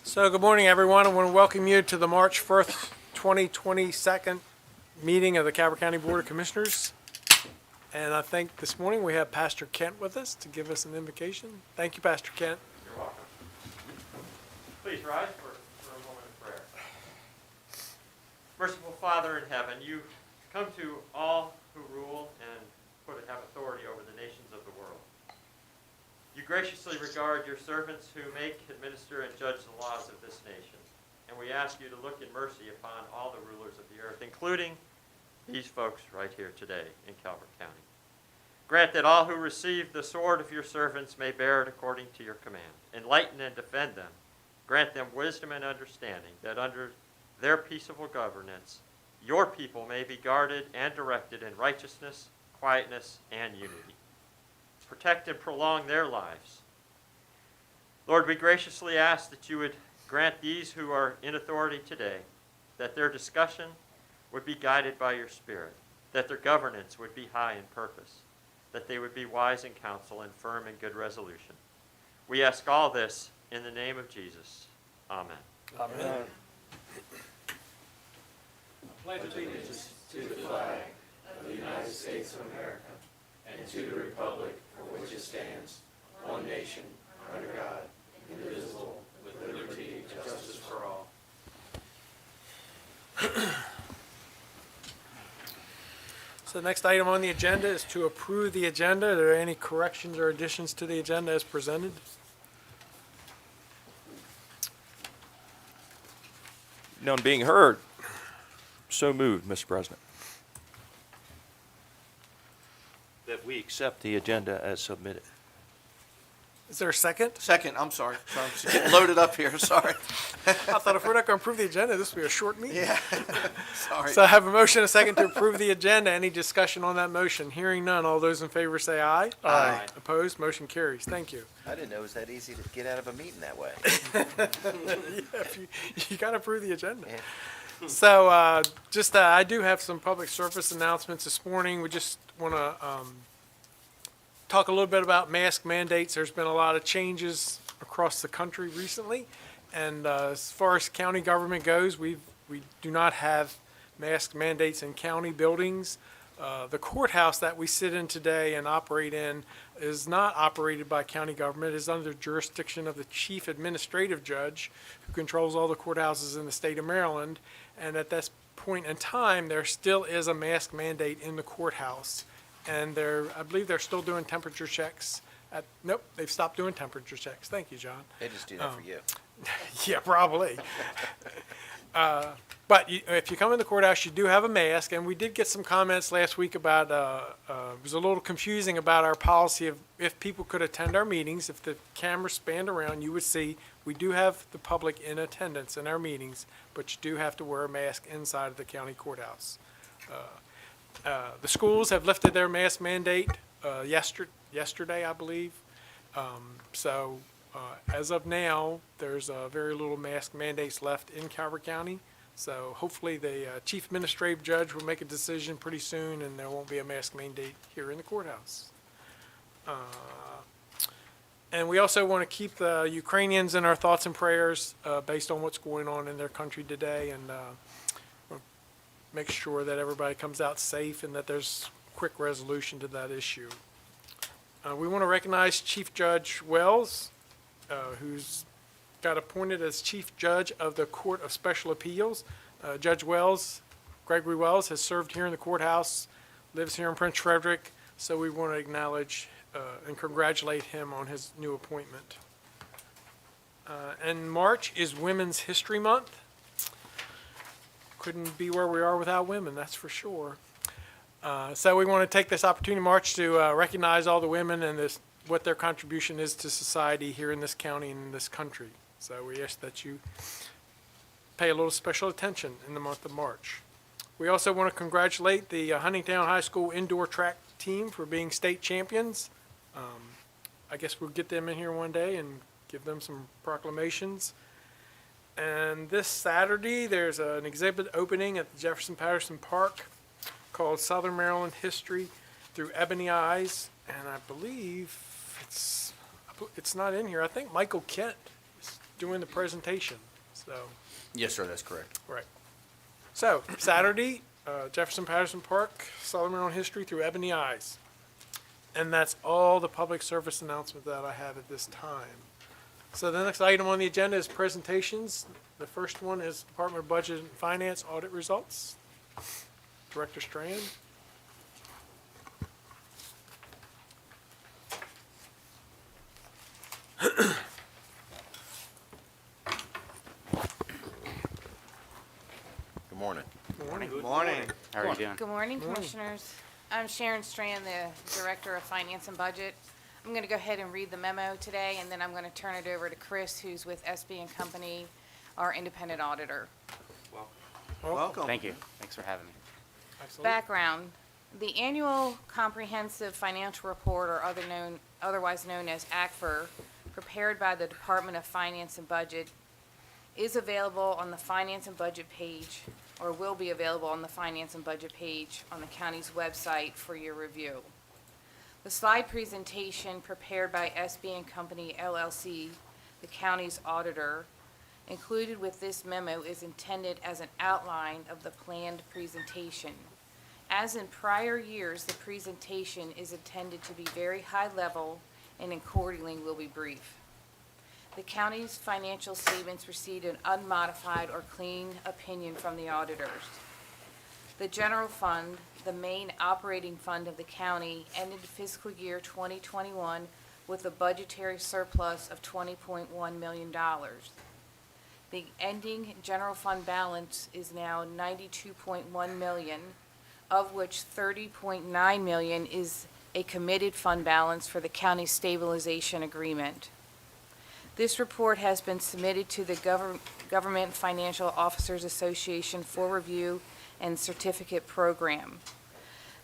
So good morning, everyone. I want to welcome you to the March 1st, 2022 meeting of the Calvert County Board of Commissioners. And I think this morning we have Pastor Kent with us to give us an invocation. Thank you, Pastor Kent. You're welcome. Please rise for a moment of prayer. Merciful Father in heaven, you come to all who rule and have authority over the nations of the world. You graciously regard your servants who make, administer, and judge the laws of this nation. And we ask you to look in mercy upon all the rulers of the earth, including these folks right here today in Calvert County. Grant that all who receive the sword of your servants may bear it according to your command. Enlighten and defend them. Grant them wisdom and understanding, that under their peaceable governance, your people may be guarded and directed in righteousness, quietness, and unity. Protect and prolong their lives. Lord, we graciously ask that you would grant these who are in authority today that their discussion would be guided by your Spirit, that their governance would be high in purpose, that they would be wise in counsel and firm in good resolution. We ask all this in the name of Jesus. Amen. Amen. Pledge allegiance to the flag of the United States of America and to the republic for which it stands, one nation, under God, indivisible, with liberty and justice for all. So the next item on the agenda is to approve the agenda. Are there any corrections or additions to the agenda as presented? None being heard. So moved, Mr. President. That we accept the agenda as submitted. Is there a second? Second, I'm sorry. I'm just getting loaded up here, sorry. I thought if we're not going to approve the agenda, this will be a short meeting. Yeah, sorry. So I have a motion and a second to approve the agenda. Any discussion on that motion? Hearing none. All those in favor say aye. Aye. Opposed? Motion carries. Thank you. I didn't know it was that easy to get out of a meeting that way. Yeah, you got to approve the agenda. Yeah. So I do have some public service announcements this morning. We just want to talk a little bit about mask mandates. There's been a lot of changes across the country recently. And as far as county government goes, we do not have mask mandates in county buildings. The courthouse that we sit in today and operate in is not operated by county government. It is under jurisdiction of the chief administrative judge, who controls all the courthouses in the state of Maryland. And at this point in time, there still is a mask mandate in the courthouse. And I believe they're still doing temperature checks. Nope, they've stopped doing temperature checks. Thank you, John. They just do that for you. Yeah, probably. But if you come in the courthouse, you do have a mask, and we did get some comments last week about, it was a little confusing about our policy of if people could attend our meetings. If the camera spanned around, you would see we do have the public in attendance in our meetings, but you do have to wear a mask inside of the county courthouse. The schools have lifted their mask mandate yesterday, I believe. So as of now, there's very little mask mandates left in Calvert County. So hopefully the chief administrative judge will make a decision pretty soon, and there won't be a mask mandate here in the courthouse. And we also want to keep the Ukrainians in our thoughts and prayers based on what's going on in their country today, and make sure that everybody comes out safe and that there's quick resolution to that issue. We want to recognize Chief Judge Wells, who's got appointed as Chief Judge of the Court of Special Appeals. Judge Wells, Gregory Wells, has served here in the courthouse, lives here in Prince Frederick, so we want to acknowledge and congratulate him on his new appointment. And March is Women's History Month. Couldn't be where we are without women, that's for sure. So we want to take this opportunity in March to recognize all the women and what their contribution is to society here in this county and in this country. So we ask that you pay a little special attention in the month of March. We also want to congratulate the Huntingtown High School indoor track team for being state champions. I guess we'll get them in here one day and give them some proclamations. And this Saturday, there's an exhibit opening at the Jefferson Patterson Park called Southern Maryland History Through Ebony Eyes. And I believe it's not in here. I think Michael Kent doing the presentation, so. Yes, sir, that's correct. Right. So, Saturday, Jefferson Patterson Park, Southern History through Ebony Eyes. And that's all the public service announcement that I have at this time. So the next item on the agenda is presentations. The first one is Department of Budget and Finance audit results. Director Strand. Good morning. Morning. How are you doing? Good morning, Commissioners. I'm Sharon Strand, the Director of Finance and Budget. I'm going to go ahead and read the memo today, and then I'm going to turn it over to Chris, who's with SB and Company, our independent auditor. Welcome. Thank you. Thanks for having me. Excellent. Background, the annual comprehensive financial report, or otherwise known as ACFR, prepared by the Department of Finance and Budget, is available on the Finance and Budget page, or will be available on the Finance and Budget page on the county's website for your review. The slide presentation prepared by SB and Company LLC, the county's auditor, included with this memo is intended as an outline of the planned presentation. As in prior years, the presentation is intended to be very high level and accordingly will be brief. The county's financial statements received an unmodified or clean opinion from the auditors. The general fund, the main operating fund of the county, ended fiscal year 2021 with a budgetary surplus of $20.1 million. The ending general fund balance is now $92.1 million, of which $30.9 million is a committed fund balance for the county stabilization agreement. This report has been submitted to the Government Financial Officers Association for review and certificate program.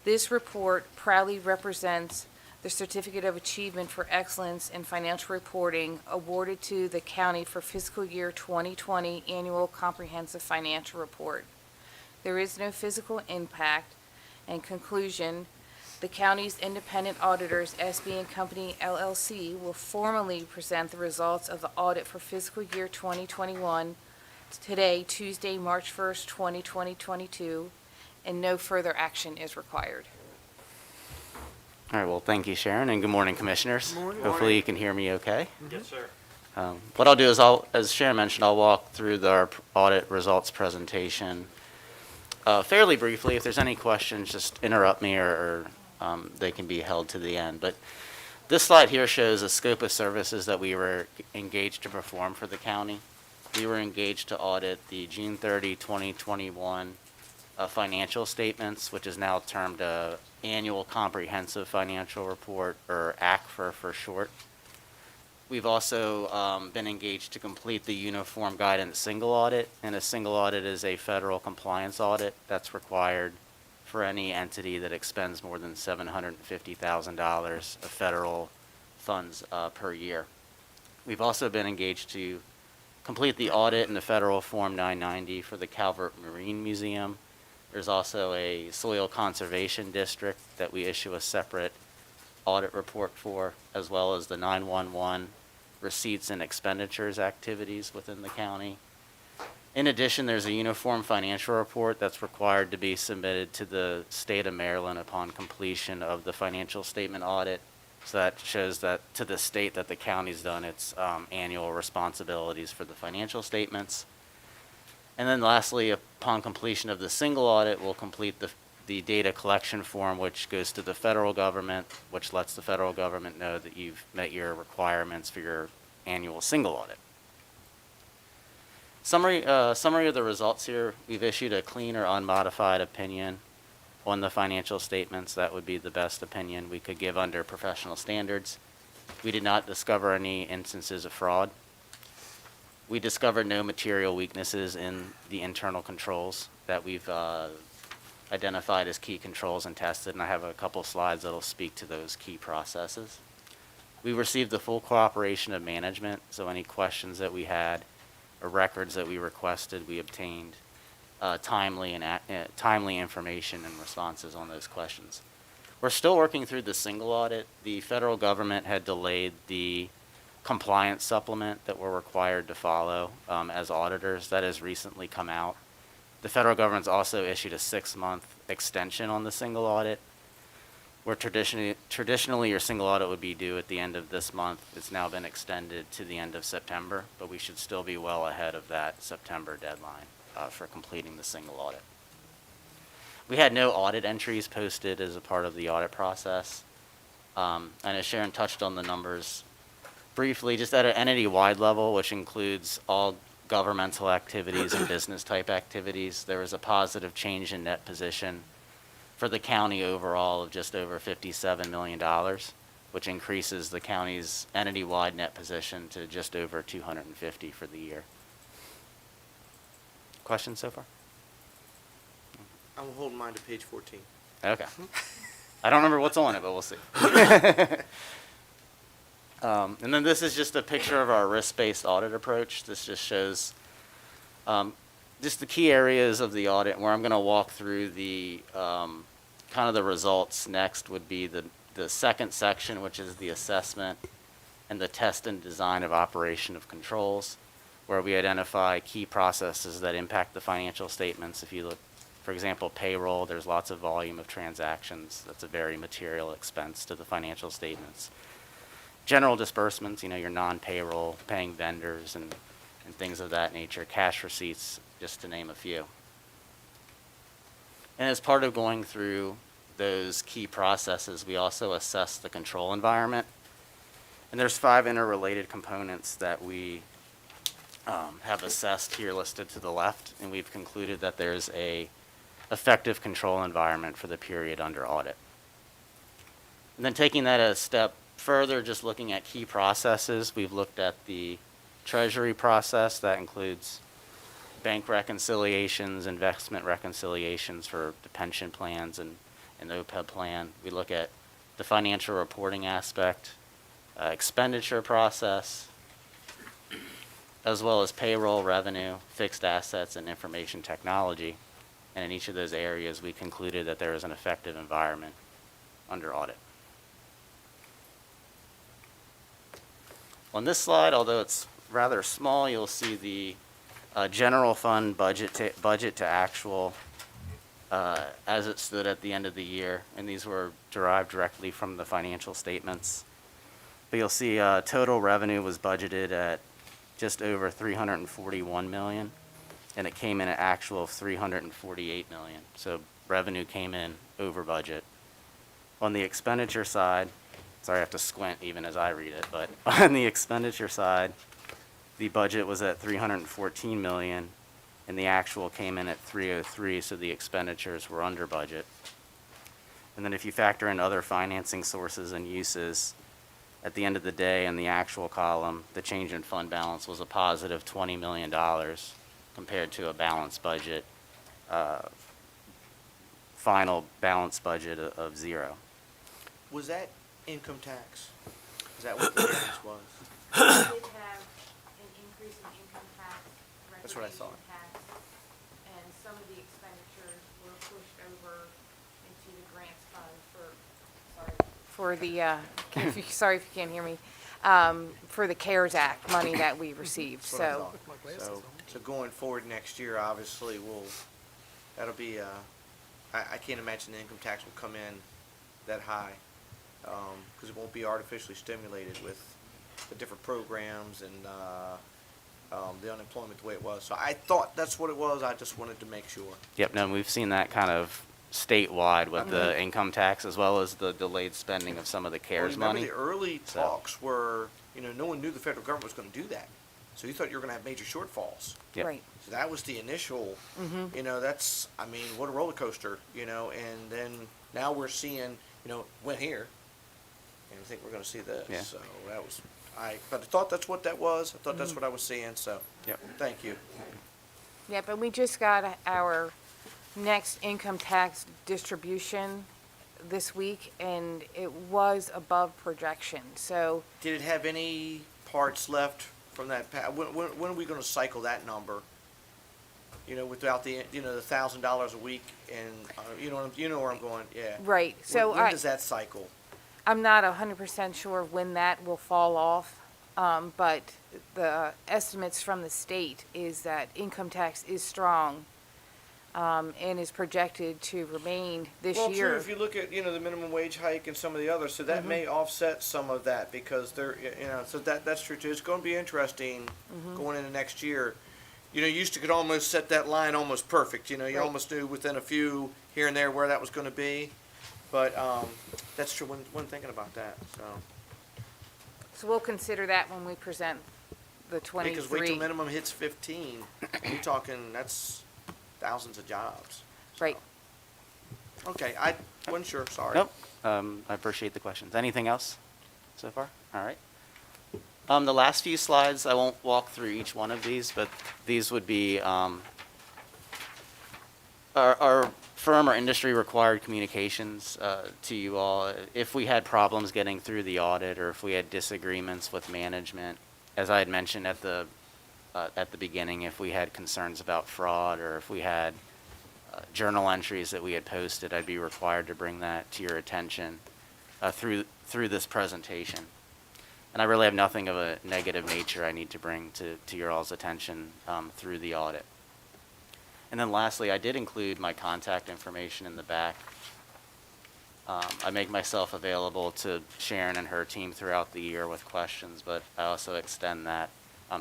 This report proudly represents the Certificate of Achievement for Excellence in Financial Reporting awarded to the county for fiscal year 2020 Annual Comprehensive Financial Report. There is no physical impact. And conclusion, the county's independent auditors, SB and Company LLC, will formally present the results of the audit for fiscal year 2021 today, Tuesday, March 1st, 2022, and no further action is required. All right, well, thank you, Sharon, and good morning, Commissioners. Morning. Hopefully you can hear me okay. Yes, sir. What I'll do is as Sharon mentioned, I'll walk through our audit results presentation fairly briefly. If there's any questions, just interrupt me or they can be held to the end. But this slide here shows a scope of services that we were engaged to perform for the county. We were engaged to audit the June 30, 2021 financial statements, which is now termed Annual Comprehensive Financial Report, or ACFR for short. We've also been engaged to complete the Uniform Guidance Single Audit, and a single audit is a federal compliance audit that's required for any entity that expends more than $750,000 of federal funds per year. We've also been engaged to complete the audit in the federal Form 990 for the Calvert Marine Museum. There's also a soil conservation district that we issue a separate audit report for, as well as the 911 receipts and expenditures activities within the county. In addition, there's a uniform financial report that's required to be submitted to the state of Maryland upon completion of the financial statement audit. So that shows that to the state that the county's done its annual responsibilities for the financial statements. And then lastly, upon completion of the single audit, we'll complete the data collection form, which goes to the federal government, which lets the federal government know that you've met your requirements for your annual single audit. Summary of the results here. We've issued a clean or unmodified opinion on the financial statements. That would be the best opinion we could give under professional standards. We did not discover any instances of fraud. We discovered no material weaknesses in the internal controls that we've identified as key controls and tested, and I have a couple slides that'll speak to those key processes. We received the full cooperation of management, so any questions that we had or records that we requested, we obtained timely information and responses on those questions. We're still working through the single audit. The federal government had delayed the compliance supplement that we're required to follow as auditors. That has recently come out. The federal government's also issued a 6-month extension on the single audit, where traditionally your single audit would be due at the end of this month. It's now been extended to the end of September, but we should still be well ahead of that September deadline for completing the single audit. We had no audit entries posted as a part of the audit process. And as Sharon touched on the numbers briefly, just at an entity-wide level, which includes all governmental activities and business-type activities, there was a positive change in net position for the county overall of just over $57 million, which increases the county's entity-wide net position to just over $250 for the year. Questions so far? I'm holding mine to page 14. Okay. I don't remember what's on it, but we'll see. And then this is just a picture of our risk-based audit approach. This just shows just the key areas of the audit. Where I'm going to walk through the kind of the results next would be the second section, which is the assessment and the test and design of operation of controls, where we identify key processes that impact the financial statements. If you look, for example, payroll, there's lots of volume of transactions. That's a very material expense to the financial statements. General disbursements, your non-payroll, paying vendors and things of that nature, cash receipts, just to name a few. And as part of going through those key processes, we also assess the control environment. And there's 5 interrelated components that we have assessed here listed to the left, and we've concluded that there's a effective control environment for the period under audit. And then taking that a step further, just looking at key processes, we've looked at the treasury process. That includes bank reconciliations, investment reconciliations for the pension plans and the OPEB plan. We look at the financial reporting aspect, expenditure process, as well as payroll, revenue, fixed assets, and information technology. And in each of those areas, we concluded that there is an effective environment under audit. On this slide, although it's rather small, you'll see the general fund budget to actual as it stood at the end of the year, and these were derived directly from the financial statements. But you'll see total revenue was budgeted at just over $341 million, and it came in at actual of $348 million. So revenue came in over budget. On the expenditure side, sorry, I have to squint even as I read it, but on the expenditure side, the budget was at $314 million, and the actual came in at $303, so the expenditures were under budget. And then if you factor in other financing sources and uses, at the end of the day, in the actual column, the change in fund balance was a positive $20 million compared to a balanced budget, final balanced budget of 0. Was that income tax? Is that what the difference was? We did have an increase in income tax, That's what I thought. recreation tax, and some of the expenditures were pushed over into the grants fund for the, sorry if you can't hear me, for the CARES Act money that we received, That's what I so. thought. So going forward next year, obviously, that'll be, I can't imagine the income tax will come in that high, because it won't be artificially stimulated with the different programs and the unemployment the way it was. So I thought that's what it was. I just wanted to make sure. Yep, no, we've seen that kind of statewide with the income tax as well as the delayed spending of some of the CARES Remember money. the early So- talks were, no one knew the federal government was going to do that. So you thought you were going to have major shortfalls. Yep. Right. So that was the initial, that's, what a roller coaster, and then now we're seeing, went here, and I think we're going to see this. Yeah. So that was, but I thought that's what that was. I thought that's what I was seeing, so. Yep. Thank you. Yeah, but we just got our next income tax distribution this week, and it was above projection, so. Did it have any parts left from that? When are we going to cycle that number? Without the, the $1,000 a week, and you know where I'm going. Yeah. Right, so When does that cycle? I'm not 100% sure when that will fall off. But the estimates from the state is that income tax is strong, and is projected to remain this Well, year. true, if you look at, the minimum wage hike and some of the others, so that may offset some of that because they're, so that's true too. It's gonna be interesting going into next year. You used to could almost set that line almost perfect, you Right. almost knew within a few here and there where that was gonna be. But, that's true when thinking about that, so. So we'll consider that when we present the Because wait till 23. minimum hits 15, you're talking, that's thousands of jobs. Right. Okay, I wasn't sure, sorry. Nope. I appreciate the questions. Anything else so far? All right. The last few slides, I won't walk through each one of these, but these would be our firm or industry required communications to you all. If we had problems getting through the audit or if we had disagreements with management, as I had mentioned at the beginning, if we had concerns about fraud or if we had journal entries that we had posted, I'd be required to bring that to your attention through this presentation. And I really have nothing of a negative nature I need to bring to your all's attention through the audit. And then lastly, I did include my contact information in the back. I make myself available to Sharon and her team throughout the year with questions, but I also extend that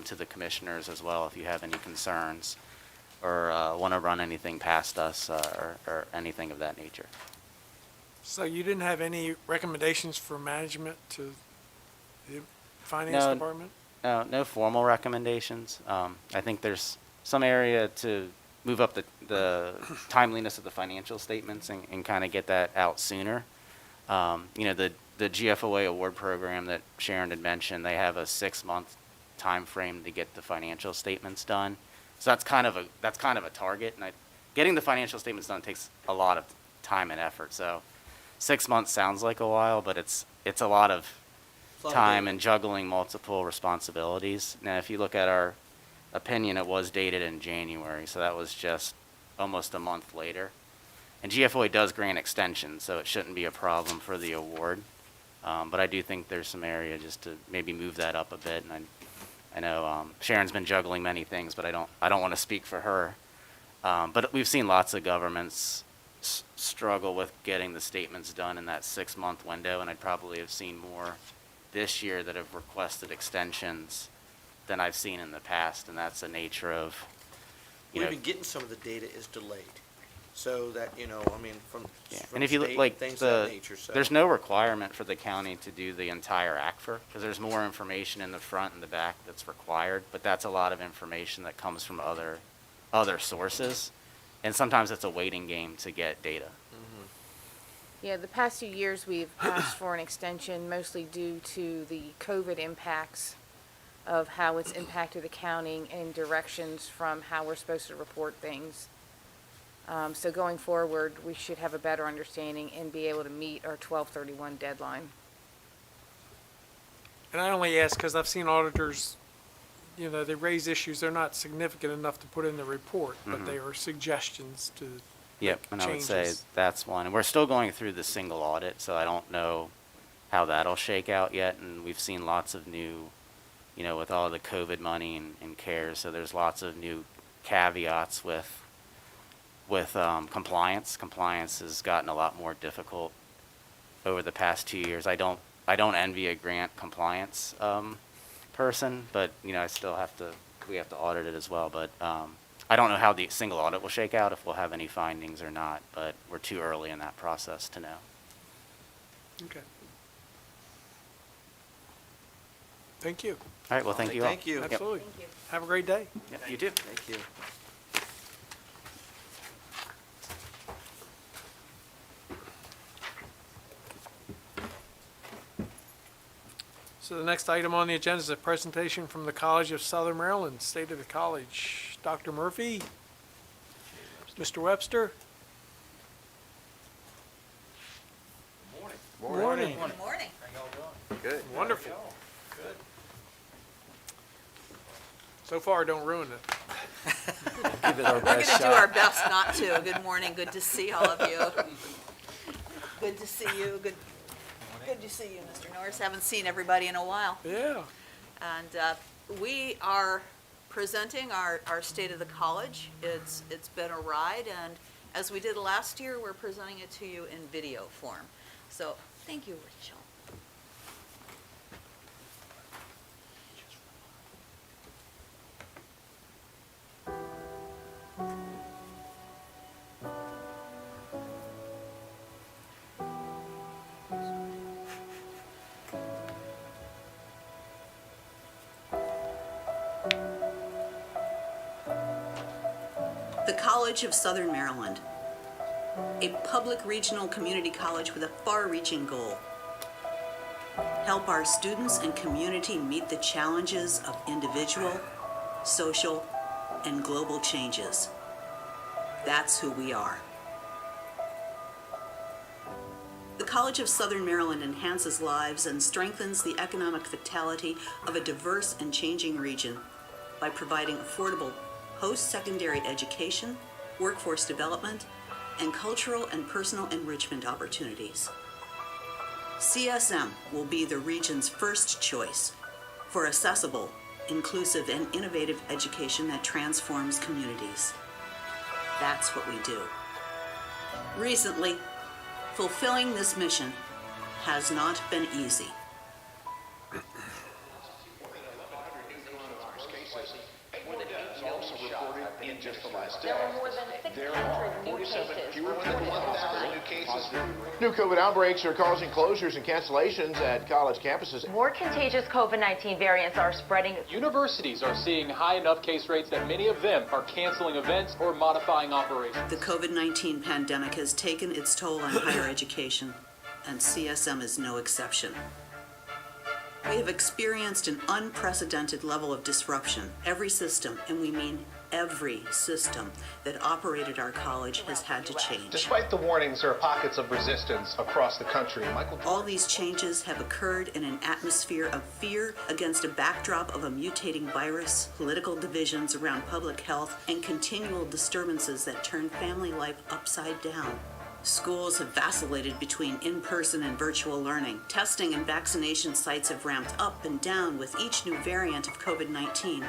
to the commissioners as well if you have any concerns or want to run anything past us or anything of that nature. So you didn't have any recommendations for management to the finance No. department? No formal recommendations. I think there's some area to move up the timeliness of the financial statements and kind of get that out sooner. The GFOA award program that Sharon had mentioned, they have a 6-month time frame to get the financial statements done. So that's kind of a target. And getting the financial statements done takes a lot of time and effort. So 6 months sounds like a while, but it's a lot of time and juggling multiple responsibilities. Now, if you look at our opinion, it was dated in January, so that was just almost a month later. And GFOA does grant extensions, so it shouldn't be a problem for the award. But I do think there's some area just to maybe move that up a bit. And I know Sharon's been juggling many things, but I don't want to speak for her. But we've seen lots of governments struggle with getting the statements done in that 6-month window, and I'd probably have seen more this year that have requested extensions than I've seen in the past, and that's the nature of, Even getting some of the data is delayed. So that, from and if you look state, like things of that nature, so. there's no requirement for the county to do the entire ACFR, because there's more information in the front and the back that's required, but that's a lot of information that comes from other sources, and sometimes it's a waiting game to get data. Yeah, the past few years, we've asked for an extension, mostly due to the COVID impacts of how it's impacted accounting and directions from how we're supposed to report things. So going forward, we should have a better understanding and be able to meet our 12/31 deadline. And I only ask because I've seen auditors, they raise issues, they're not significant enough to put in the report, but they are suggestions to Yep, and I would say changes. that's one. And we're still going through the single audit, so I don't know how that'll shake out yet. And we've seen lots of new, with all the COVID money and CARES, so there's lots of new caveats with compliance. Compliance has gotten a lot more difficult over the past 2 years. I don't envy a grant compliance person, but I still we have to audit it as well. But I don't know how the single audit will shake out, if we'll have any findings or not, but we're too early in that process to know. Okay. Thank you. All right, well, thank you all. Thank you. Yep. Absolutely. Have a great day. Yep, you too. Thank you. So the next item on the agenda is a presentation from the College of Southern Maryland, State of the College. Dr. Murphy? Mr. Webster? Morning. Good morning. Good. Wonderful. So far, don't ruin it. Give it our We're going best to do our shot. best not to. Good morning, good to see all of you. Good to see you, good to see you, Mr. Norris. Haven't seen everybody in a while. Yeah. And we are presenting our State of the College. It's been a ride, and as we did last year, we're presenting it to you in video form. So, thank you, Rachel. The College of Southern Maryland, a public regional community college with a far-reaching goal. Help our students and community meet the challenges of individual, social, and global changes. That's who we are. The College of Southern Maryland enhances lives and strengthens the economic vitality of a diverse and changing region by providing affordable post-secondary education, workforce development, and cultural and personal enrichment opportunities. CSM will be the region's first choice for accessible, inclusive, and innovative education that transforms communities. That's what we do. Recently, fulfilling this mission has not been easy. In just the last day. There were more than 600 new cases. Fewer than 1,000 new cases. New COVID outbreaks are causing closures and cancellations at college campuses. More contagious COVID-19 variants are spreading. Universities are seeing high enough case rates that many of them are canceling events or modifying operations. The COVID-19 pandemic has taken its toll on higher education, and CSM is no exception. We have experienced an unprecedented level of disruption. Every system, and we mean every system, that operated our college has had to change. Despite the warnings, there are pockets of resistance across the country. All these changes have occurred in an atmosphere of fear against a backdrop of a mutating virus, political divisions around public health, and continual disturbances that turn family life upside down. Schools have vacillated between in-person and virtual learning. Testing and vaccination sites have ramped up and down with each new variant of COVID-19.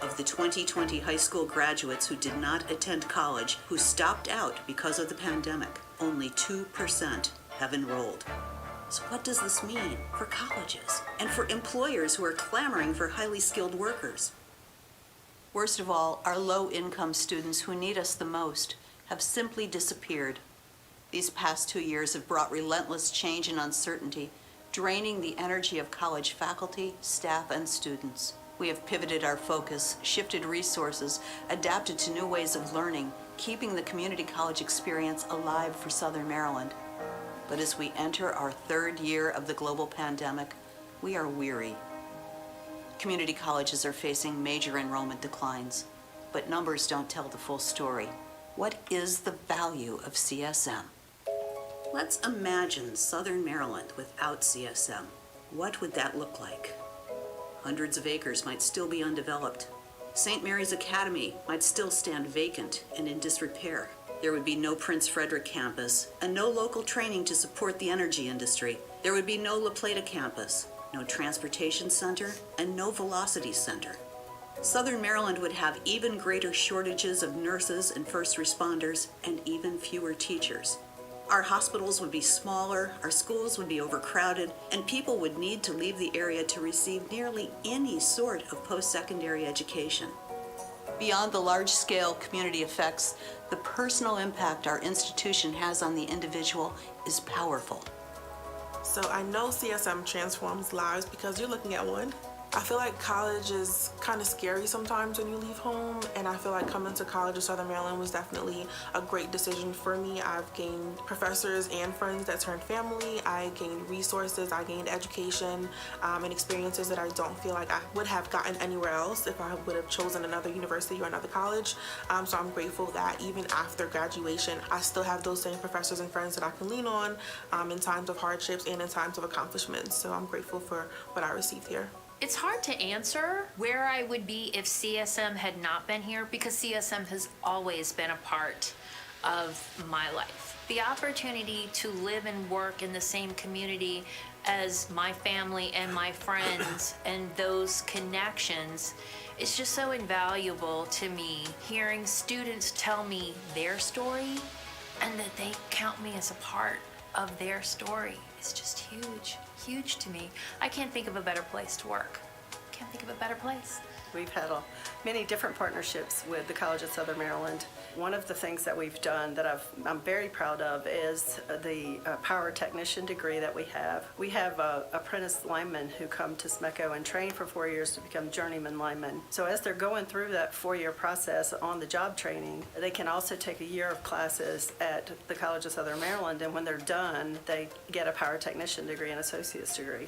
Of the 2020 high school graduates who did not attend college, who stopped out because of the pandemic, only 2% have enrolled. So what does this mean for colleges and for employers who are clamoring for highly skilled workers? Worst of all, our low-income students who need us the most have simply disappeared. These past 2 years have brought relentless change and uncertainty, draining the energy of college faculty, staff, and students. We have pivoted our focus, shifted resources, adapted to new ways of learning, keeping the community college experience alive for Southern Maryland. But as we enter our third year of the global pandemic, we are weary. Community colleges are facing major enrollment declines, but numbers don't tell the full story. What is the value of CSM? Let's imagine Southern Maryland without CSM. What would that look like? Hundreds of acres might still be undeveloped. St. Mary's Academy might still stand vacant and in disrepair. There would be no Prince Frederick campus and no local training to support the energy industry. There would be no La Plata campus, no transportation center, and no Velocity Center. Southern Maryland would have even greater shortages of nurses and first responders and even fewer teachers. Our hospitals would be smaller, our schools would be overcrowded, and people would need to leave the area to receive nearly any sort of post-secondary education. Beyond the large-scale community effects, the personal impact our institution has on the individual is powerful. So I know CSM transforms lives because you're looking at one. I feel like college is kind of scary sometimes when you leave home, and I feel like coming to College of Southern Maryland was definitely a great decision for me. I've gained professors and friends that turned family. I gained resources, I gained education, and experiences that I don't feel like I would have gotten anywhere else if I would have chosen another university or another college. So I'm grateful that even after graduation, I still have those same professors and friends that I can lean on in times of hardships and in times of accomplishments. So I'm grateful for what I received here. It's hard to answer where I would be if CSM had not been here, because CSM has always been a part of my life. The opportunity to live and work in the same community as my family and my friends and those connections. It's just so invaluable to me hearing students tell me their story and that they count me as a part of their story. It's just huge, huge to me. I can't think of a better place to work. Can't think of a better place. We've had many different partnerships with the College of Southern Maryland. One of the things that we've done that I'm very proud of is the power technician degree that we have. We have apprentice linemen who come to SMECO and train for 4 years to become journeyman linemen. So as they're going through that 4-year process on the job training, they can also take a year of classes at the College of Southern Maryland, and when they're done, they get a power technician degree and associate's degree.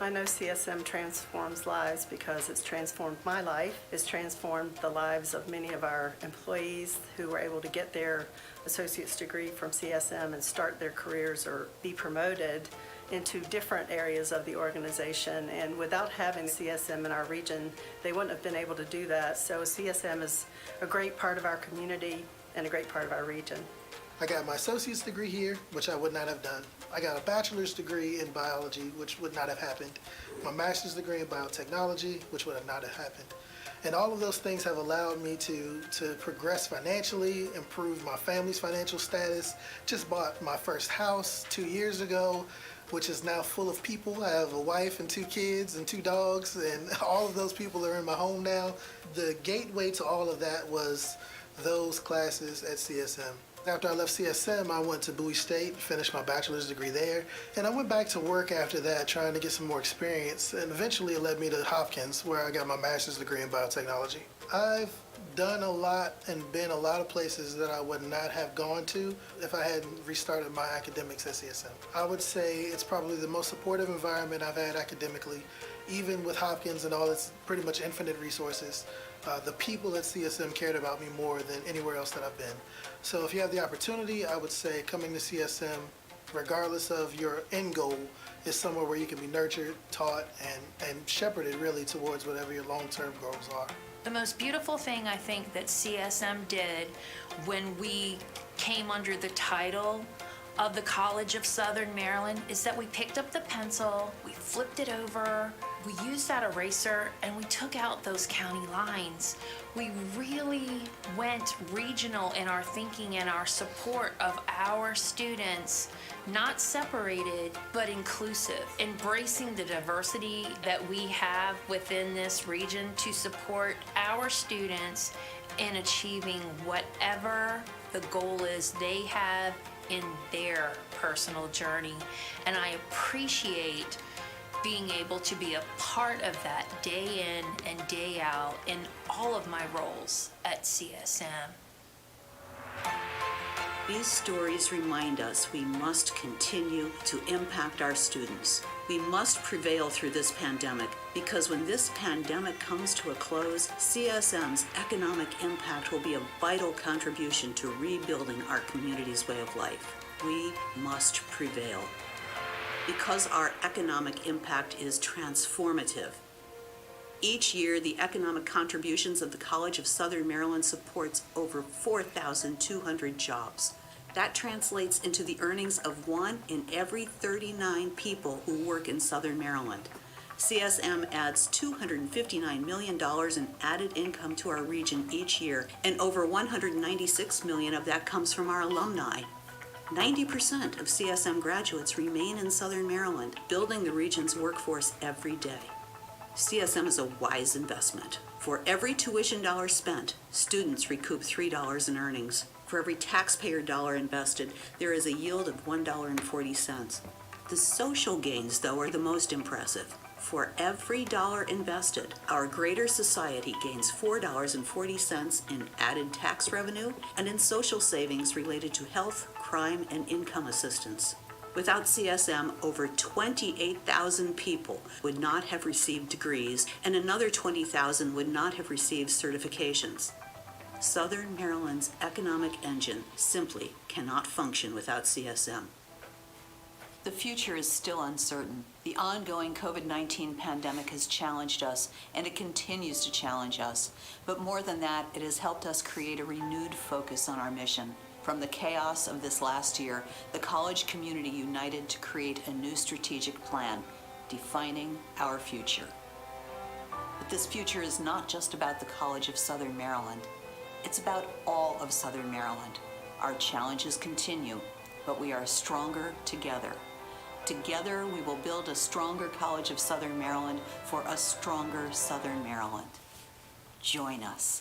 I know CSM transforms lives because it's transformed my life. It's transformed the lives of many of our employees who were able to get their associate's degree from CSM and start their careers or be promoted into different areas of the organization. And without having CSM in our region, they wouldn't have been able to do that. So CSM is a great part of our community and a great part of our region. I got my associate's degree here, which I would not have done. I got a bachelor's degree in biology, which would not have happened. My master's degree in biotechnology, which would not have happened. And all of those things have allowed me to progress financially, improve my family's financial status. Just bought my first house 2 years ago, which is now full of people. I have a wife and 2 kids and 2 dogs, and all of those people are in my home now. The gateway to all of that was those classes at CSM. After I left CSM, I went to Bowie State, finished my bachelor's degree there, and I went back to work after that trying to get some more experience, and eventually it led me to Hopkins, where I got my master's degree in biotechnology. I've done a lot and been a lot of places that I would not have gone to if I hadn't restarted my academics at CSM. I would say it's probably the most supportive environment I've had academically, even with Hopkins and all its pretty much infinite resources. The people at CSM cared about me more than anywhere else that I've been. So if you have the opportunity, I would say coming to CSM, regardless of your end goal, is somewhere where you can be nurtured, taught, and shepherded really towards whatever your long-term goals are. The most beautiful thing I think that CSM did when we came under the title of the College of Southern Maryland is that we picked up the pencil, we flipped it over, we used that eraser, and we took out those county lines. We really went regional in our thinking and our support of our students, not separated, but inclusive, embracing the diversity that we have within this region to support our students in achieving whatever the goal is they have in their personal journey. And I appreciate being able to be a part of that day in and day out in all of my roles at CSM. These stories remind us we must continue to impact our students. We must prevail through this pandemic because when this pandemic comes to a close, CSM's economic impact will be a vital contribution to rebuilding our community's way of life. We must prevail. Because our economic impact is transformative. Each year, the economic contributions of the College of Southern Maryland supports over 4,200 jobs. That translates into the earnings of 1 in every 39 people who work in Southern Maryland. CSM adds $259 million in added income to our region each year, and over $196 million of that comes from our alumni. 90% of CSM graduates remain in Southern Maryland, building the region's workforce every day. CSM is a wise investment. For every tuition dollar spent, students recoup $3 in earnings. For every taxpayer dollar invested, there is a yield of $1.40. The social gains, though, are the most impressive. For every dollar invested, our greater society gains $4.40 in added tax revenue and in social savings related to health, crime, and income assistance. Without CSM, over 28,000 people would not have received degrees, and another 20,000 would not have received certifications. Southern Maryland's economic engine simply cannot function without CSM. The future is still uncertain. The ongoing COVID-19 pandemic has challenged us, and it continues to challenge us. But more than that, it has helped us create a renewed focus on our mission. From the chaos of this last year, the college community united to create a new strategic plan, defining our future. But this future is not just about the College of Southern Maryland. It's about all of Southern Maryland. Our challenges continue, but we are stronger together. Together, we will build a stronger College of Southern Maryland for a stronger Southern Maryland. Join us.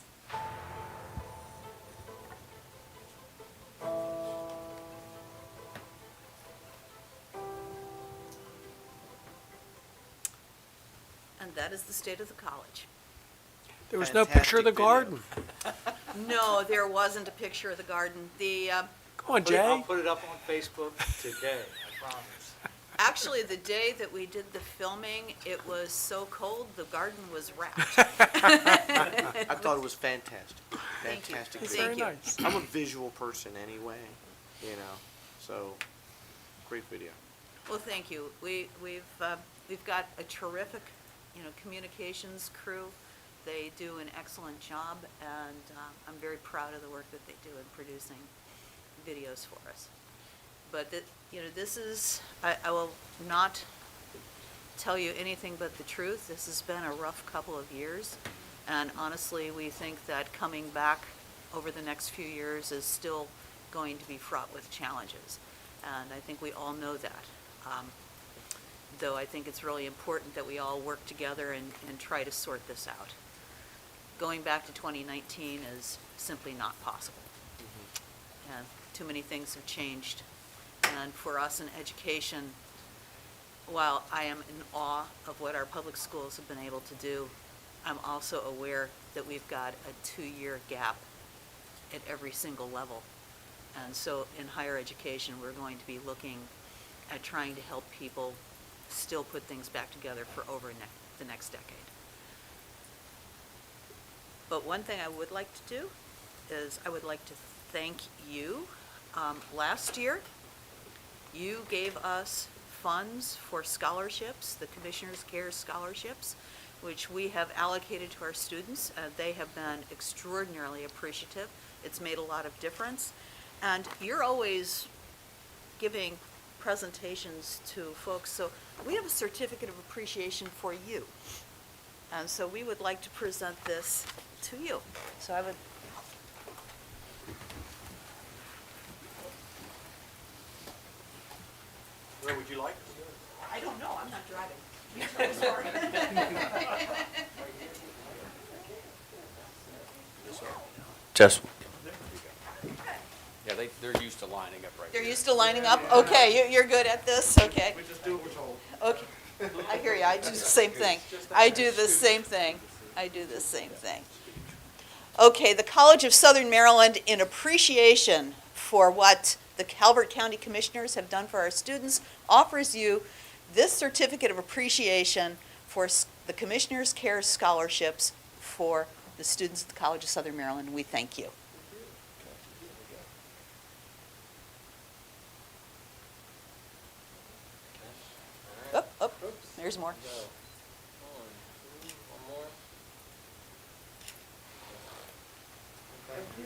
And that is the state of the college. There was no picture of the garden. No, there wasn't a picture of the garden. Come on, Jay. I'll put it up on Facebook today, I promise. Actually, the day that we did the filming, it was so cold, the garden was wrapped. I thought it was fantastic. Thank you. Fantastic. It's video. very nice. I'm a visual person anyway, you know, so great video. Well, thank you. We've got a terrific, communications crew. They do an excellent job, and I'm very proud of the work that they do in producing videos for us. But this is, I will not tell you anything but the truth. This has been a rough couple of years, and honestly, we think that coming back over the next few years is still going to be fraught with challenges, and I think we all know that. Though I think it's really important that we all work together and try to sort this out. Going back to 2019 is simply not possible. And too many things have changed. And for us in education, while I am in awe of what our public schools have been able to do, I'm also aware that we've got a 2-year gap at every single level. And so in higher education, we're going to be looking at trying to help people still put things back together for over the next decade. But one thing I would like to do is I would like to thank you. Last year, you gave us funds for scholarships, the Commissioner's Care scholarships, which we have allocated to our students. They have been extraordinarily appreciative. It's made a lot of difference. And you're always giving presentations to folks, so we have a certificate of appreciation for you. And so we would like to present this to you. So I would. Where would you like to go? I don't know, I'm not driving. You tell the story. Just, Yeah, they're used to lining up right They're used to lining up? Okay, you're good at this? Okay. We just do what we're told. Okay, I hear you, I do the same thing. I do the same thing. I do the same thing. Okay, the College of Southern Maryland, in appreciation for what the Calvert County Commissioners have done for our students, offers you this certificate of appreciation for the Commissioner's Care scholarships for the students at the College of Southern Maryland. We thank you. Oh, there's more.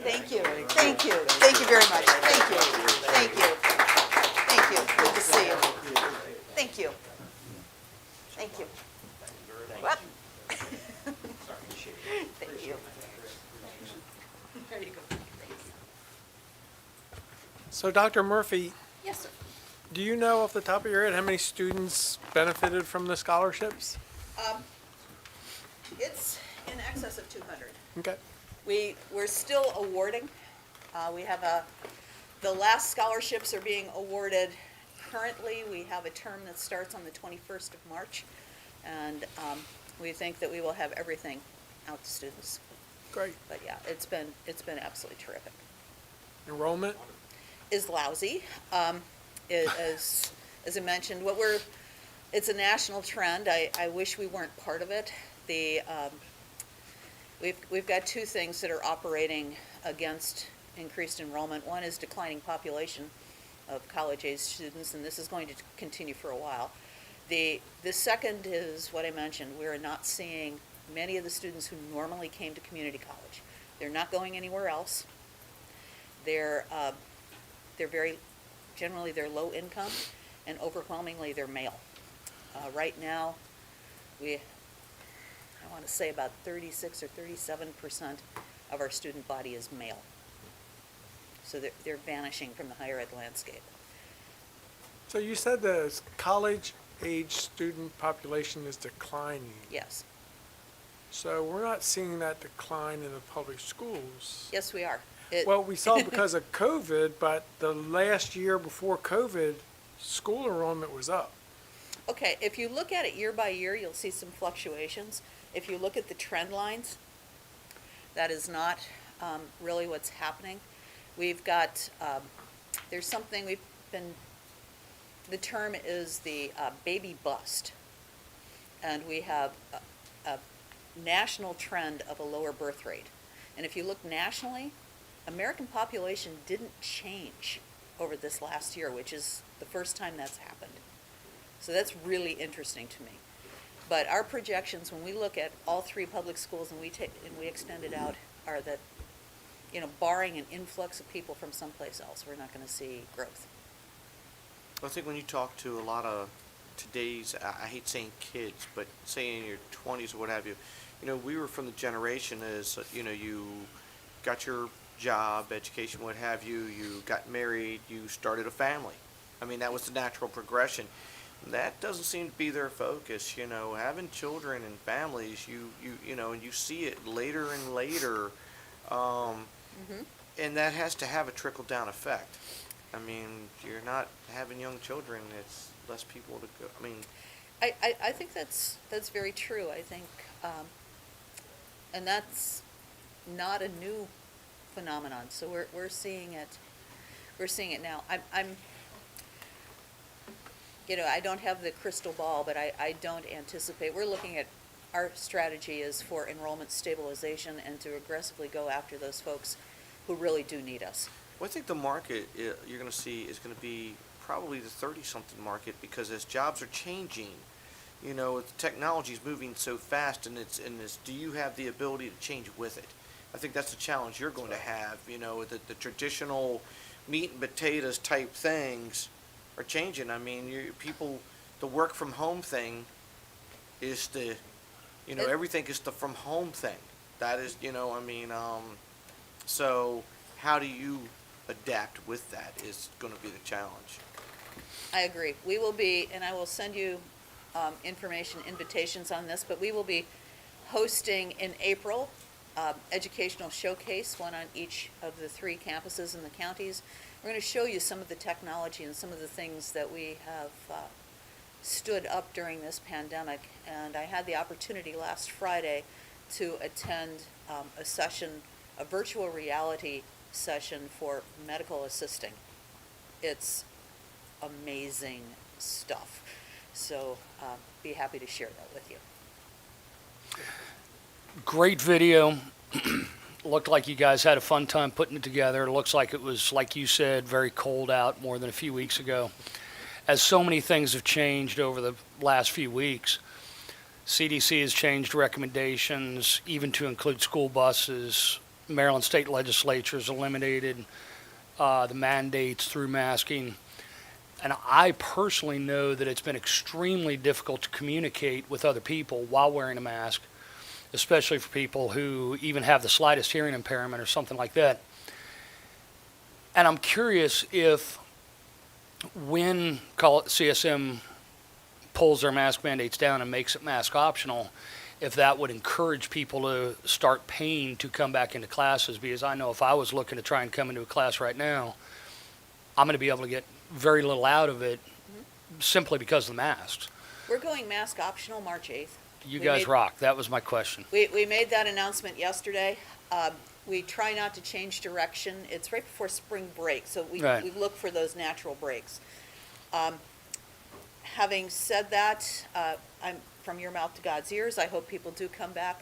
Thank you, thank you, thank you very much. Thank you, thank you, thank you. Good to see you. Thank you. Thank you. What? Thank you. There you go. So, Dr. Murphy, Yes, sir. do you know off the top of your head how many students benefited from the scholarships? It's in excess of 200. Okay. We're still awarding. We have the last scholarships are being awarded currently. We have a term that starts on the 21st of March, and we think that we will have everything out to students. Great. But yeah, it's been absolutely terrific. Enrollment? Is lousy. As I mentioned, it's a national trend. I wish we weren't part of it. We've got two things that are operating against increased enrollment. One is declining population of college-age students, and this is going to continue for a while. The second is what I mentioned. We're not seeing many of the students who normally came to community college. They're not going anywhere else. They're generally they're low income, and overwhelmingly they're male. Right now, I want to say about 36 or 37% of our student body is male. So they're vanishing from the higher ed landscape. So you said the college-age student population is declining. Yes. So we're not seeing that decline in the public schools. Yes, we are. Well, we saw because of COVID, but the last year before COVID, school enrollment was up. Okay, if you look at it year by year, you'll see some fluctuations. If you look at the trend lines, that is not really what's happening. We've got, there's something the term is the baby bust. And we have a national trend of a lower birth rate. And if you look nationally, American population didn't change over this last year, which is the first time that's happened. So that's really interesting to me. But our projections, when we look at all three public schools and we extend it out, are that, barring an influx of people from someplace else, we're not going to see growth. I think when you talk to a lot of today's, I hate saying kids, but say in your 20s or what have you, we were from the generation as, you got your job, education, what have you, you got married, you started a family. I mean, that was the natural progression. That doesn't seem to be their focus, having children and families, and you see it later and later, and that has to have a trickle-down effect. I mean, you're not having young children, it's less people to go, I mean. I think that's very true, I think, and that's not a new phenomenon, so we're seeing it now. I don't have the crystal ball, but I don't anticipate, we're looking at, our strategy is for enrollment stabilization and to aggressively go after those folks who really do need us. Well, I think the market you're going to see is going to be probably the 30-something market, because as jobs are changing, the technology is moving so fast, and do you have the ability to change with it? I think that's the challenge you're going to have. The traditional meat and potatoes type things are changing. I mean, the work from home thing is everything is the from home thing. That is, so how do you adapt with that is going to be the challenge. I agree. We will be, and I will send you invitations on this, but we will be hosting in April educational showcase, one on each of the 3 campuses in the counties. We're going to show you some of the technology and some of the things that we have stood up during this pandemic. And I had the opportunity last Friday to attend a virtual reality session for medical assisting. It's amazing stuff. So be happy to share that with you. Great video. Looked like you guys had a fun time putting it together. It looks like it was, like you said, very cold out more than a few weeks ago. As so many things have changed over the last few weeks, CDC has changed recommendations, even to include school buses. Maryland State Legislature has eliminated the mandates through masking. And I personally know that it's been extremely difficult to communicate with other people while wearing a mask, especially for people who even have the slightest hearing impairment or something like that. And I'm curious if when CSM pulls their mask mandates down and makes it mask optional, if that would encourage people to start paying to come back into classes, because I know if I was looking to try and come into a class right now, I'm going to be able to get very little out of it simply because of the masks. We're going mask optional March 8th. You guys rock. That was my question. We made that announcement yesterday. We try not to change direction. It's right before spring break, so we look for those natural breaks. Having said that, I'm from your mouth to God's ears. I hope people do come back.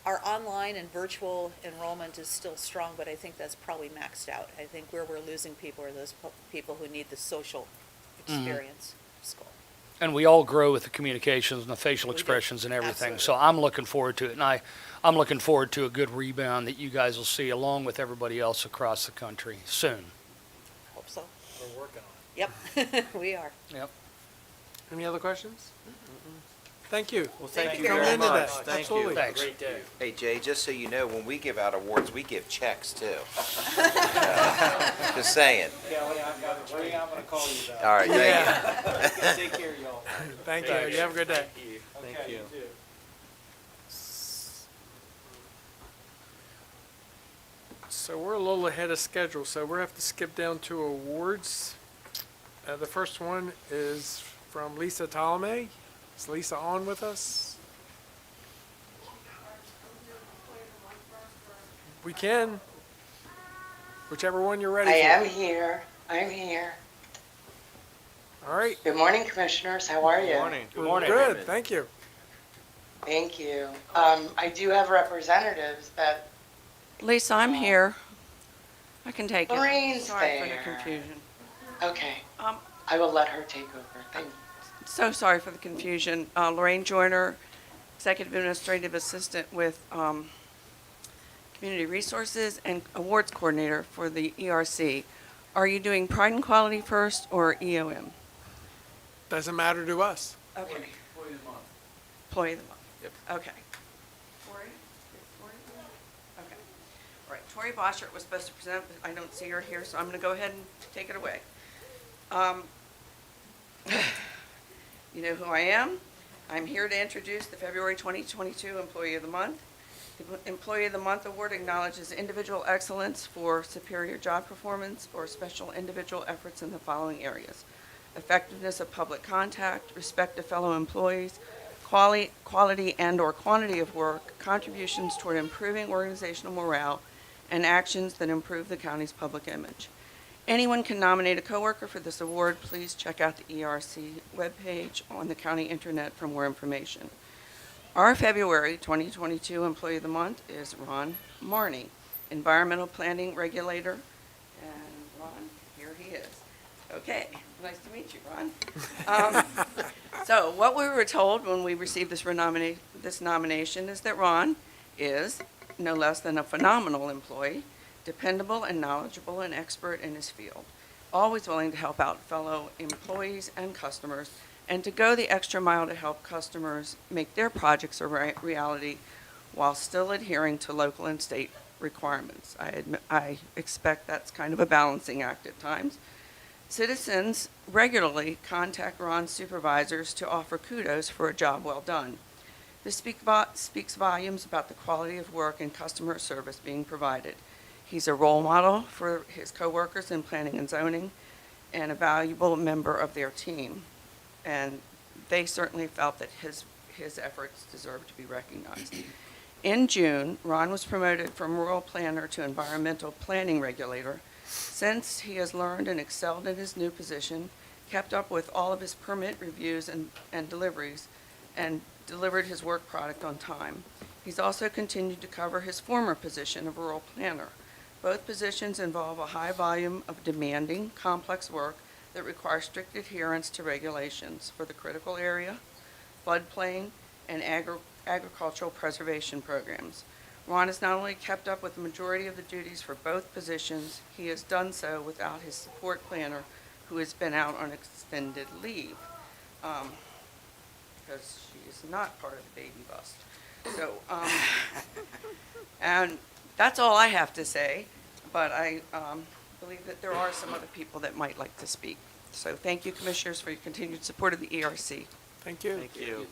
Our online and virtual enrollment is still strong, but I think that's probably maxed out. I think where we're losing people are those people who need the social experience of school. And we all grow with the communications and the facial expressions and everything. So I'm looking forward to it. And I'm looking forward to a good rebound that you guys will see along with everybody else across the country soon. Hope so. We're working on it. Yep, we are. Yep. Any other questions? Thank you. Well, thank you for coming very into much. that. Thank Absolutely. you. Thanks. Great day. Hey, Jay, just so you know, when we give out awards, we give checks too. Just saying. Kelly, I've got a ring I'm gonna call you about. All right, Yeah. thank you. Take care, y'all. Thank you. You have a good day. Thank Okay, you. too. So we're a little ahead of schedule, so we're have to skip down to awards. The first one is from Lisa Ptolemy. Is Lisa on with us? We can. Whichever one you're ready I for. am here. I'm here. All right. Good morning, Commissioners. How are you? Good morning. Good morning. Good. Thank you. Thank you. I do have representatives that. Lisa, I'm here. I can take it. Lorraine's Sorry for there. the confusion. Okay. Um, I will let her take over. Thank you. So sorry for the confusion. Lorraine Joyner, Executive Administrative Assistant with Community Resources and Awards Coordinator for the ERC. Are you doing Pride and Quality first or EOM? Doesn't matter to us. Okay. Employee of the month. Employee of the month. Yep. Okay. Tori? Okay. All right, Tori Boschert was supposed to present, but I don't see her here, so I'm going to go ahead and take it away. You know who I am. I'm here to introduce the February 2022 Employee of the Month. The Employee of the Month Award acknowledges individual excellence for superior job performance or special individual efforts in the following areas: effectiveness of public contact, respect to fellow employees, quality and/or quantity of work, contributions toward improving organizational morale, and actions that improve the county's public image. Anyone can nominate a coworker for this award. Please check out the ERC webpage on the county internet for more information. Our February 2022 Employee of the Month is Ron Marney, Environmental Planning Regulator. And Ron, here he is. Okay, nice to meet you, Ron. So what we were told when we received this nomination is that Ron is no less than a phenomenal employee, dependable and knowledgeable and expert in his field, always willing to help out fellow employees and customers, and to go the extra mile to help customers make their projects a reality while still adhering to local and state requirements. I expect that's kind of a balancing act at times. Citizens regularly contact Ron's supervisors to offer kudos for a job well done. This speaks volumes about the quality of work and customer service being provided. He's a role model for his coworkers in planning and zoning and a valuable member of their team. And they certainly felt that his efforts deserve to be recognized. In June, Ron was promoted from rural planner to environmental planning regulator. Since he has learned and excelled in his new position, kept up with all of his permit reviews and deliveries, and delivered his work product on time. He's also continued to cover his former position of rural planner. Both positions involve a high volume of demanding, complex work that requires strict adherence to regulations for the critical area, floodplain, and agricultural preservation programs. Ron has not only kept up with the majority of the duties for both positions, he has done so without his support planner, who has been out on extended leave, because she is not part of the baby bust. So, and that's all I have to say, but I believe that there are some other people that might like to speak. So thank you, Commissioners, for your continued support of the ERC. Thank you. Thank you.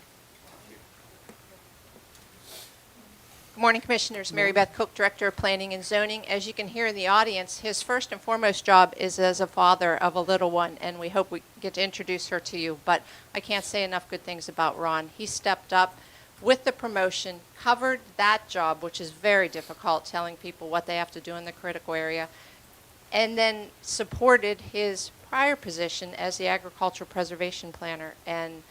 Good morning, Commissioners. Mary Beth Cook, Director of Planning and Zoning. As you can hear in the audience, his first and foremost job is as a father of a little one, and we hope we get to introduce her to you. But I can't say enough good things about Ron. He stepped up with the promotion, covered that job, which is very difficult, telling people what they have to do in the critical area, and then supported his prior position as the agricultural preservation planner. And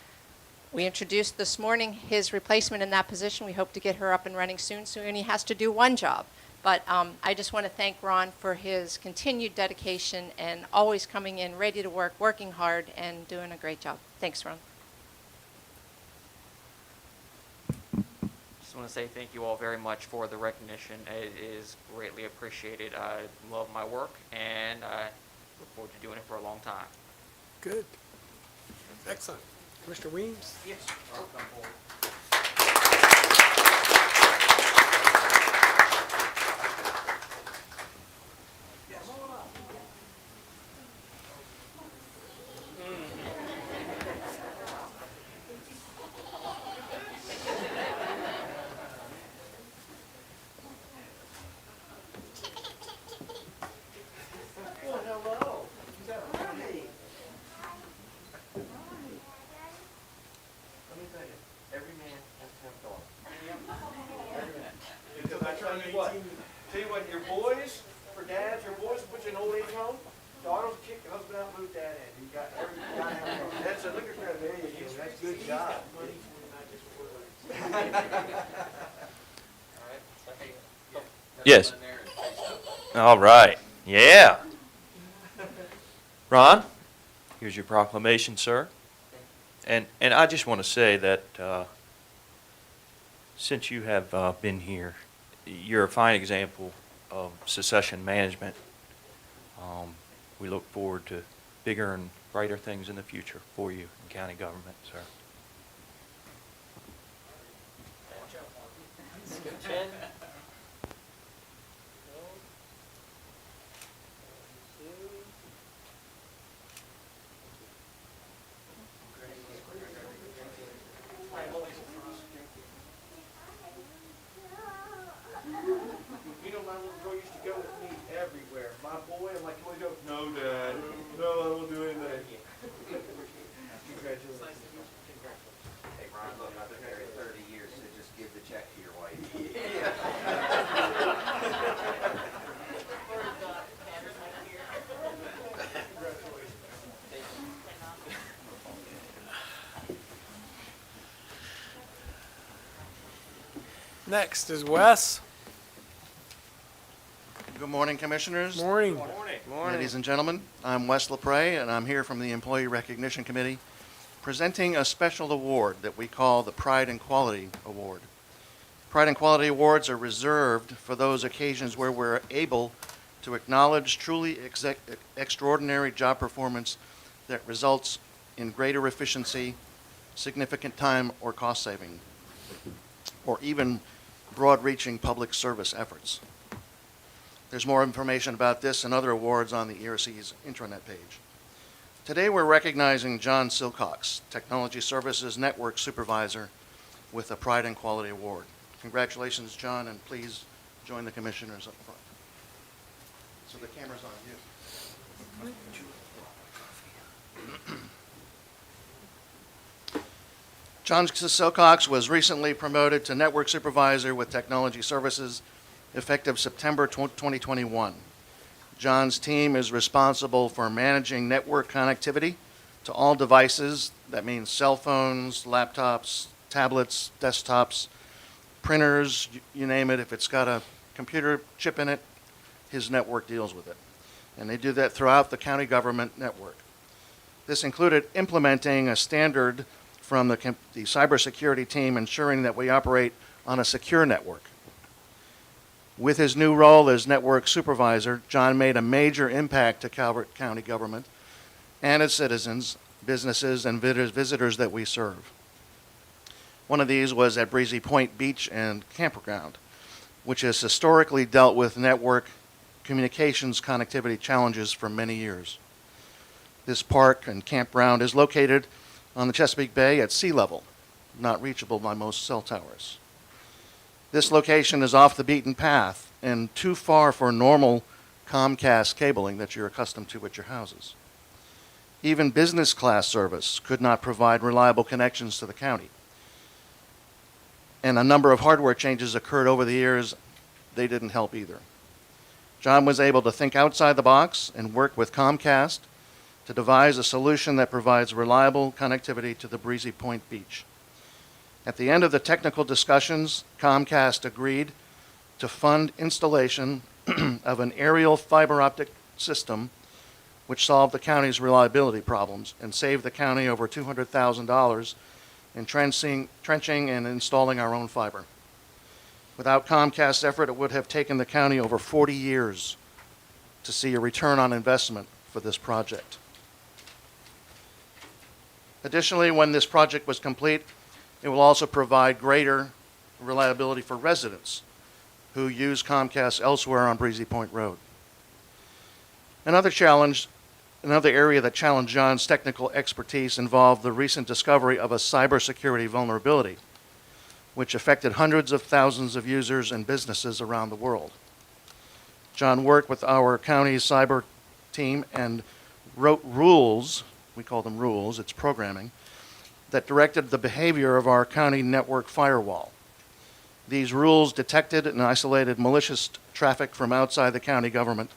we introduced this morning his replacement in that position. We hope to get her up and running soon, so he only has to do one job. But I just want to thank Ron for his continued dedication and always coming in ready to work, working hard, and doing a great job. Thanks, Ron. want to say thank you all very much for the recognition. It is greatly appreciated. I love my work, and I look forward to doing it for a long time. Good. Excellent. Mr. Weems? Yes. Tell you what, your boys, for dads, your boys put you in old age home, daughters kick your husband out and move dad in. You got every, that's a liquor credit, there you go, that's a good job. Yes. All right. Yeah. Ron, here's your proclamation, sir. And I just want to say that since you have been here, you're a fine example of succession management. We look forward to bigger and brighter things in the future for you in county government, sir. Ken? You know, my little girl used to go with me everywhere. My boy, I'm like, you want to go? No, Dad. No, I don't want to do anything. Congratulations. Hey, Ron, look, I've been married 30 years, so just give the check to your wife. Next is Wes. Good morning, Commissioners. Morning. Ladies and gentlemen, I'm Wes LaPrey, and I'm here from the Employee Recognition Committee, presenting a special award that we call the Pride and Quality Award. Pride and Quality Awards are reserved for those occasions where we're able to acknowledge truly extraordinary job performance that results in greater efficiency, significant time or cost saving, or even broad-reaching public service efforts. There's more information about this and other awards on the ERC's intranet page. Today we're recognizing John Silcox, Technology Services Network Supervisor, with a Pride and Quality Award. Congratulations, John, and please join the commissioners up front. So the camera's on you. John Silcox was recently promoted to Network Supervisor with Technology Services effective September 2021. John's team is responsible for managing network connectivity to all devices. That means cell phones, laptops, tablets, desktops, printers, you name it. If it's got a computer chip in it, his network deals with it. And they do that throughout the county government network. This included implementing a standard from the cybersecurity team, ensuring that we operate on a secure network. With his new role as network supervisor, John made a major impact to Calvert County government and its citizens, businesses, and visitors that we serve. One of these was at Breezy Point Beach and Campground, which has historically dealt with network communications connectivity challenges for many years. This park and campground is located on the Chesapeake Bay at sea level, not reachable by most cell towers. This location is off the beaten path and too far for normal Comcast cabling that you're accustomed to at your houses. Even business class service could not provide reliable connections to the county. And a number of hardware changes occurred over the years. They didn't help either. John was able to think outside the box and work with Comcast to devise a solution that provides reliable connectivity to the Breezy Point Beach. At the end of the technical discussions, Comcast agreed to fund installation of an aerial fiber optic system which solved the county's reliability problems and saved the county over $200,000 in trenching and installing our own fiber. Without Comcast's effort, it would have taken the county over 40 years to see a return on investment for this project. Additionally, when this project was complete, it will also provide greater reliability for residents who use Comcast elsewhere on Breezy Point Road. Another area that challenged John's technical expertise involved the recent discovery of a cybersecurity vulnerability, which affected hundreds of thousands of users and businesses around the world. John worked with our county's cyber team and wrote rules, we call them rules, it's programming, that directed the behavior of our county network firewall. These rules detected and isolated malicious traffic from outside the county government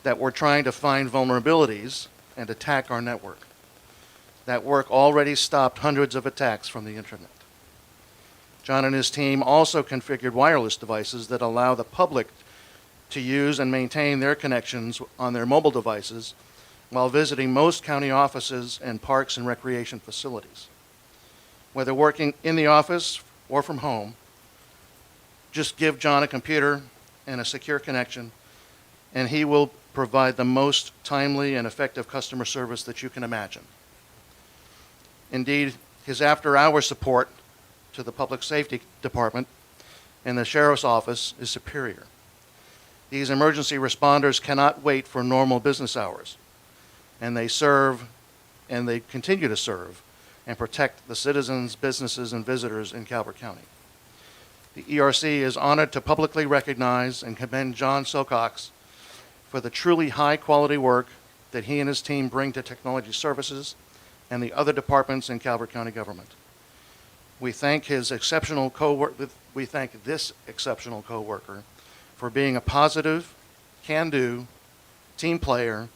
that were trying to find vulnerabilities and attack our network. That work already stopped hundreds of attacks from the internet. John and his team also configured wireless devices that allow the public to use and maintain their connections on their mobile devices while visiting most county offices and parks and recreation facilities. Whether working in the office or from home, just give John a computer and a secure connection, and he will provide the most timely and effective customer service that you can imagine. Indeed, his after-hours support to the Public Safety Department and the Sheriff's Office is superior. These emergency responders cannot wait for normal business hours, and they serve, and they continue to serve, and protect the citizens, businesses, and visitors in Calvert County. The ERC is honored to publicly recognize and commend John Silcox for the truly high-quality work that he and his team bring to technology services and the other departments in Calvert County government. We thank this exceptional coworker for being a positive, can-do team player,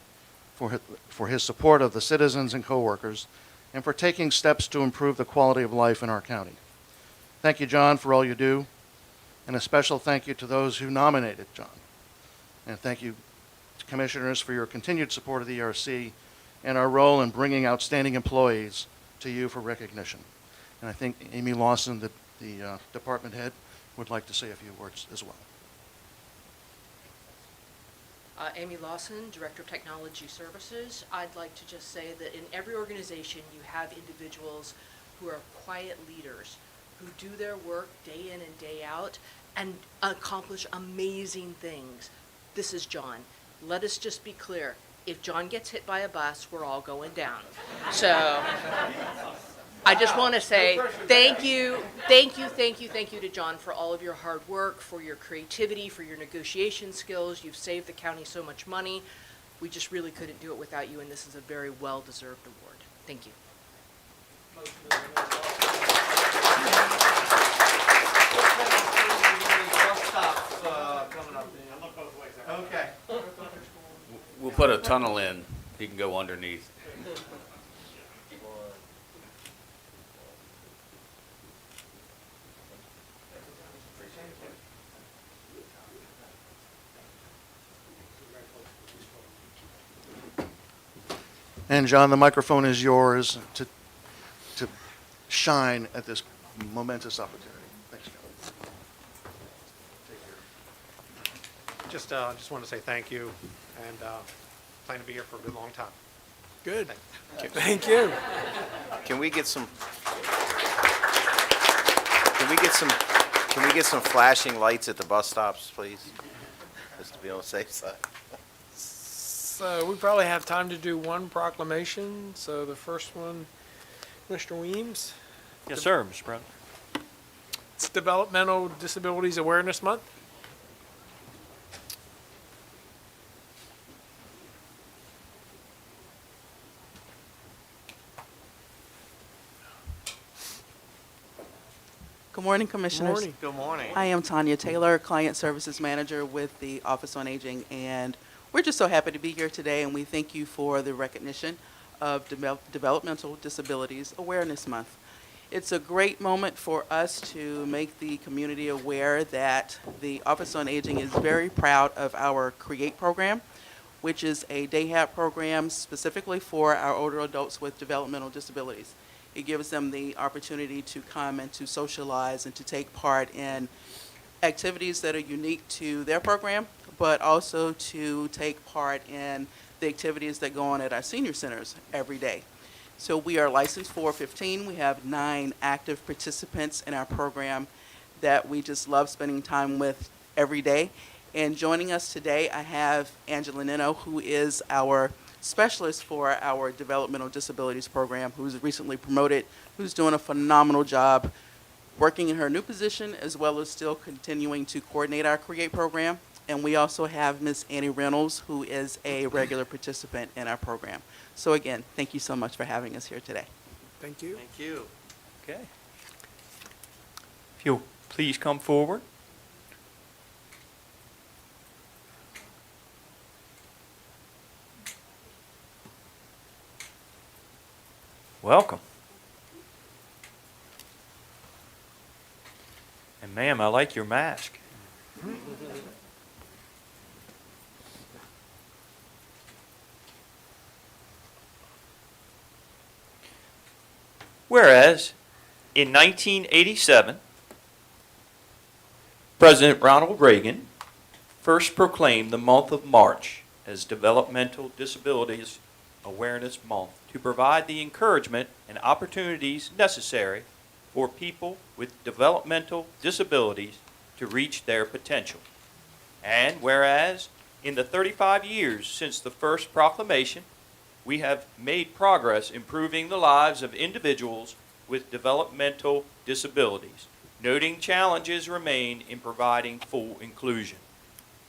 for his support of the citizens and coworkers, and for taking steps to improve the quality of life in our county. Thank you, John, for all you do, and a special thank you to those who nominated John. And thank you, Commissioners, for your continued support of the ERC and our role in bringing outstanding employees to you for recognition. And I think Amy Lawson, the department head, would like to say a few words as well. Amy Lawson, Director of Technology Services. I'd like to just say that in every organization you have individuals who are quiet leaders, who do their work day in and day out and accomplish amazing things. This is John. Let us just be clear. If John gets hit by a bus, we're all going down. So I just want to say thank you to John for all of your hard work, for your creativity, for your negotiation skills. You've saved the county so much money. We just really couldn't do it without you, and this is a very well-deserved award. Thank you. Okay. We'll put a tunnel in. He can go underneath. And John, the microphone is yours to shine at this momentous opportunity. Thanks, John. Just want to say thank you, and plan to be here for a good long time. Good. Thank you. Can we get some flashing lights at the bus stops, please? Just to be on the safe side. So we probably have time to do one proclamation. So the first one, Mr. Weems. Yes, sir, Mr. President. It's Developmental Disabilities Awareness Month. Good morning, Commissioners. Good morning. I am Tanya Taylor, Client Services Manager with the Office on Aging, and we're just so happy to be here today, and we thank you for the recognition of Developmental Disabilities Awareness Month. It's a great moment for us to make the community aware that the Office on Aging is very proud of our CREATE program, which is a day hab program specifically for our older adults with developmental disabilities. It gives them the opportunity to come and to socialize and to take part in activities that are unique to their program, but also to take part in the activities that go on at our senior centers every day. So we are licensed for 15. We have 9 active participants in our program that we just love spending time with every day. And joining us today, I have Angela Nino, who is our specialist for our Developmental Disabilities program, who's recently promoted, who's doing a phenomenal job working in her new position, as well as still continuing to coordinate our CREATE program. And we also have Ms. Annie Reynolds, who is a regular participant in our program. So again, thank you so much for having us here today. Thank you. Thank you. Okay. If you'll please come forward. Welcome. And ma'am, I like your mask. Whereas, in 1987, President Ronald Reagan first proclaimed the month of March as Developmental Disabilities Awareness Month to provide the encouragement and opportunities necessary for people with developmental disabilities to reach their potential. And whereas, in the 35 years since the first proclamation, we have made progress improving the lives of individuals with developmental disabilities, noting challenges remain in providing full inclusion.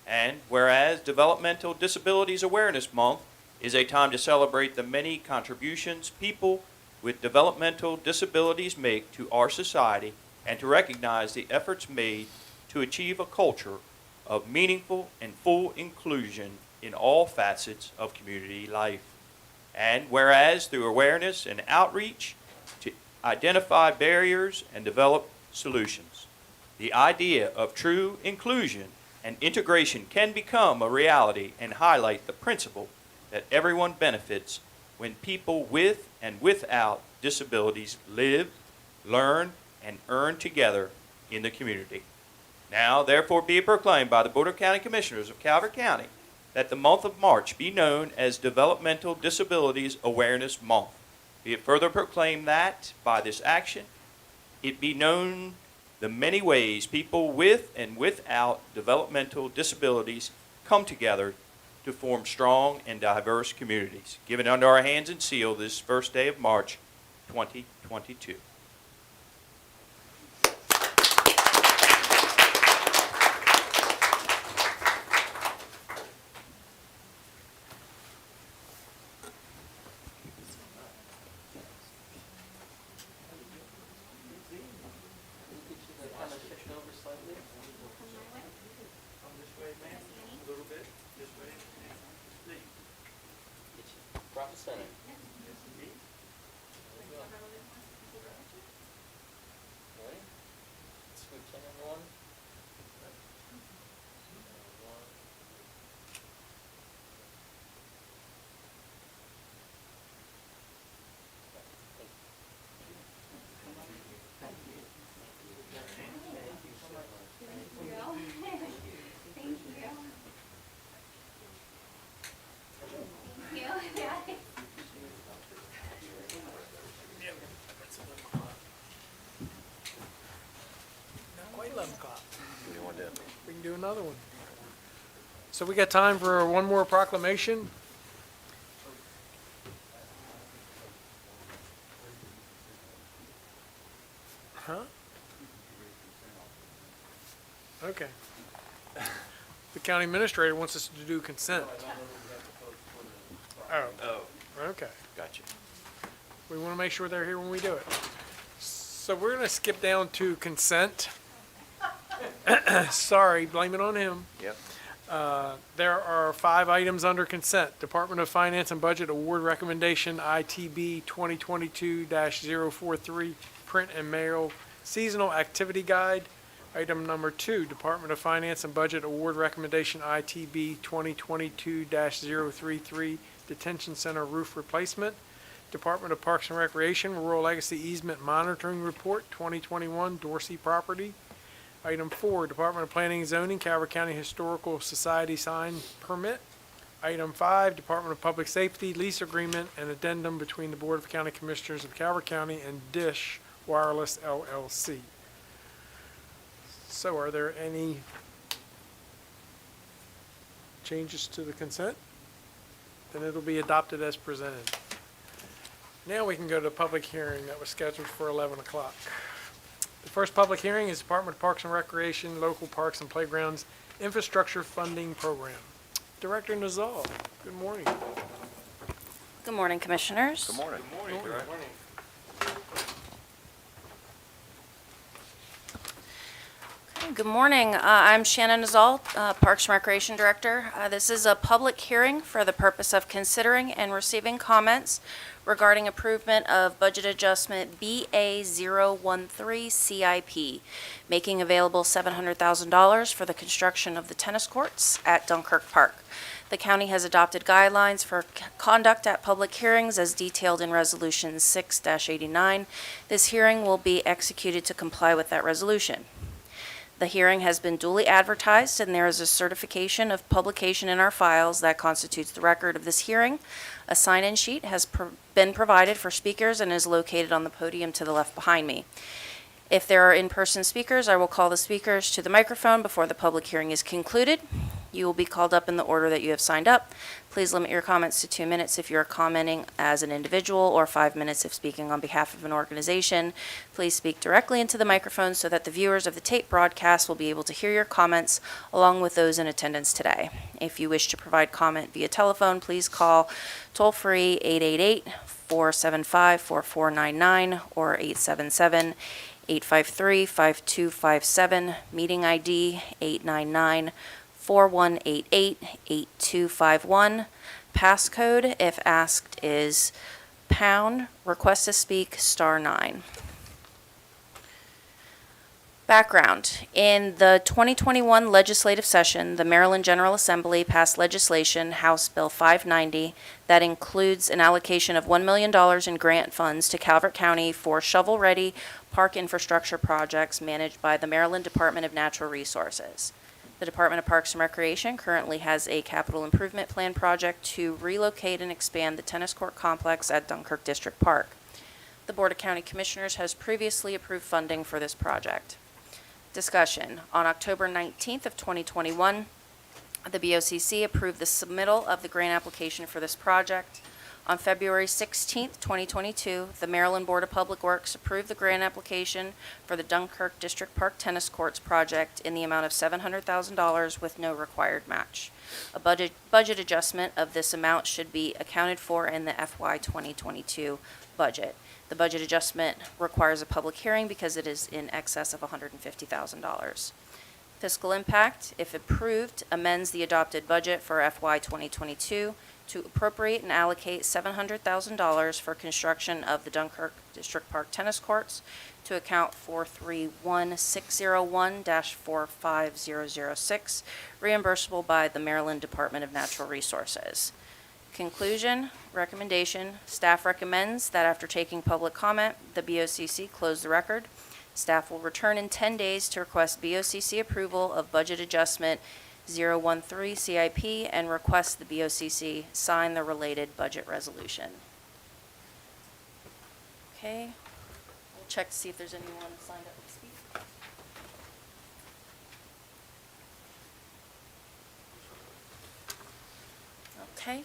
And whereas Developmental Disabilities Awareness Month is a time to celebrate the many contributions people with developmental disabilities make to our society and to recognize the efforts made to achieve a culture of meaningful and full inclusion in all facets of community life. And whereas through awareness and outreach to identify barriers and develop solutions, the idea of true inclusion and integration can become a reality and highlight the principle that everyone benefits when people with and without disabilities live, learn, and earn together in the community. Now, therefore, be it proclaimed by the Board of County Commissioners of Calvert County that the month of March be known as Developmental Disabilities Awareness Month. Be it further proclaimed that, by this action, it be known the many ways people with and without developmental disabilities come together to form strong and diverse communities. Given under our hands and seal this first day of March 2022. Quite 11 o'clock. We can do another one. So we got time for one more proclamation. Huh? Okay. The county administrator wants us to do consent. Oh, okay. Gotcha. We want to make sure they're here when we do it. So we're going to skip down to consent. Sorry, blame it on him. Yep. There are 5 items under consent. Department of Finance and Budget Award Recommendation ITB 2022-043 Print and Mail Seasonal Activity Guide. Item number 2, Department of Finance and Budget Award Recommendation ITB 2022-033 Detention Center Roof Replacement. Department of Parks and Recreation Rural Legacy Easement Monitoring Report 2021 Dorsey Property. Item 4, Department of Planning and Zoning, Calvert County Historical Society sign permit. Item 5, Department of Public Safety, lease agreement and addendum between the Board of County Commissioners of Calvert County and Dish Wireless LLC. So are there any changes to the consent? Then it'll be adopted as presented. Now we can go to the public hearing that was scheduled for 11 o'clock. The first public hearing is Department of Parks and Recreation, Local Parks and Playgrounds Infrastructure Funding Program. Director Nazal, good morning. Good morning, Commissioners. Good morning. Good morning. Good morning. I'm Shannon Nazal, Parks and Recreation Director. This is a public hearing for the purpose of considering and receiving comments regarding improvement of budget adjustment BA013 CIP, making available $700,000 for the construction of the tennis courts at Dunkirk Park. The county has adopted guidelines for conduct at public hearings as detailed in Resolution 6-89. This hearing will be executed to comply with that resolution. The hearing has been duly advertised, and there is a certification of publication in our files that constitutes the record of this hearing. A sign-in sheet has been provided for speakers and is located on the podium to the left behind me. If there are in-person speakers, I will call the speakers to the microphone before the public hearing is concluded. You will be called up in the order that you have signed up. Please limit your comments to 2 minutes if you are commenting as an individual, or 5 minutes if speaking on behalf of an organization. Please speak directly into the microphone so that the viewers of the tape broadcast will be able to hear your comments along with those in attendance today. If you wish to provide comment via telephone, please call toll-free 888-475-4499 or 877-853-5257, meeting ID 899-4188-8251. Passcode, if asked, is pound, request to speak, *9. Background. In the 2021 legislative session, the Maryland General Assembly passed legislation, House Bill 590, that includes an allocation of $1 million in grant funds to Calvert County for shovel-ready park infrastructure projects managed by the Maryland Department of Natural Resources. The Department of Parks and Recreation currently has a capital improvement plan project to relocate and expand the tennis court complex at Dunkirk District Park. The Board of County Commissioners has previously approved funding for this project. Discussion. On October 19th of 2021, the BOCC approved the submittal of the grant application for this project. On February 16th, 2022, the Maryland Board of Public Works approved the grant application for the Dunkirk District Park Tennis Courts project in the amount of $700,000 with no required match. A budget adjustment of this amount should be accounted for in the FY 2022 budget. The budget adjustment requires a public hearing because it is in excess of $150,000. Fiscal Impact, if approved, amends the adopted budget for FY 2022 to appropriate and allocate $700,000 for construction of the Dunkirk District Park Tennis Courts to account 431601-45006, reimbursable by the Maryland Department of Natural Resources. Conclusion, recommendation, staff recommends that after taking public comment, the BOCC close the record. Staff will return in 10 days to request BOCC approval of budget adjustment 013 CIP and request the BOCC sign the related budget resolution. Okay, we'll check to see if there's anyone signed up to speak. Okay.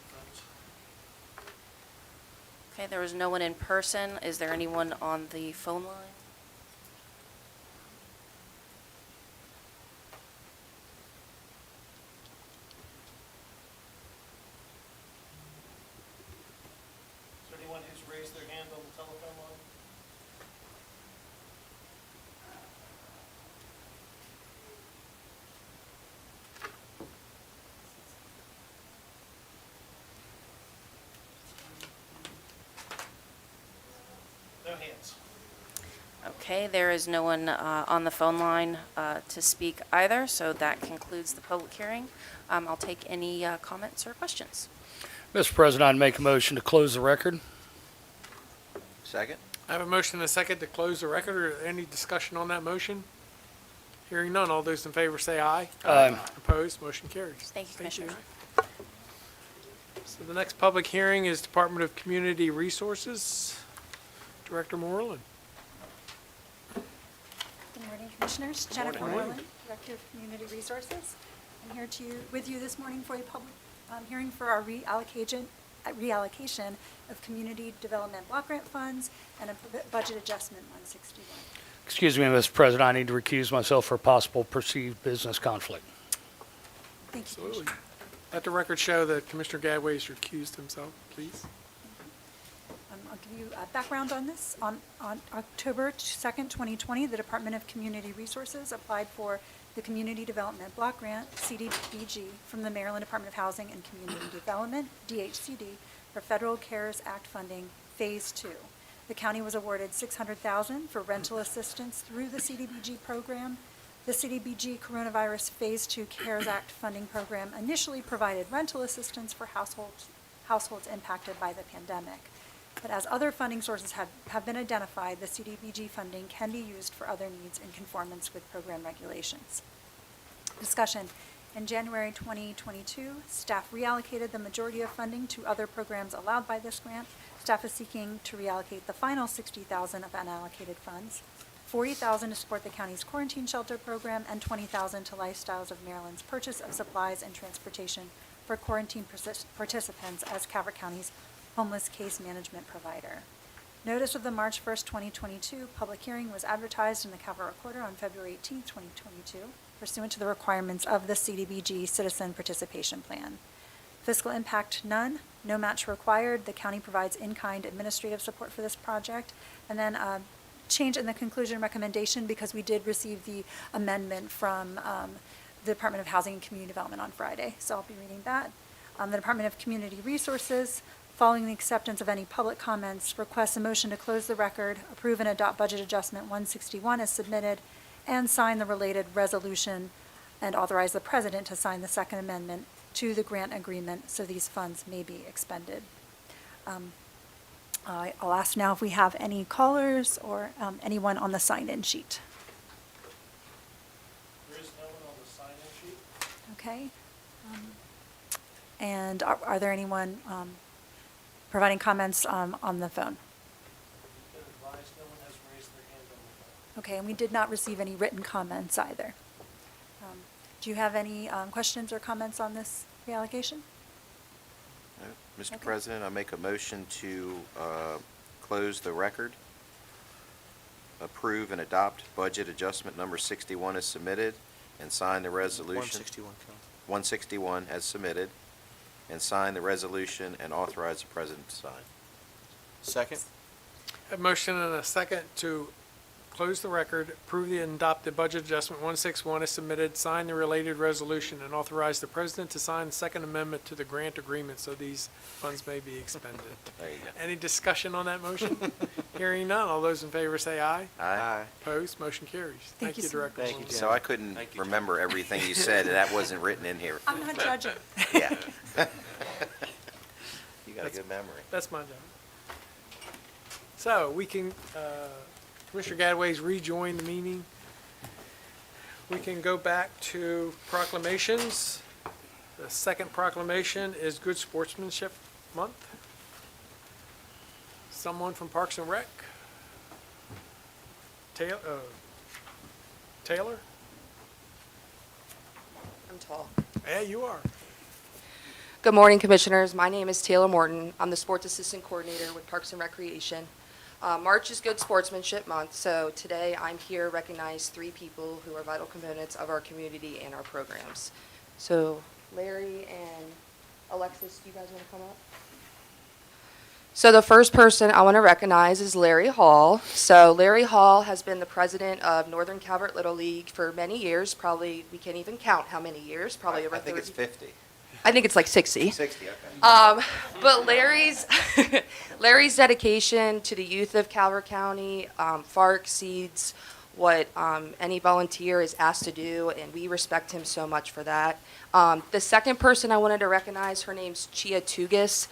Okay, there was no one in person. Is there anyone on the phone line? Is there anyone who's raised their hand on the telephone line? No hands. Okay, there is no one on the phone line to speak either, so that concludes the public hearing. I'll take any comments or questions. Mr. President, I'd make a motion to close the record. Second? I have a motion and a second to close the record. Or any discussion on that motion? Hearing none, all those in favor say aye. Aye. Opposed, motion carries. Thank you, Commissioners. So the next public hearing is Department of Community Resources. Director Moreland. Good morning, Commissioners. Jennifer Moreland, Director of Community Resources. I'm here with you this morning for a public hearing for our reallocation of community development block grant funds and a budget adjustment 161. Excuse me, Mr. President, I need to recuse myself for possible perceived business conflict. Thank you, Absolutely. Commissioner. Let the record show that Commissioner Gadway has recused himself, please. I'll give you background on this. On October 2nd, 2020, the Department of Community Resources applied for the Community Development Block Grant, CDBG, from the Maryland Department of Housing and Community Development, DHCD, for Federal CARES Act funding, Phase 2. The county was awarded $600,000 for rental assistance through the CDBG program. The CDBG Coronavirus Phase 2 CARES Act funding program initially provided rental assistance for households impacted by the pandemic. But as other funding sources have been identified, the CDBG funding can be used for other needs in conformance with program regulations. Discussion. In January 2022, staff reallocated the majority of funding to other programs allowed by this grant. Staff is seeking to reallocate the final $60,000 of unallocated funds, $40,000 to support the county's quarantine shelter program, and $20,000 to Lifestyles of Maryland's purchase of supplies and transportation for quarantine participants as Calvert County's homeless case management provider. Notice of the March 1st, 2022 public hearing was advertised in the Calvert Recorder on February 18th, 2022, pursuant to the requirements of the CDBG Citizen Participation Plan. Fiscal impact, none. No match required. The county provides in-kind administrative support for this project. And then change in the conclusion recommendation, because we did receive the amendment from the Department of Housing and Community Development on Friday. So I'll be reading that. The Department of Community Resources, following the acceptance of any public comments, requests a motion to close the record, approve and adopt budget adjustment 161 as submitted, and sign the related resolution, and authorize the president to sign the second amendment to the grant agreement so these funds may be expended. I'll ask now if we have any callers or anyone on the sign-in sheet. There is no one on the sign-in sheet. Okay. And are there anyone providing comments on the phone? Been advised no one has raised their hand on the phone. Okay, and we did not receive any written comments either. Do you have any questions or comments on this reallocation? Mr. President, I make a motion to close the record, approve and adopt budget adjustment number 61 as submitted, and sign the resolution. 161 as submitted, and sign the resolution and authorize the president to sign. Second? A motion and a second to close the record, approve the adopted budget adjustment 161 as submitted, sign the related resolution, and authorize the president to sign the second amendment to the grant agreement so these funds may be expended. There you go. Any discussion on that motion? Hearing none, all those in favor say aye. Aye. Opposed, motion carries. Thank you, sir. Director. Thank you, Moreland. Jen. So I couldn't remember everything you said, and that wasn't written in here. I'm not judging. Yeah. You got a good memory. That's my job. So we can, Commissioner Gadway's rejoined the meeting. We can go back to proclamations. The second proclamation is Good Sportsmanship Month. Someone from Parks and Rec? Taylor? I'm tall. Yeah, you are. Good morning, Commissioners. My name is Taylor Morton. I'm the Sports Assistant Coordinator with Parks and Recreation. March is Good Sportsmanship Month, so today I'm here to recognize 3 people who are vital components of our community and our programs. So Larry and Alexis, do you guys want to come up? So the first person I want to recognize is Larry Hall. So Larry Hall has been the president of Northern Calvert Little League for many years. Probably, we can't even count how many years, probably over 30. I think it's 50. I think it's like 60. 60, okay. But Larry's dedication to the youth of Calvert County far exceeds what any volunteer is asked to do, and we respect him so much for that. The second person I wanted to recognize, her name's Chia Tugis.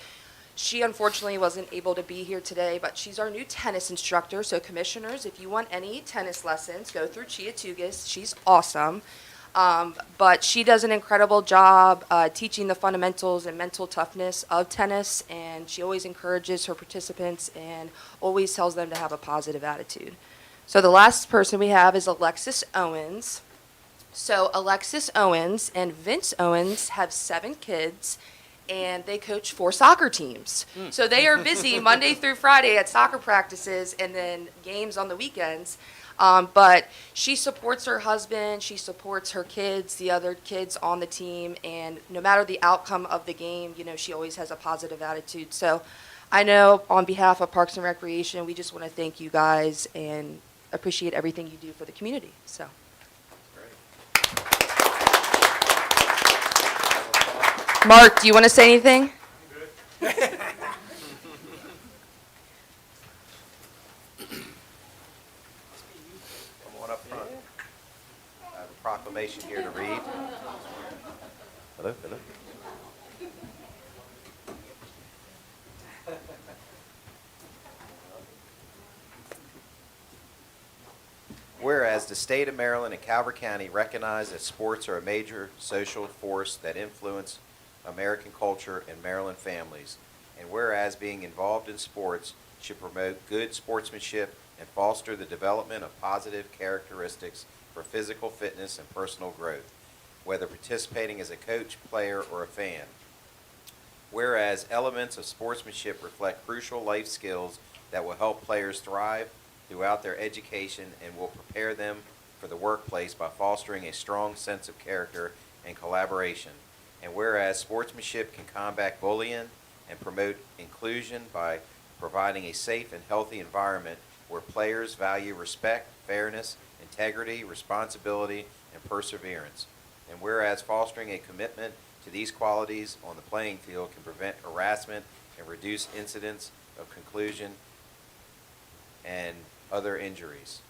She unfortunately wasn't able to be here today, but she's our new tennis instructor. So commissioners, if you want any tennis lessons, go through Chia Tugis. She's awesome. But she does an incredible job teaching the fundamentals and mental toughness of tennis, and she always encourages her participants and always tells them to have a positive attitude. So the last person we have is Alexis Owens. So Alexis Owens and Vince Owens have 7 kids, and they coach 4 soccer teams. So they are busy Monday through Friday at soccer practices and then games on the weekends. But she supports her husband, she supports her kids, the other kids on the team, and no matter the outcome of the game, you know, she always has a positive attitude. So I know on behalf of Parks and Recreation, we just want to thank you guys and appreciate everything you do for the community. So. Mark, do you want to say anything? Come on up front. I have a proclamation here to read. Hello, hello. Whereas the state of Maryland and Calvert County recognize that sports are a major social force that influence American culture and Maryland families, and whereas being involved in sports should promote good sportsmanship and foster the development of positive characteristics for physical fitness and personal growth, whether participating as a coach, player, or a fan. Whereas elements of sportsmanship reflect crucial life skills that will help players thrive throughout their education and will prepare them for the workplace by fostering a strong sense of character and collaboration. And whereas sportsmanship can combat bullying and promote inclusion by providing a safe and healthy environment where players value respect, fairness, integrity, responsibility, and perseverance. And whereas fostering a commitment to these qualities on the playing field can prevent harassment and reduce incidents of concussions and other injuries.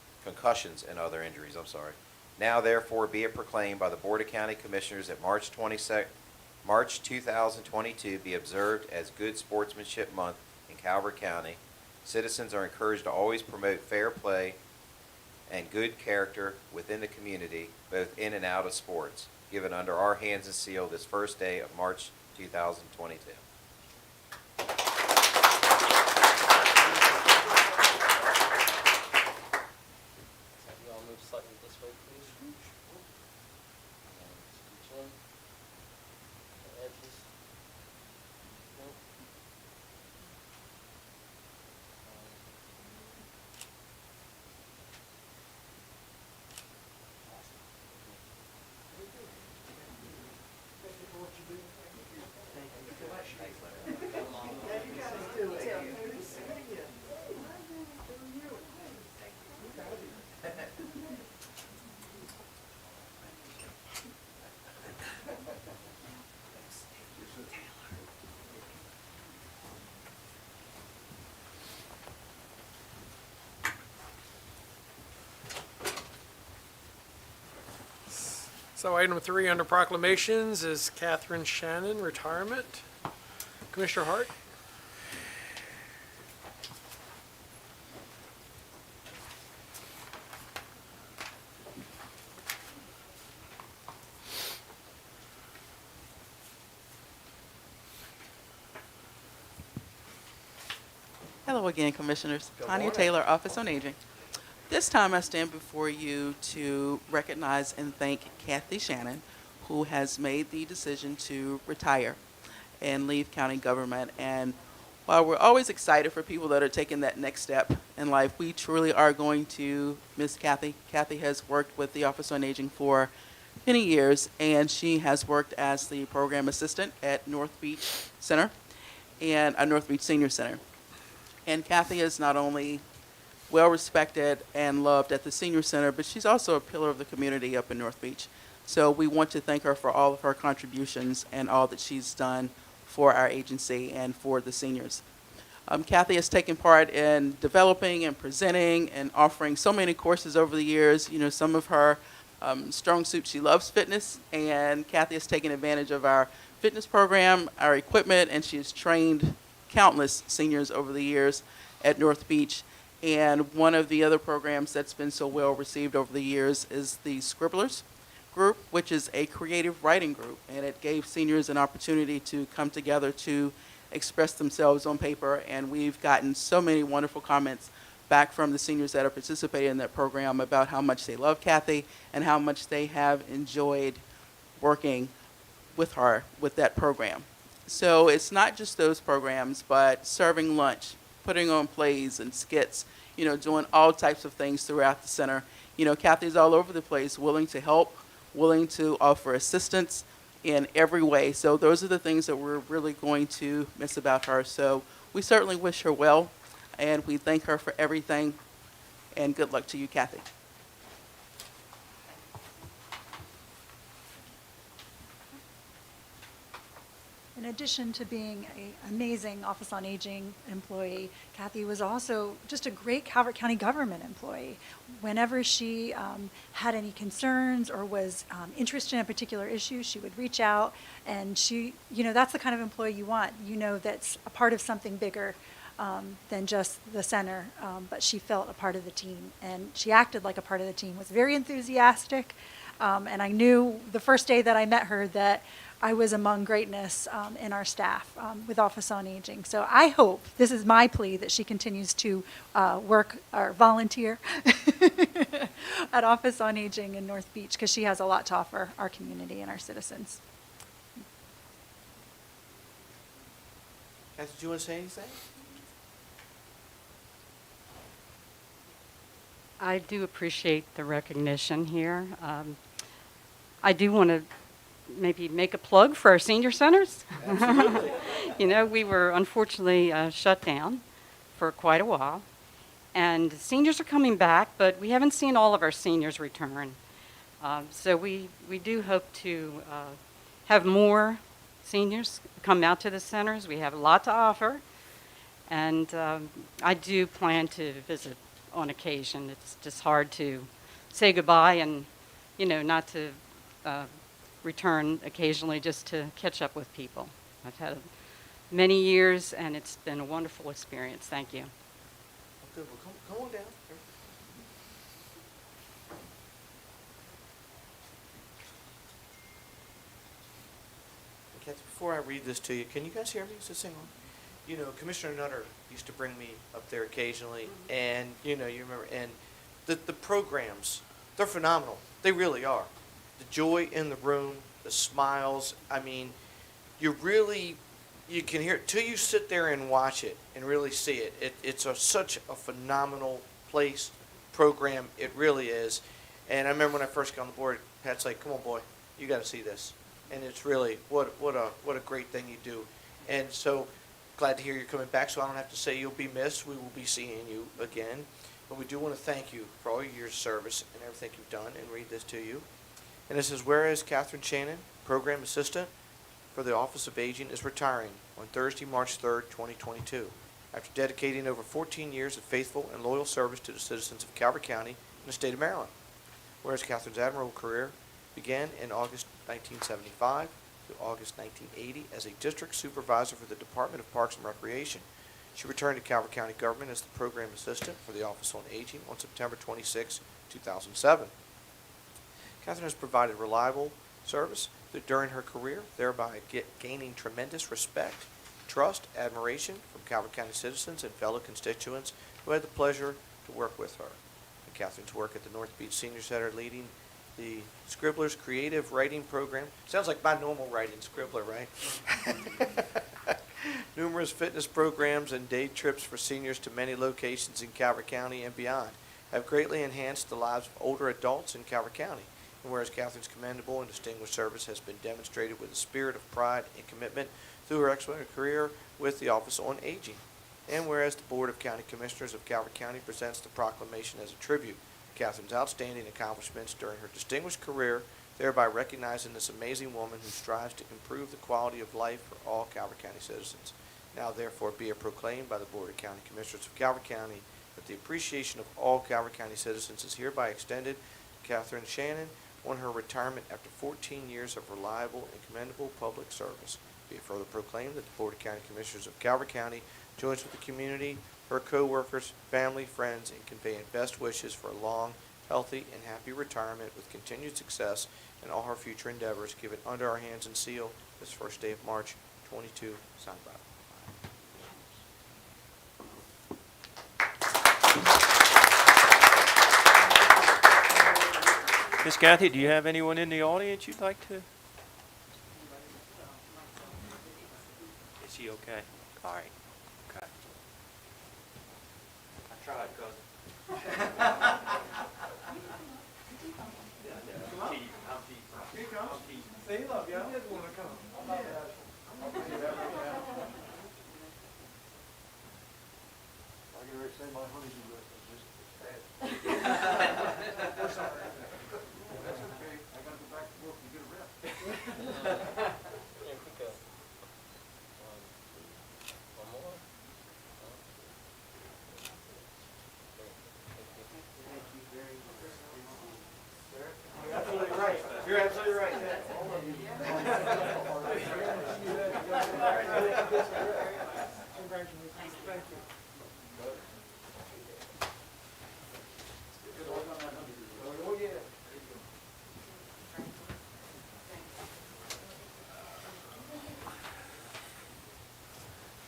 Now therefore be it proclaimed by the Board of County Commissioners that March 2022 be observed as Good Sportsmanship Month in Calvert County. Citizens are encouraged to always promote fair play and good character within the community, both in and out of sports. Given under our hands and seal this first day of March 2022. So item 3 under proclamations is Catherine Shannon, retirement. Commissioner Hart? Hello again, Commissioners. Good Tanya morning. Taylor, Office on Aging. This time I stand before you to recognize and thank Kathy Shannon, who has made the decision to retire and leave county government. And while we're always excited for people that are taking that next step in life, we truly are going to miss Kathy. Kathy has worked with the Office on Aging for many years, and she has worked as the program assistant at North Beach Center and North Beach Senior Center. And Kathy is not only well respected and loved at the Senior Center, but she's also a pillar of the community up in North Beach. So we want to thank her for all of her contributions and all that she's done for our agency and for the seniors. Kathy has taken part in developing and presenting and offering so many courses over the years. You know, some of her strong suits, she loves fitness, and Kathy has taken advantage of our fitness program, our equipment, and she has trained countless seniors over the years at North Beach. And one of the other programs that's been so well received over the years is the Scribblers group, which is a creative writing group. And it gave seniors an opportunity to come together to express themselves on paper. And we've gotten so many wonderful comments back from the seniors that are participating in that program about how much they love Kathy and how much they have enjoyed working with her with that program. So it's not just those programs, but serving lunch, putting on plays and skits, doing all types of things throughout the center. Kathy's all over the place, willing to help, willing to offer assistance in every way. So those are the things that we're really going to miss about her. So we certainly wish her well, and we thank her for everything, and good luck to you, Kathy. In addition to being an amazing Office on Aging employee, Kathy was also just a great Calvert County government employee. Whenever she had any concerns or was interested in a particular issue, she would reach out, and that's the kind of employee you want. That's a part of something bigger than just the center, but she felt a part of the team, and she acted like a part of the team, was very enthusiastic, and I knew the first day that I met her that I was among greatness in our staff with Office on Aging. So I hope, this is my plea, that she continues to work or volunteer at Office on Aging in North Beach, because she has a lot to offer our community and our citizens. Kathy, do you want to say anything? I do appreciate the recognition here. I do want to maybe make a plug for our senior centers. Absolutely. We were unfortunately shut down for quite a while. And seniors are coming back, but we haven't seen all of our seniors return. So we do hope to have more seniors come out to the centers. We have a lot to offer. And I do plan to visit on occasion. It's just hard to say goodbye and, not to return occasionally just to catch up with people. I've had many years, and it's been a wonderful experience. Thank you. Good. Well, come on down. Kathy, before I read this to you, can you guys hear me? Is this thing on? Commissioner Nutter used to bring me up there occasionally, and you remember, and the programs, they're phenomenal. They really are. The joy in the room, the smiles. I mean, you can hear it till you sit there and watch it and really see it. It's such a phenomenal place, program. It really is. And I remember when I first got on the board, Pat's like, "Come on, boy, you got to see this." And it's really what a great thing you do. And so glad to hear you're coming back. So I don't have to say you'll be missed. We will be seeing you again. But we do want to thank you for all your years of service and everything you've done. And read this to you. And it says, whereas Catherine Shannon, Program Assistant for the Office of Aging, is retiring on Thursday, March 3rd, 2022, after dedicating over 14 years of faithful and loyal service to the citizens of Calvert County and the state of Maryland. Whereas Catherine's admirable career began in August 1975 to August 1980 as a District Supervisor for the Department of Parks and Recreation. She returned to Calvert County government as the Program Assistant for the Office on Aging on September 26, 2007. Catherine has provided reliable service during her career, thereby gaining tremendous respect, trust, admiration from Calvert County citizens and fellow constituents who had the pleasure to work with her. And Catherine's work at the North Beach Senior Center, leading the Scribblers Creative Writing Program. Sounds like my normal writing, Scribbler, right? Numerous fitness programs and day trips for seniors to many locations in Calvert County and beyond have greatly enhanced the lives of older adults in Calvert County. And whereas Catherine's commendable and distinguished service has been demonstrated with a spirit of pride and commitment through her excellent career with the Office on Aging. And whereas the Board of County Commissioners of Calvert County presents the proclamation as a tribute to Catherine's outstanding accomplishments during her distinguished career, thereby recognizing this amazing woman who strives to improve the quality of life for all Calvert County citizens. Now therefore be it proclaimed by the Board of County Commissioners of Calvert County that the appreciation of all Calvert County citizens is hereby extended to Catherine Shannon on her retirement after 14 years of reliable and commendable public service. Be it further proclaimed that the Board of County Commissioners of Calvert County joins with the community, her co-workers, family, friends, in conveying best wishes for a long, healthy, and happy retirement with continued success in all her future endeavors. Give it under our hands and seal this first day of March 22, signed by. Miss Kathy, do you have anyone in the audience you'd like to? Is he okay? All right. Okay. I tried, cousin. They love you. I didn't want to come. You're absolutely right.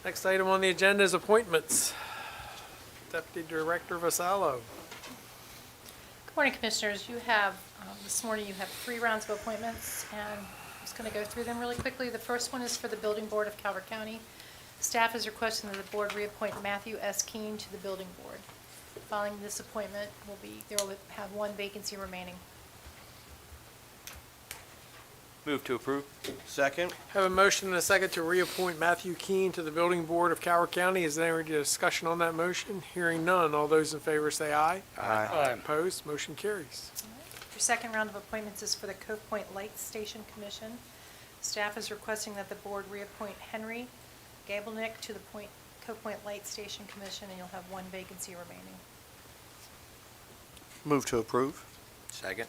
Next item on the agenda is appointments. Deputy Director Vasallo. Good morning, Commissioners. You have, this morning, you have 3 rounds of appointments, and I'm just going to go through them really quickly. The first one is for the Building Board of Calvert County. Staff is requesting that the board reappoint Matthew S. Keene to the Building Board. Following this appointment, there will have 1 vacancy remaining. Move to approve. Second. Have a motion and a second to reappoint Matthew Keene to the Building Board of Calvert County. Is there any discussion on that motion? Hearing none. All those in favor say aye. Aye. Opposed? Motion carries. Your second round of appointments is for the Cove Point Light Station Commission. Staff is requesting that the board reappoint Henry Gabelnick to the Cove Point Light Station Commission, and you'll have 1 vacancy remaining. Move to approve. Second.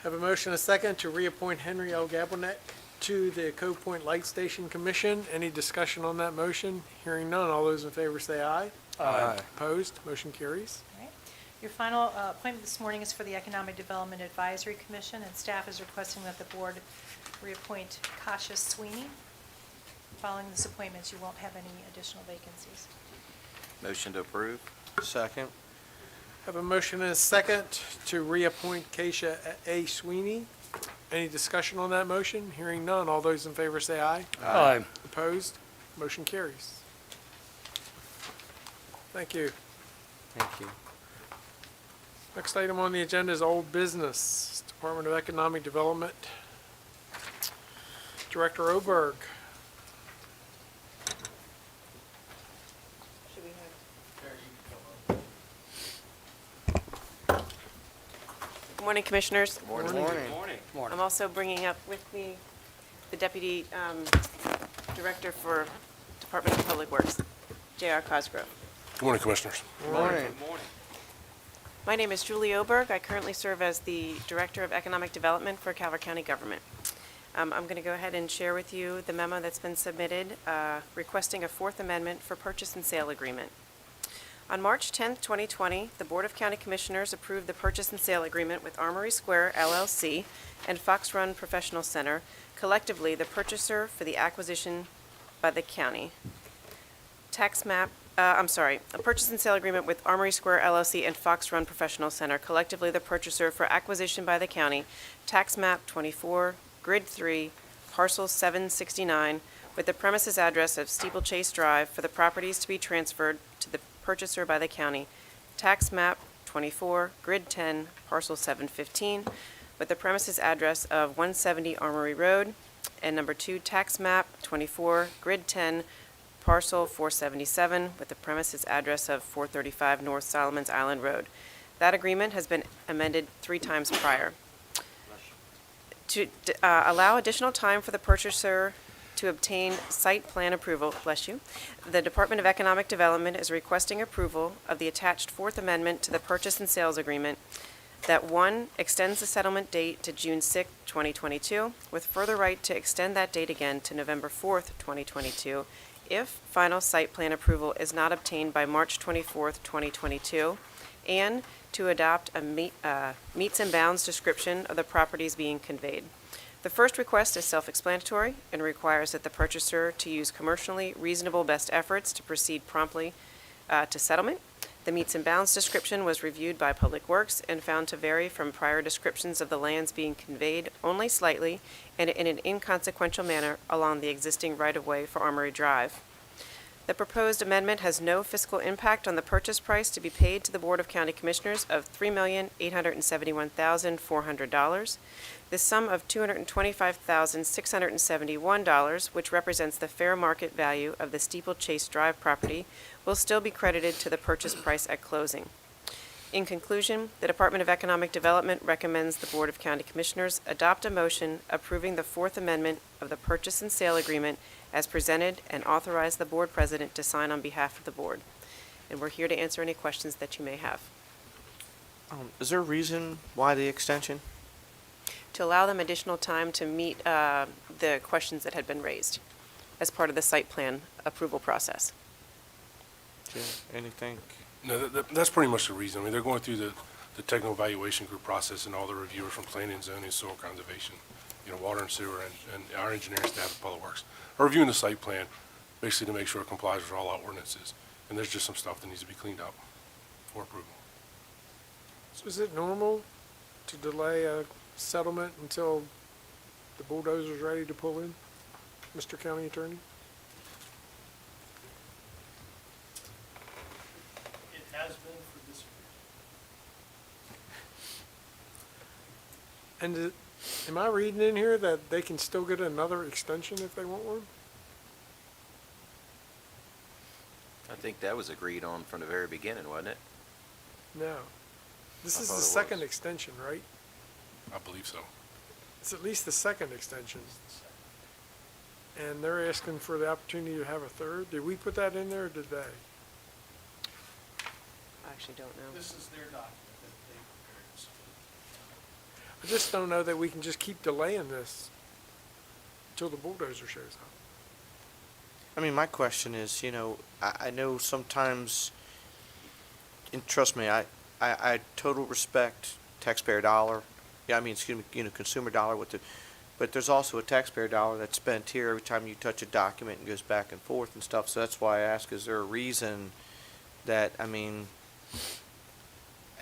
Have a motion and a second to reappoint Henry L. Gabelnick to the Cove Point Light Station Commission. Any discussion on that motion? Hearing none. All those in favor say aye. Aye. Opposed? Motion carries. All right. Your final appointment this morning is for the Economic Development Advisory Commission, and staff is requesting that the board reappoint Kasha Sweeney. Following this appointment, you won't have any additional vacancies. Motion to approve. Second. Have a motion and a second to reappoint Keisha A. Sweeney. Any discussion on that motion? Hearing none. All those in favor say aye. Aye. Opposed? Motion carries. Thank you. Thank you. Next item on the agenda is old business. Department of Economic Development. Director Oberg. Good morning, Commissioners. Morning. Morning. I'm also bringing up with me the Deputy Director for Department of Public Works, J.R. Cosgrove. Good morning, Commissioners. Morning. My name is Julie Oberg. I currently serve as the Director of Economic Development for Calvert County Government. I'm going to go ahead and share with you the memo that's been submitted requesting a 4th amendment for purchase and sale agreement. On March 10, 2020, the Board of County Commissioners approved the purchase and sale agreement with Armory Square LLC and Fox Run Professional Center, collectively the purchaser for the acquisition by the county. A purchase and sale agreement with Armory Square LLC and Fox Run Professional Center, collectively the purchaser for acquisition by the county, tax map 24, grid 3, parcel 769, with the premises address of Steeplechase Drive for the properties to be transferred to the purchaser by the county, tax map 24, grid 10, parcel 715, with the premises address of 170 Armory Road, and number 2, tax map 24, grid 10, parcel 477, with the premises address of 435 North Solomon's Island Road. That agreement has been amended 3 times prior. To allow additional time for the purchaser to obtain site plan approval, the Department of Economic Development is requesting approval of the attached 4th amendment to the purchase and sales agreement. that 1, extends the settlement date to June 6, 2022, with further right to extend that date again to November 4th, 2022, if final site plan approval is not obtained by March 24th, 2022, and to adopt a meets and bounds description of the properties being conveyed. The first request is self-explanatory and requires that the purchaser to use commercially reasonable best efforts to proceed promptly to settlement. The meets and bounds description was reviewed by Public Works and found to vary from prior descriptions of the lands being conveyed only slightly and in an inconsequential manner along the existing right-of-way for Armory Drive. The proposed amendment has no fiscal impact on the purchase price to be paid to the Board of County Commissioners of $3,871,400. The sum of $225,671, which represents the fair market value of the Steeplechase Drive property, will still be credited to the purchase price at closing. In conclusion, the Department of Economic Development recommends the Board of County Commissioners adopt a motion approving the Fourth Amendment of the Purchase and Sale Agreement as presented and authorize the Board President to sign on behalf of the Board. And we're here to answer any questions that you may have. Is there a reason why the extension? To allow them additional time to meet the questions that had been raised as part of the site plan approval process. Jim, anything? No, that's pretty much the reason. I mean, they're going through the technical evaluation group process and all the reviewers from planning and zoning, soil conservation, water and sewer, and our engineering staff at Public Works are reviewing the site plan, basically to make sure it complies with all our ordinances. And there's just some stuff that needs to be cleaned up for approval. So is it normal to delay a settlement until the bulldozer's ready to pull in, Mr. County Attorney? It has been for this year. And am I reading in here that they can still get another extension if they want one? I think that was agreed on from the very beginning, wasn't it? No. This I is thought the it second was. extension, right? I believe so. It's at least the second extension. And they're asking for the opportunity to have a third. Did we put that in there or did they? I actually don't know. This is their document that they prepared. So I just don't know that we can just keep delaying this until the bulldozer shows up. I mean, my question is, I know sometimes, and trust me, I total respect taxpayer dollar. Yeah, I mean, excuse me, consumer dollar but there's also a taxpayer dollar that's spent here every time you touch a document and goes back and forth and stuff. So that's why I ask, is there a reason that, I mean,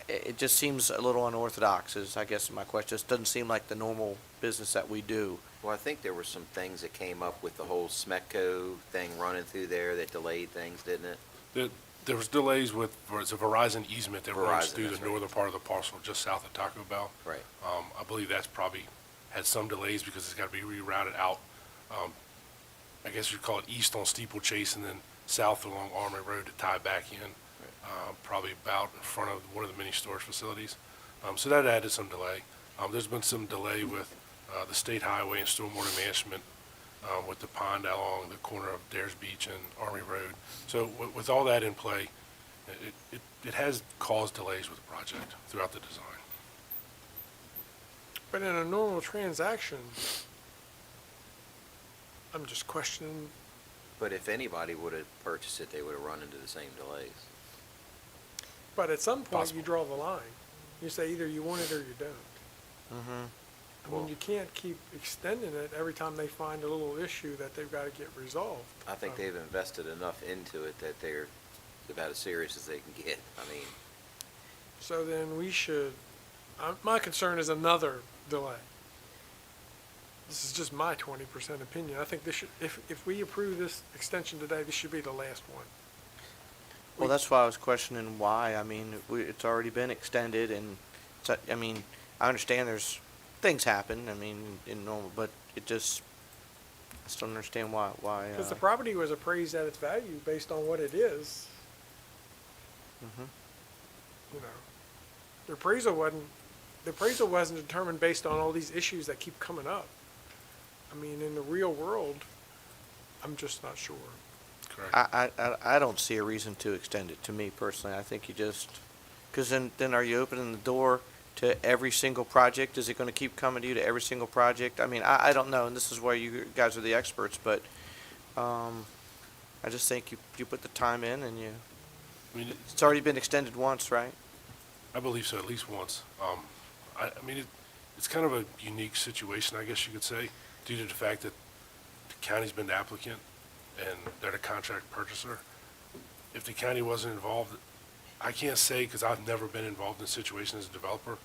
it just seems a little unorthodox is, I guess, my question. It doesn't seem like the normal business that we do. Well, I think there were some things that came up with the whole Smecco thing running through there that delayed things, didn't it? There was delays with, it's a Verizon easement that runs Verizon, through that's the right. northern part of the parcel just south of Taco Bell. Right. I believe that's probably had some delays because it's got to be rerouted out. I guess you'd call it east on Steeplechase and then south along Armory Road to tie back in, probably about in front of one of the mini storage facilities. So that added some delay. There's been some delay with the state highway and stormwater management with the pond along the corner of Dares Beach and Army Road. So with all that in play, it has caused delays with the project throughout the design. But in a normal transaction, I'm just questioning. But if anybody would have purchased it, they would have run into the same delays. But at some point, you draw the line. You say either you want it or you don't. Mm-hmm. I mean, you can't keep extending it every time they find a little issue that they've got to get resolved. I think they've invested enough into it that they're about as serious as they can get. I mean, So then we should, my concern is another delay. This is just my 20% opinion. I think this should, if we approve this extension today, this should be the last one. Well, that's why I was questioning why. I mean, it's already been extended, and I mean, I understand there's things happen. I mean, in normal, but I just don't understand why. Because the property was appraised at its value based on what it is. Mhm. The appraisal wasn't determined based on all these issues that keep coming up. I mean, in the real world, I'm just not sure. Correct. I don't see a reason to extend it. To me personally, I think you just, because then are you opening the door to every single project? Is it gonna keep coming to you to every single project? I mean, I don't know, and this is where you guys are the experts, but, I just think you put the time in and you, I mean, it's already been extended once, right? I believe so, at least once. I mean, it's kind of a unique situation, I guess you could say, due to the fact that the county's been the applicant and they're the contract purchaser. If the county wasn't involved, I can't say, because I've never been involved in a situation as a developer,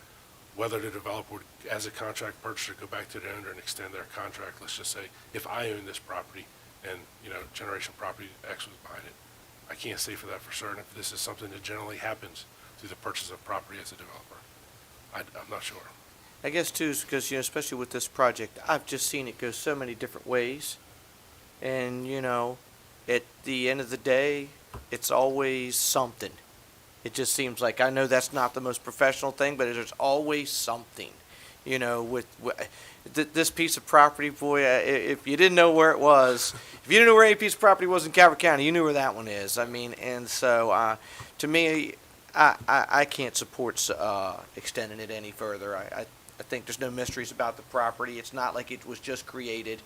whether the developer would, as a contract purchaser, go back to the owner and extend their contract. Let's just say, if I own this property and, Generation Property X was buying it, I can't say for that for certain if this is something that generally happens through the purchase of property as a developer. I'm not sure. I guess too, is because, especially with this project, I've just seen it go so many different ways. And, at the end of the day, it's always something. It just seems like, I know that's not the most professional thing, but there's always something, with this piece of property, boy, if you didn't know where it was, if you didn't know where any piece of property was in Calvert County, you knew where that one is. I mean, and so, to me, I can't support, extending it any further. I think there's no mysteries about the property. It's not like it was just created.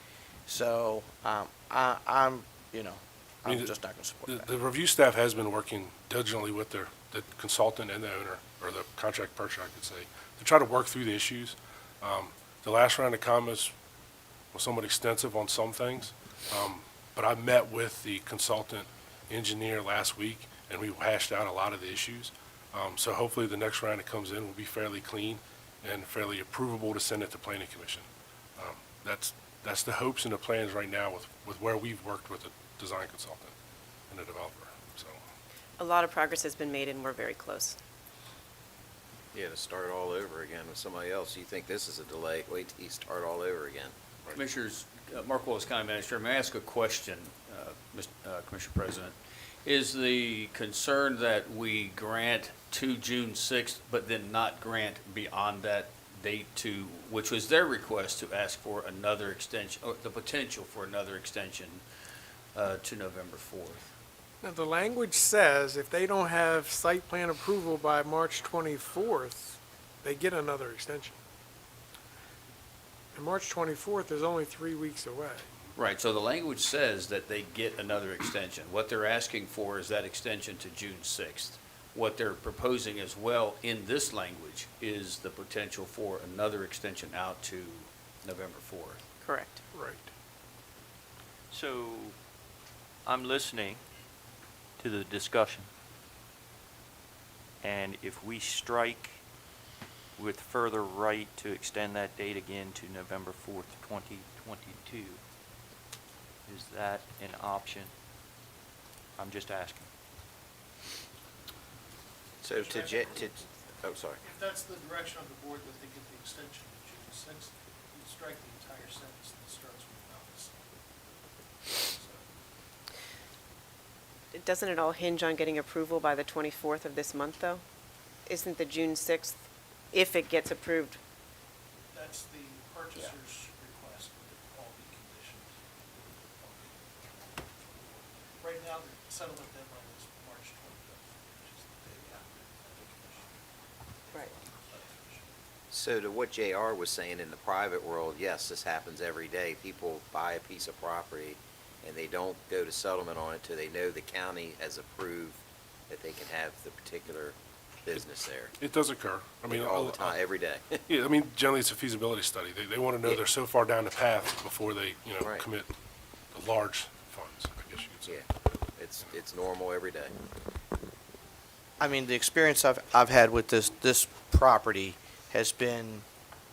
So, I'm just not gonna support that. The review staff has been working diligently with the consultant and the owner, or the contract purchaser, I could say, to try to work through the issues. The last round of comments was somewhat extensive on some things, but I met with the consultant engineer last week, and we hashed out a lot of the issues. So hopefully the next round that comes in will be fairly clean and fairly approvable to send it to Planning Commission. That's the hopes and the plans right now with where we've worked with the design consultant and the developer, so. A lot of progress has been made, and we're very close. Yeah, to start all over again with somebody else. You think this is a delay, wait till you start all over again. Commissioners, Mark Willis, County Manager, may I ask a question, Commissioner President? Is the concern that we grant to June 6th, but then not grant beyond that date to, which was their request to ask for another extension, or the potential for another extension to November 4th? Now, the language says if they don't have site plan approval by March 24th, they get another extension. And March 24th is only 3 weeks away. Right, so the language says that they get another extension. What they're asking for is that extension to June 6th. What they're proposing as well in this language is the potential for another extension out to November 4th. Correct. Right. So, I'm listening to the discussion. And if we strike with further right to extend that date again to November 4th, 2022, is that an option? I'm just asking. So to, oh, sorry. If that's the direction of the board, that they get the extension to June 6th, you strike the entire sentence that starts with notice. Doesn't it all hinge on getting approval by the 24th of this month, though? Isn't the June 6th, if it gets approved? That's the purchaser's request, with all the conditions. Right now, the settlement deadline is March 25th, which is the day after the commission. Right. So to what JR was saying, in the private world, yes, this happens every day. People buy a piece of property and they don't go to settlement on it till they know the county has approved that they can have the particular business there. It does occur. I mean, all the time, every day. Yeah, I mean, generally it's a feasibility study. They want to know Yeah. they're so far down the path before they, Right. commit the large funds, I guess you could say. Yeah, it's normal every day. I mean, the experience I've had with this property has been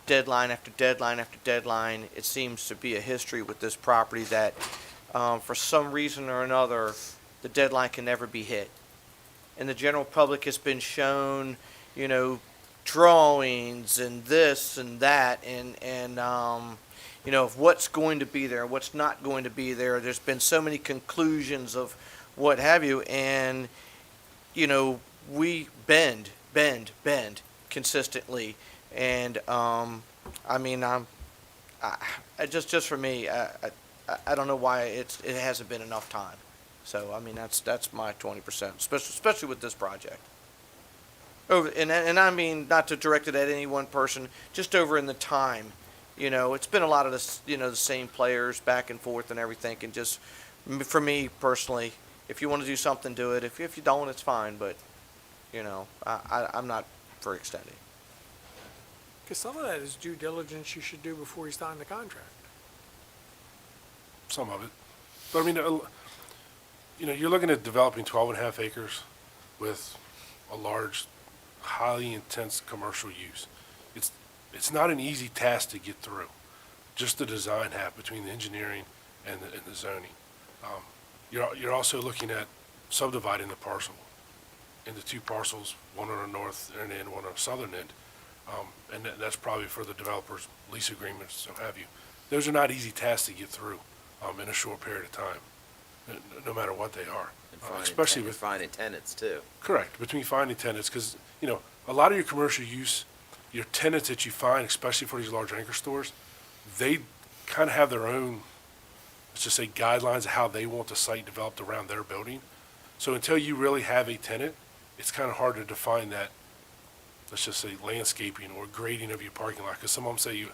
deadline after deadline after deadline. It seems to be a history with this property that, for some reason or another, the deadline can never be hit. And the general public has been shown, drawings and this and that, and of what's going to be there, what's not going to be there. There's been so many conclusions of what have you, and we bend consistently, and I mean, just for me, I don't know why it hasn't been enough time. So I mean, that's my 20%, especially with this project. Over, and I mean, not to direct it at any one person, just over in the time. You know, it's been a lot of the same players back and forth and everything. And just, for me personally, if you want to do something, do it. If you don't, it's fine. But, I'm not for extending. Because some of that is due diligence you should do before you sign the contract. Some of it. But I mean, you're looking at developing 12.5 acres with a large, highly intense commercial use. It's not an easy task to get through. Just the design half between the engineering and the zoning. You're also looking at subdividing the parcel into two parcels, one on the north end, one on the southern end. And that's probably for the developer's lease agreements, so have you. Those are not easy tasks to get through in a short period of time, no matter what they are. Especially with finding tenants too. Correct, between finding tenants, because, a lot of your commercial use, your tenants that you find, especially for these large anchor stores, they kind of have their own, let's just say, guidelines of how they want the site developed around their building. So until you really have a tenant, it's kind of hard to define that, let's just say, landscaping or grading of your parking lot. Because some of them say,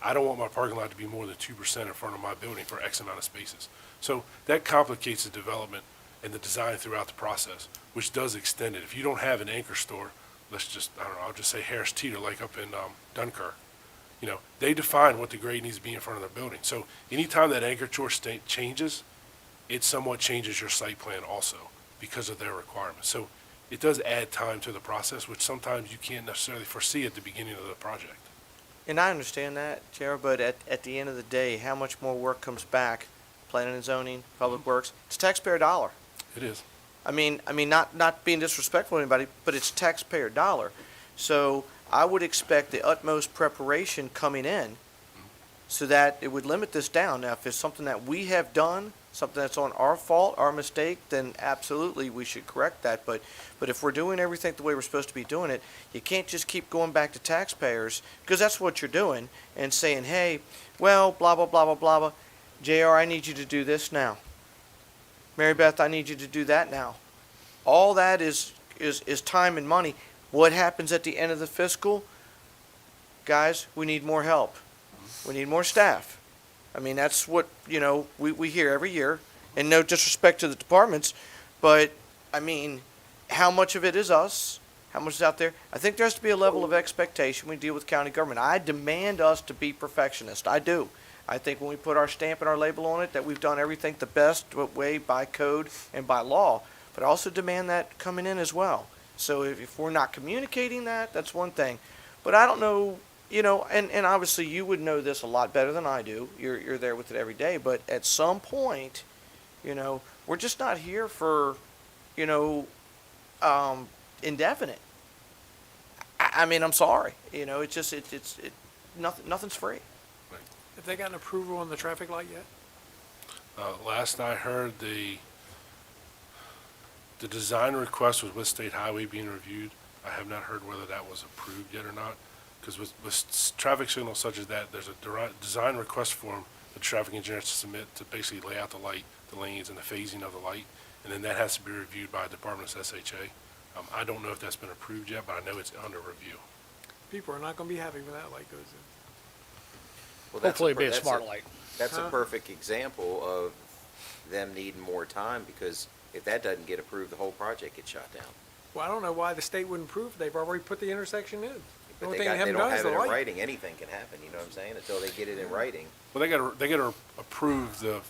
I don't want my parking lot to be more than 2% in front of my building for X amount of spaces. So that complicates the development and the design throughout the process, which does extend it. If you don't have an anchor store, I'll just say Harris Teeter, like up in Dunkirk, they define what the grade needs to be in front of their building. So anytime that anchor store changes, it somewhat changes your site plan also because of their requirements. So it does add time to the process, which sometimes you can't necessarily foresee at the beginning of the project. And I understand that, Jared, but at the end of the day, how much more work comes back, planning and zoning, public works, it's taxpayer dollar. It is. I mean, not being disrespectful to anybody, but it's taxpayer dollar. So I would expect the utmost preparation coming in so that it would limit this down. Now, if it's something that we have done, something that's on our fault, our mistake, then absolutely we should correct that. But if we're doing everything the way we're supposed to be doing it, you can't just keep going back to taxpayers, because that's what you're doing, and saying, hey, well, blah, blah, blah, blah, blah, blah. JR, I need you to do this now. Mary Beth, I need you to do that now. All that is time and money. What happens at the end of the fiscal? Guys, we need more help. We need more staff. I mean, that's what, we hear every year. And no disrespect to the departments, but, I mean, how much of it is us? How much is out there? I think there has to be a level of expectation when we deal with county government. I demand us to be perfectionists. I do. I think when we put our stamp and our label on it, that we've done everything the best way by code and by law. But I also demand that coming in as well. So if we're not communicating that, that's one thing. But I don't know, and obviously you would know this a lot better than I do. You're there with it every day. But at some point, we're just not here for, indefinite. I mean, I'm sorry. It's just, nothing's free. Have they gotten approval on the traffic light yet? Last I heard, the design request was with State Highway being reviewed. I have not heard whether that was approved yet or not, because with traffic signals such as that, there's a design request form the traffic engineer has to submit to basically lay out the light, the lanes, and the phasing of the light, and then that has to be reviewed by Department of SHA. I don't know if that's been approved yet, but I know it's under review. People are not going to be happy when that light goes in. Well, Hopefully it'll be a smart light. That's a perfect example of them needing more time, because if that doesn't get approved, the whole project gets shut down. Well, I don't know why the state wouldn't approve. They've already put the intersection in. But they don't have it in writing. Anything can happen, you know what I'm saying, until they get it in writing. Well, they gotta approve the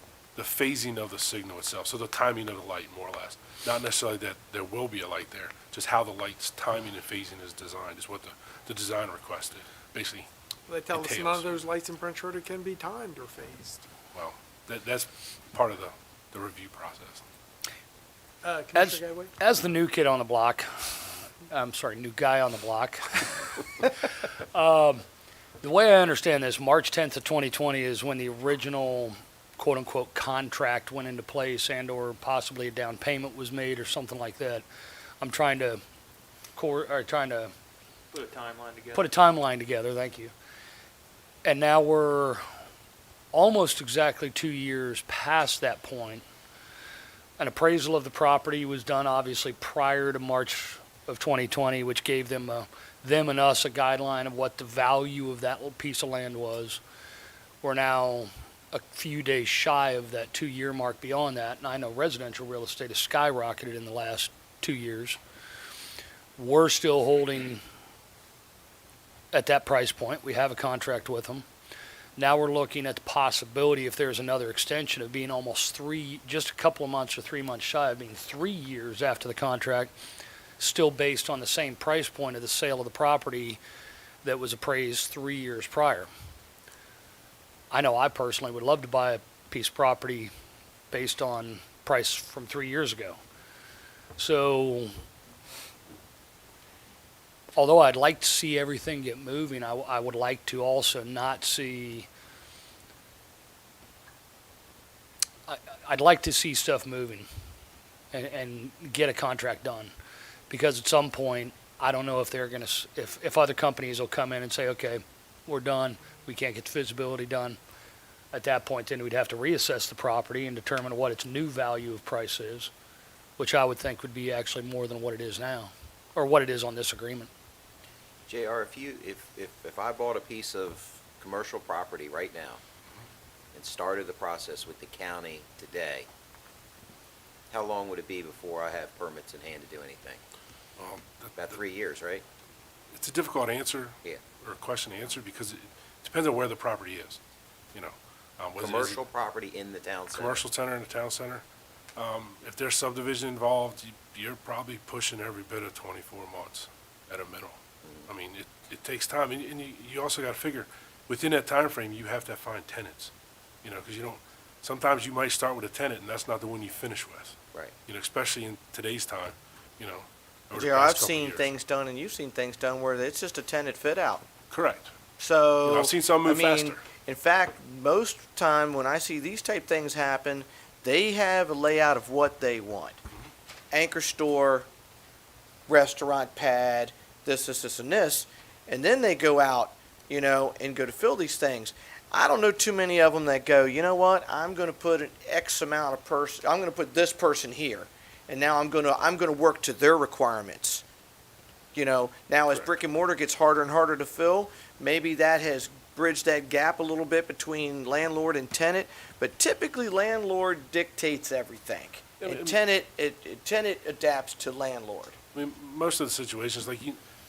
phasing of the signal itself, so the timing of the light, more or less. Not necessarily that there will be a light there, just how the light's timing and phasing is designed is what the design requested, basically. They tell us entails. none of those lights in Prince Rhoda can be timed or phased. Well, that's part of the review process. As the new kid on the block, new guy on the block. The way I understand this, March 10th of 2020 is when the original quote-unquote contract went into place, and or possibly a down payment was made or something like that. I'm trying to put a timeline together. Put a timeline together, thank you. And now we're almost exactly 2 years past that point. An appraisal of the property was done obviously prior to March of 2020, which gave them and us a guideline of what the value of that little piece of land was. We're now a few days shy of that 2-year mark beyond that, and I know residential real estate has skyrocketed in the last 2 years. We're still holding at that price point. We have a contract with them. Now we're looking at the possibility, if there's another extension, of being almost just a couple of months or 3 months shy of being 3 years after the contract, still based on the same price point of the sale of the property that was appraised 3 years prior. I know I personally would love to buy a piece of property based on price from 3 years ago. So, although I'd like to see everything get moving, I would like to also not see, I'd like to see stuff moving and get a contract done. Because at some point, I don't know if they're going to, if other companies will come in and say, okay, we're done, we can't get the feasibility done. At that point, then we'd have to reassess the property and determine what its new value of price is, which I would think would be actually more than what it is now, or what it is on this agreement. JR, if I bought a piece of commercial property right now and started the process with the county today, how long would it be before I have permits in hand to do anything? About 3 years, right? It's a difficult answer. Yeah. Or question to answer because it depends on where the property is, you know. Commercial property in the town center. Commercial center in the town center. If there's subdivision involved, you're probably pushing every bit of 24 months at a minimum. I mean, it takes time, and you also got to figure, within that time frame, you have to find tenants, you know, because you don't, sometimes you might start with a tenant, and that's not the one you finish with. Right. You know, especially in today's time, you know. over the JR, past I've couple seen years. things done, and you've seen things done where it's just a tenant fit out. Correct. So, You know, I've seen some move faster. In fact, most time when I see these type things happen, they have a layout of what they want. Anchor store, restaurant pad, this, and this, and then they go out, you know, and go to fill these things. I don't know too many of them that go, you know what, I'm going to put an X amount of person, I'm going to put this person here, and now I'm going to work to their requirements. You know, now as brick and mortar gets harder and harder to fill, maybe that has bridged that gap a little bit between landlord and tenant, but typically landlord dictates everything. Yeah, And but- tenant adapts to landlord. I mean, most of the situations, like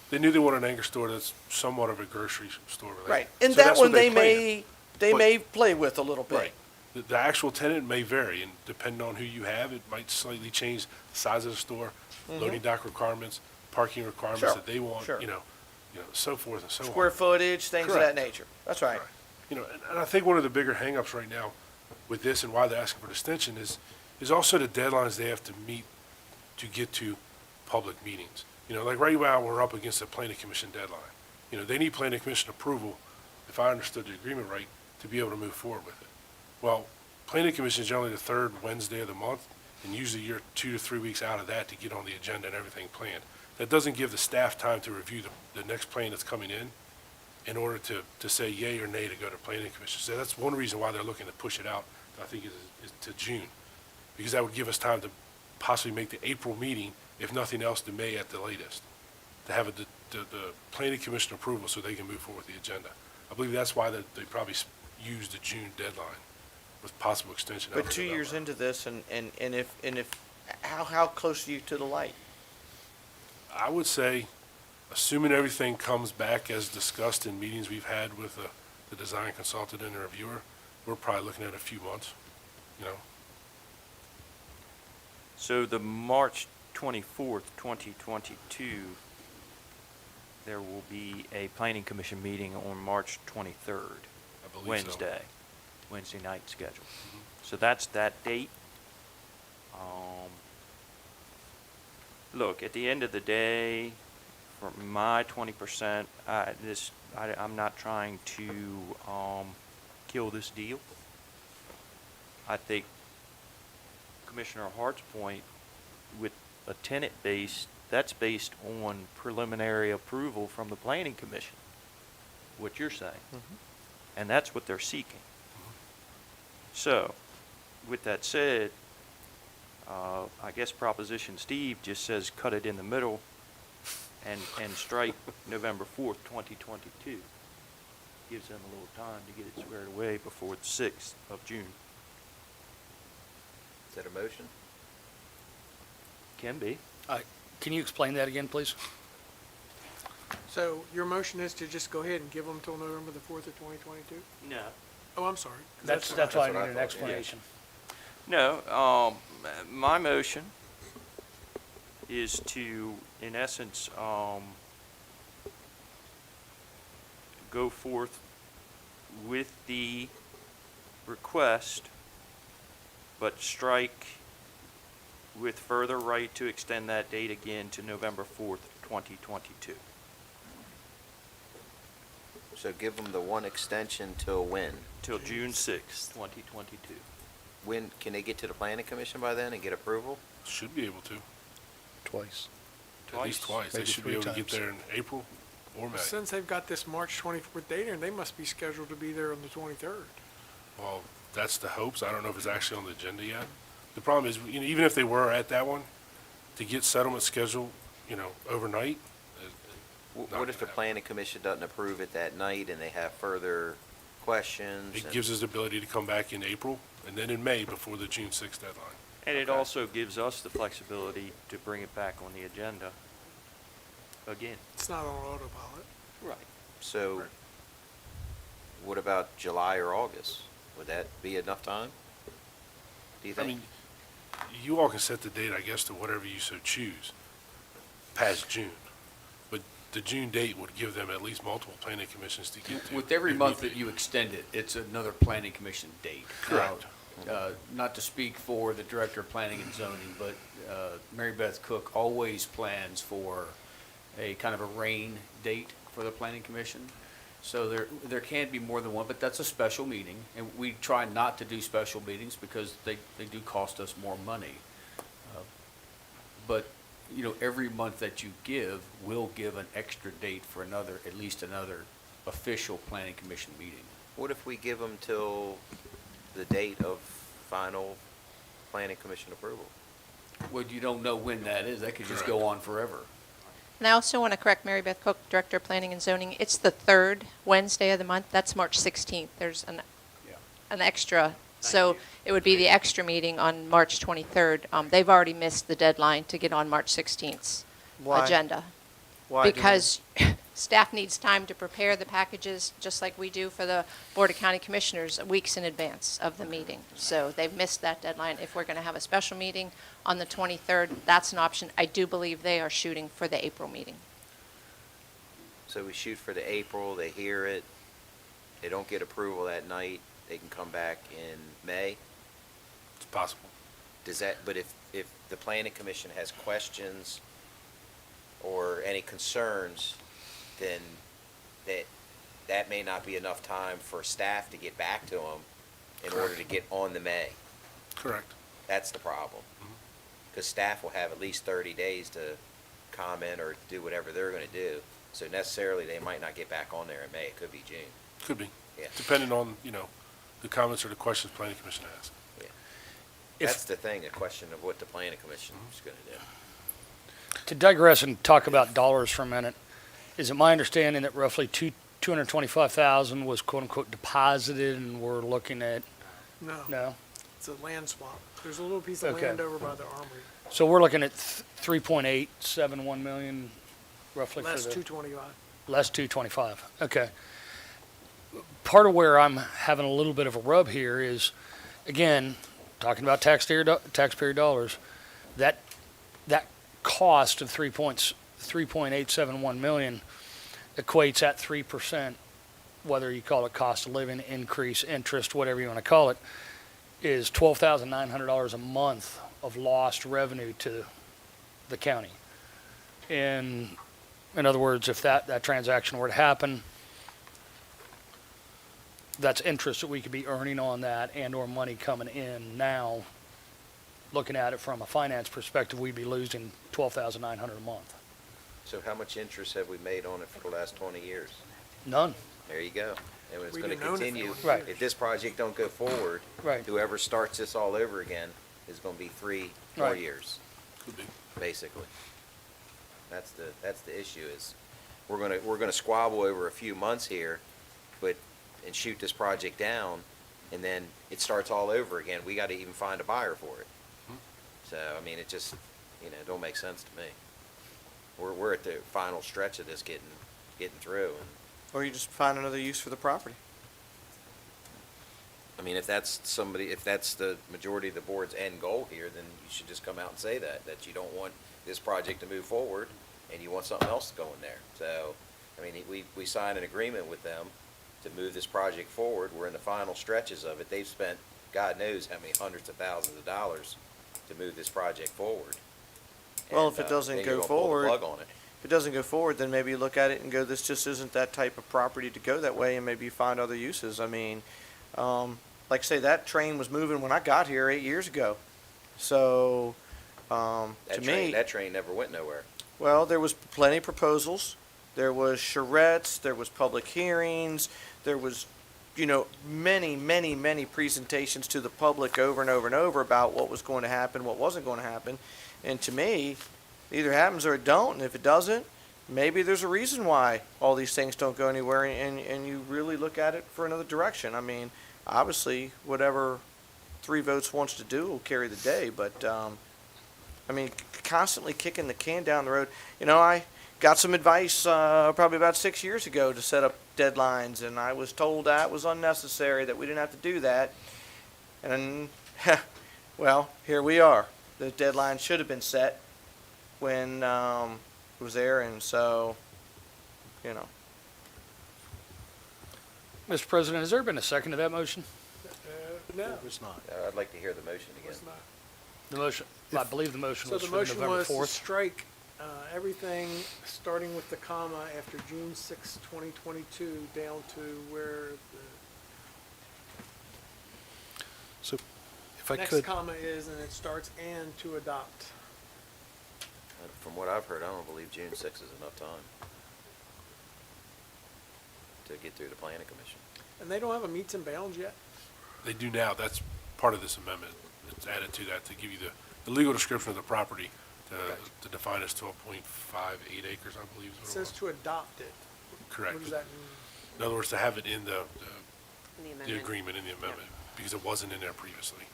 they knew they wanted an anchor store that's somewhat of a grocery store. Right, and So that that's one what they play in. But- may play with a little bit. Right. The actual tenant may vary, and depending on who you have, it might slightly change the size of the store, loading dock requirements, parking requirements Sure, that they want, sure. you know, so forth and so on. Square footage, things of Correct. that nature. That's right. You know, and I think one of the bigger hangups right now with this and why they're asking for an extension is also the deadlines they have to meet to get to public meetings. You know, like right now, we're up against a planning commission deadline. You know, they need planning commission approval, if I understood the agreement right, to be able to move forward with it. Well, planning commission is generally the third Wednesday of the month, and usually you're 2 to 3 weeks out of that to get on the agenda and everything planned. That doesn't give the staff time to review the next plan that's coming in order to say yay or nay to go to planning commission. So that's one reason why they're looking to push it out, I think, is to June. Because that would give us time to possibly make the April meeting, if nothing else, to May at the latest, to have the planning commission approval so they can move forward with the agenda. I believe that's why they probably used the June deadline with possible extension. But 2 years into this, and if how close are you to the light? I would say, assuming everything comes back as discussed in meetings we've had with the design consultant and the reviewer, we're probably looking at a few months, you know. So the March 24th, 2022, there will be a planning commission meeting on March 23rd, I believe so. Wednesday night schedule. So that's that date. Look, at the end of the day, for my 20%, I'm not trying to kill this deal. I think Commissioner Hart's point with a tenant base, that's based on preliminary approval from the planning commission, what you're saying. And that's what they're seeking. So, with that said, I guess Proposition Steve just says cut it in the middle and strike November 4th, 2022. Gives them a little time to get it squared away before the 6th of June. Is that a motion? Can be. Can you explain that again, please? So your motion is to just go ahead and give them till November the 4th of 2022? No. Oh, I'm sorry. That's what why I what I need an thought, explanation. No, my motion is to, in essence, go forth with the request, but strike with further right to extend that date again to November 4th, 2022. So give them the one extension till when? Till June 6th, 2022. When, can they get to the planning commission by then and get approval? Should be able to, Twice. at least twice. They Maybe should be 3 able to get times. there in April or May. Since they've got this March 24th date, and they must be scheduled to be there on the 23rd. Well, that's the hopes. I don't know if it's actually on the agenda yet. The problem is, you know, even if they were at that one, to get settlement scheduled, you know, overnight. What if the planning commission doesn't approve it that night and they have further questions? It and- gives us the ability to come back in April and then in May before the June 6th deadline. And it also gives us the flexibility to bring it back on the agenda again. It's not on autopilot. Right. So, what about July or August? Would that be enough time? Do you I think? mean, you all can set the date, I guess, to whatever you so choose, past June. But the June date would give them at least multiple planning commissions to get to. With every if month need that be. you extend it, it's another planning commission date. Correct. Not to speak for the Director of Planning and Zoning, but Mary Beth Cook always plans for a kind of a rain date for the Planning Commission. So there can be more than one, but that's a special meeting, and we try not to do special meetings because they do cost us more money. But, you know, every month that you give will give an extra date for at least another official Planning Commission meeting. What if we give them till the date of final planning commission approval? Well, you don't know when that is. That could just go on forever. And I also want to correct Mary Beth Cook, Director of Planning and Zoning. It's the third Wednesday of the month. That's March 16th. There's an extra. So it would be the extra meeting on March 23rd. They've already missed the deadline to get on March 16th's Why? agenda. Why do they? Because staff needs time to prepare the packages, just like we do for the Board of County Commissioners, weeks in advance of the meeting. So they've missed that deadline. If we're going to have a special meeting on the 23rd, that's an option. I do believe they are shooting for the April meeting. So we shoot for the April, they hear it, they don't get approval that night, they can come back in May? It's possible. Does that, but if the planning commission has questions or any concerns, then that may not be enough time for staff to get back to them in order to get on the May. Correct. That's the problem. Because staff will have at least 30 days to comment or do whatever they're going to do. So necessarily, they might not get back on there in May. It could be June. Could be. Yeah. Depending on, you know, the comments or the questions planning commission has. Yeah. That's the thing, a question of what the planning commission is going to do. To digress and talk about dollars for a minute, is it my understanding that roughly $225,000 was quote-unquote deposited, and we're looking at, No. no? It's a land swap. There's a little piece of Okay. land over by the armory. So we're looking at 3.871 million roughly for Less the. 225. Less 225, okay. Part of where I'm having a little bit of a rub here is, again, talking about taxpayer dollars, that cost of 3.871 million equates at 3%, whether you call it cost of living, increase, interest, whatever you want to call it, is $12,900 a month of lost revenue to the county. In other words, if that transaction were to happen, that's interest that we could be earning on that and or money coming in now. Looking at it from a finance perspective, we'd be losing $12,900 a month. So how much interest have we made on it for the last 20 years? None. There you go. And it's We've going to been known it for continue. Right. If this project don't go forward, Right. whoever starts this all over again is going to be 3 more Right. years, Could be. basically. That's the issue is, we're gonna squabble over a few months here, and shoot this project down, and then it starts all over again. We gotta even find a buyer for it. So, I mean, it just, it don't make sense to me. We're at the final stretch of this getting through, and, Or you just find another use for the property. I mean, if that's the majority of the board's end goal here, then you should just come out and say that you don't want this project to move forward, and you want something else going there. So, I mean, we signed an agreement with them to move this project forward. We're in the final stretches of it. They've spent God knows how many hundreds of thousands of dollars to move this project forward. Well, And, if it doesn't then you're go gonna pull the forward, plug on it. if it doesn't go forward, then maybe you look at it and go, this just isn't that type of property to go that way, and maybe you find other uses. I mean, like I say, that train was moving when I got here 8 years ago. So, That train never went nowhere. well, there was plenty of proposals. There was charrettes, there was public hearings, there was, many, many, many presentations to the public over and over and over about what was going to happen, what wasn't going to happen. And to me, it either happens or it don't. And if it doesn't, maybe there's a reason why all these things don't go anywhere, and you really look at it for another direction. I mean, obviously, whatever 3 votes wants to do will carry the day, but, I mean, constantly kicking the can down the road. I got some advice probably about 6 years ago to set up deadlines, and I was told that was unnecessary, that we didn't have to do that. And, well, here we are. The deadline should have been set when it was there, and so, Mr. President, has there been a second to that motion? No. It was not. I'd like to hear the motion again. It's not. The motion, I believe the motion So was the for motion November was to 4th. strike everything, starting with the comma after June 6, 2022, down to where So if the I next could, comma is, and it starts "and to adopt." From what I've heard, I don't believe June 6th is enough time to get through the planning commission. And they don't have a meets and bounds yet? They do now. That's part of this amendment. It's added to that to give you the legal description of the property to define as 12.58 acres, I believe. It is what says to adopt it. Correct. What does that mean? In other words, to have it in the amendment. agreement, in the amendment, because it wasn't in there previously.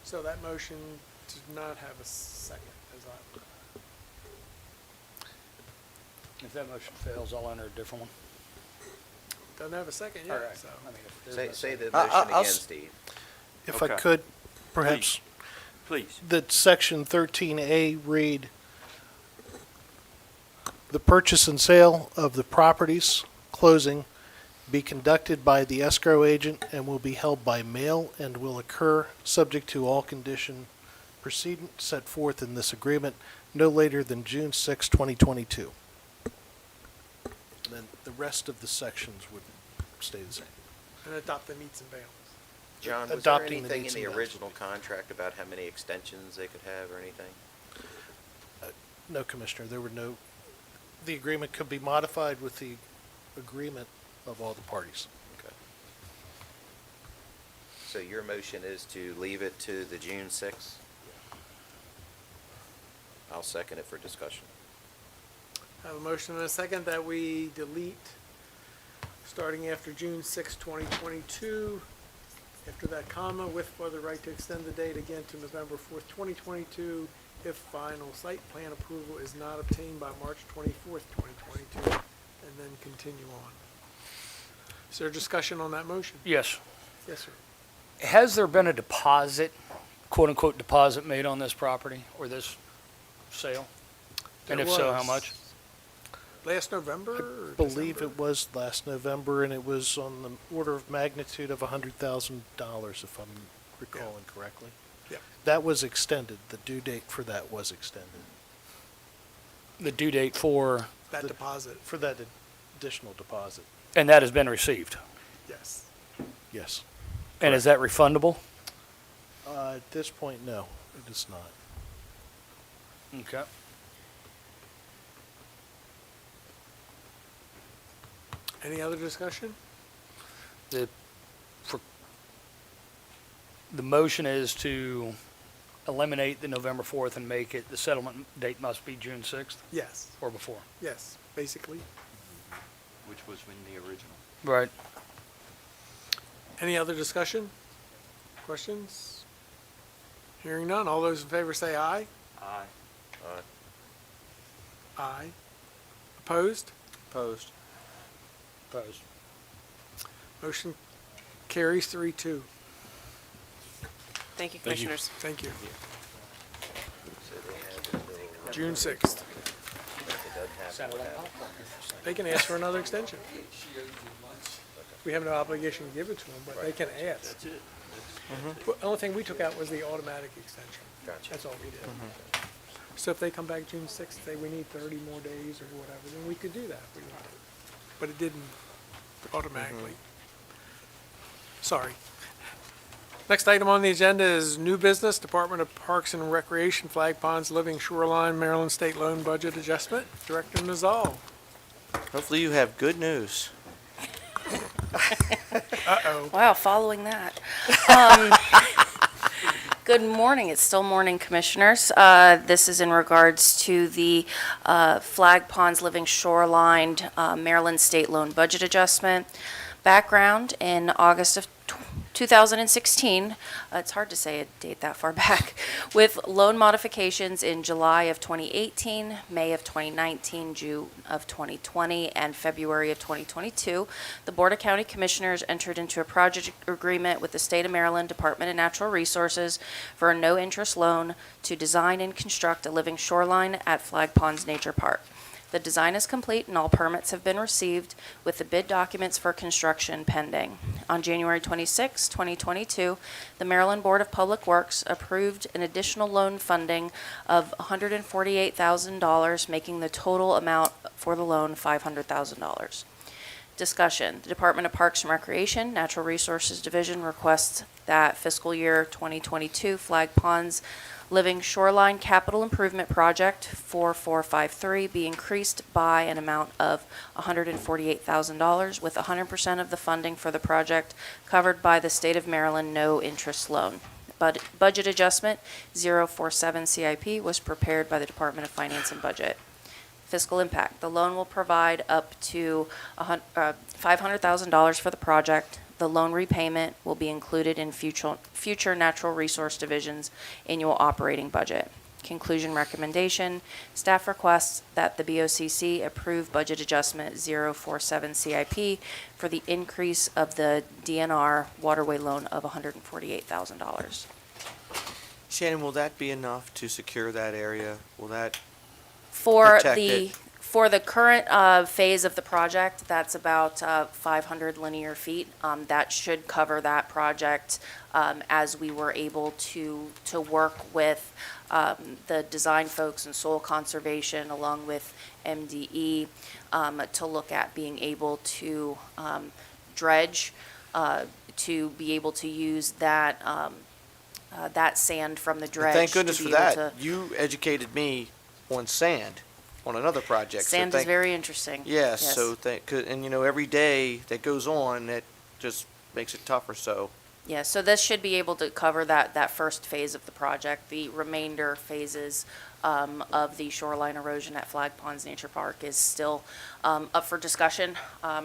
So that motion did not have a second, as I, If that motion fails, I'll enter a different one. doesn't have a second All yet, right. so. I mean, if there's no Say the second- motion I'll again, s- Steve. if I Okay. could, perhaps, Please. that section 13A read, "The purchase and sale of the properties closing be conducted by the escrow agent and will be held by mail and will occur subject to all condition precedent set forth in this agreement no later than June 6, 2022. And then the rest of the sections would stay the same. And adopt the meets and bounds. John, was there Adopting the anything in needs the and original contract about how many extensions they could have or anything? No, Commissioner, there were no, the agreement could be modified with the agreement of all the parties. Okay. So your motion is to leave it to the June 6th? I'll second it for discussion. I have a motion and a second that we delete, starting after June 6, 2022, after that comma, with for the right to extend the date again to November 4th, 2022, if final site plan approval is not obtained by March 24th, 2022, and then continue on. Is there discussion on that motion? Yes. Yes, sir. Has there been a deposit, quote-unquote deposit made on this property or this sale? And There if so, how was. much? Last November or I believe December? it was last November, and it was on the order of magnitude of $100,000, if I'm recalling correctly. Yeah. That was extended. The due date for that was extended. The due date for, That deposit, For that additional deposit, and that has been received? yes. yes. And is that refundable? At this point, no, it is not. Okay. Any other discussion? The motion is to eliminate the November 4th and make it, the settlement date must be June 6th Yes, or before? yes, basically. Which was in the original. Right. Any other discussion? Questions? Hearing none. All those in favor say aye. Aye. Aye. Opposed? Opposed. Opposed. Motion carries 3-2. Thank you, Thank you. Commissioners. Thank you. June 6th. They can ask for another extension. We have no obligation to give it to them, but they can ask. That's it. The only thing we took out was the automatic extension. That's all we did. So if they come back June 6th, say we need 30 more days or whatever, then we could do that if we wanted. But it didn't automatically. Sorry. Next item on the agenda is new business, Department of Parks and Recreation, Flag Ponds, Living Shoreline, Maryland State Loan Budget Adjustment. Director Nizal. Hopefully you have good news. Uh-oh. Wow, following that. Good morning. It's still morning, Commissioners. This is in regards to the Flag Ponds Living Shoreline Maryland State Loan Budget Adjustment. Background: in August of 2016, it's hard to say a date that far back, with loan modifications in July of 2018, May of 2019, June of 2020, and February of 2022, the Board of County Commissioners entered into a project agreement with the State of Maryland Department of Natural Resources for a no-interest loan to design and construct a living shoreline at Flag Ponds Nature Park. The design is complete and all permits have been received, with the bid documents for construction pending. On January 26, 2022, the Maryland Board of Public Works approved an additional loan funding of $148,000, making the total amount for the loan $500,000. Discussion. The Department of Parks and Recreation, Natural Resources Division requests that fiscal year 2022 Flag Ponds Living Shoreline Capital Improvement Project 4453 be increased by an amount of $148,000, with 100% of the funding for the project covered by the State of Maryland no-interest loan. Budget adjustment 047 CIP was prepared by the Department of Finance and Budget. Fiscal impact. The loan will provide up to $500,000 for the project. The loan repayment will be included in future Natural Resource Division's annual operating budget. Conclusion recommendation. Staff requests that the BOCC approve budget adjustment 047 CIP for the increase of the DNR waterway loan of $148,000. Shannon, will that be enough to secure that area? Will that For protect the it? For the current phase of the project, that's about 500 linear feet. That should cover that project as we were able to work with the design folks and soil conservation along with MDE to look at being able to dredge, to be able to use that that sand from the dredge. Thank goodness to for be able that. to- You educated me on sand on another project. so Sand is thank- very interesting. Yes, Yes. so and you know, every day that goes on, that just makes it tougher, so. Yeah, so this should be able to cover that first phase of the project. The remainder phases of the shoreline erosion at Flag Ponds Nature Park is still up for discussion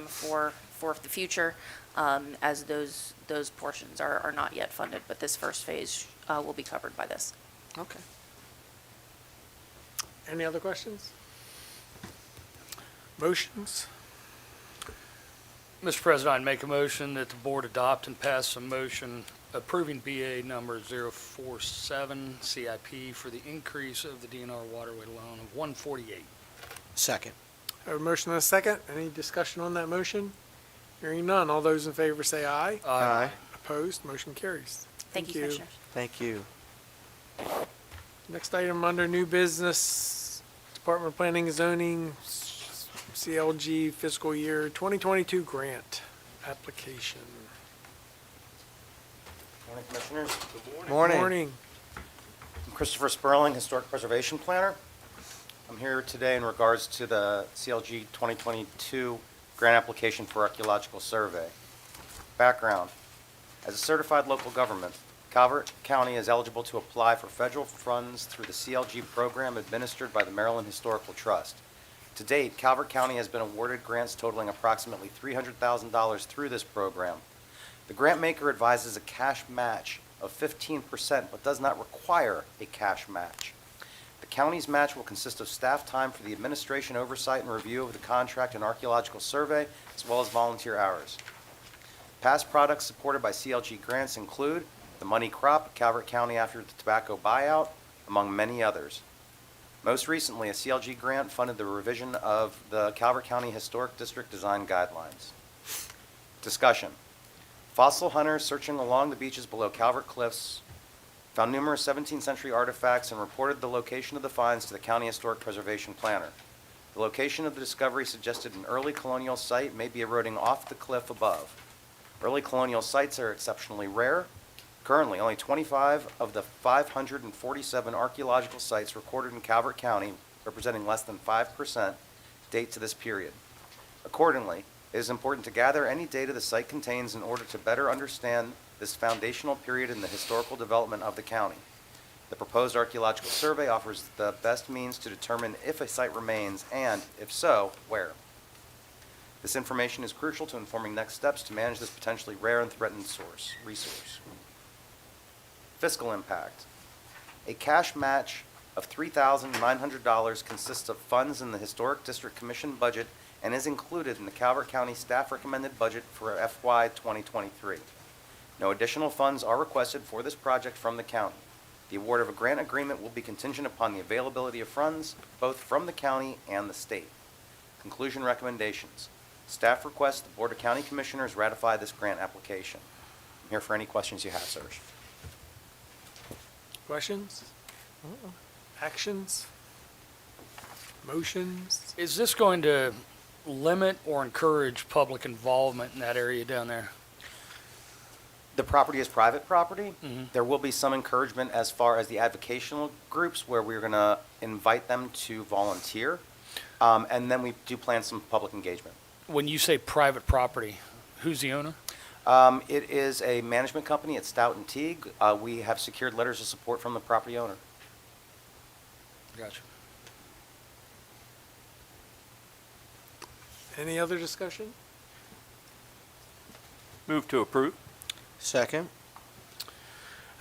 for the future, as those portions are not yet funded, but this first phase will be covered by this. Okay. Any other questions? Motions? Mr. President, I'd make a motion that the board adopt and pass a motion approving BA number 047 CIP for the increase of the DNR waterway loan of $148,000. Second. I have a motion and a second. Any discussion on that motion? Hearing none. All those in favor say aye. Aye. Opposed? Motion carries. Thank you, Commissioners. Thank you. Next item under new business, Department of Planning and Zoning, CLG fiscal year 2022 grant application. Morning, Commissioners. Morning. Morning. I'm Christopher Sperling, Historic Preservation Planner. I'm here today in regards to the CLG 2022 grant application for archaeological survey. Background: as a certified local government, Calvert County is eligible to apply for federal funds through the CLG program administered by the Maryland Historical Trust. To date, Calvert County has been awarded grants totaling approximately $300,000 through this program. The grant maker advises a cash match of 15%, but does not require a cash match. The county's match will consist of staff time for the administration, oversight, and review of the contract and archaeological survey, as well as volunteer hours. Past products supported by CLG grants include the money crop, Calvert County after the tobacco buyout, among many others. Most recently, a CLG grant funded the revision of the Calvert County Historic District Design Guidelines. Discussion. Fossil hunters searching along the beaches below Calvert Cliffs found numerous 17th century artifacts and reported the location of the finds to the County Historic Preservation Planner. The location of the discovery suggested an early colonial site may be eroding off the cliff above. Early colonial sites are exceptionally rare. Currently, only 25 of the 547 archaeological sites recorded in Calvert County, representing less than 5%, date to this period. Accordingly, it is important to gather any data the site contains in order to better understand this foundational period in the historical development of the county. The proposed archaeological survey offers the best means to determine if a site remains and, if so, where. This information is crucial to informing next steps to manage this potentially rare and threatened resource. Fiscal impact. A cash match of $3,900 consists of funds in the Historic District Commission budget and is included in the Calvert County staff recommended budget for FY 2023. No additional funds are requested for this project from the county. The award of a grant agreement will be contingent upon the availability of funds, both from the county and the state. Conclusion recommendations. Staff requests the Board of County Commissioners ratify this grant application. I'm here for any questions you have, sirs. Questions? Actions? Motions? Is this going to limit or encourage public involvement in that area down there? The property is private property. There will be some encouragement as far as the advocational groups where we're going to invite them to volunteer. And then we do plan some public engagement. When you say private property, who's the owner? It is a management company. It's Stout and Teague. We have secured letters of support from the property owner. Gotcha. Any other discussion? Move to approve. Second.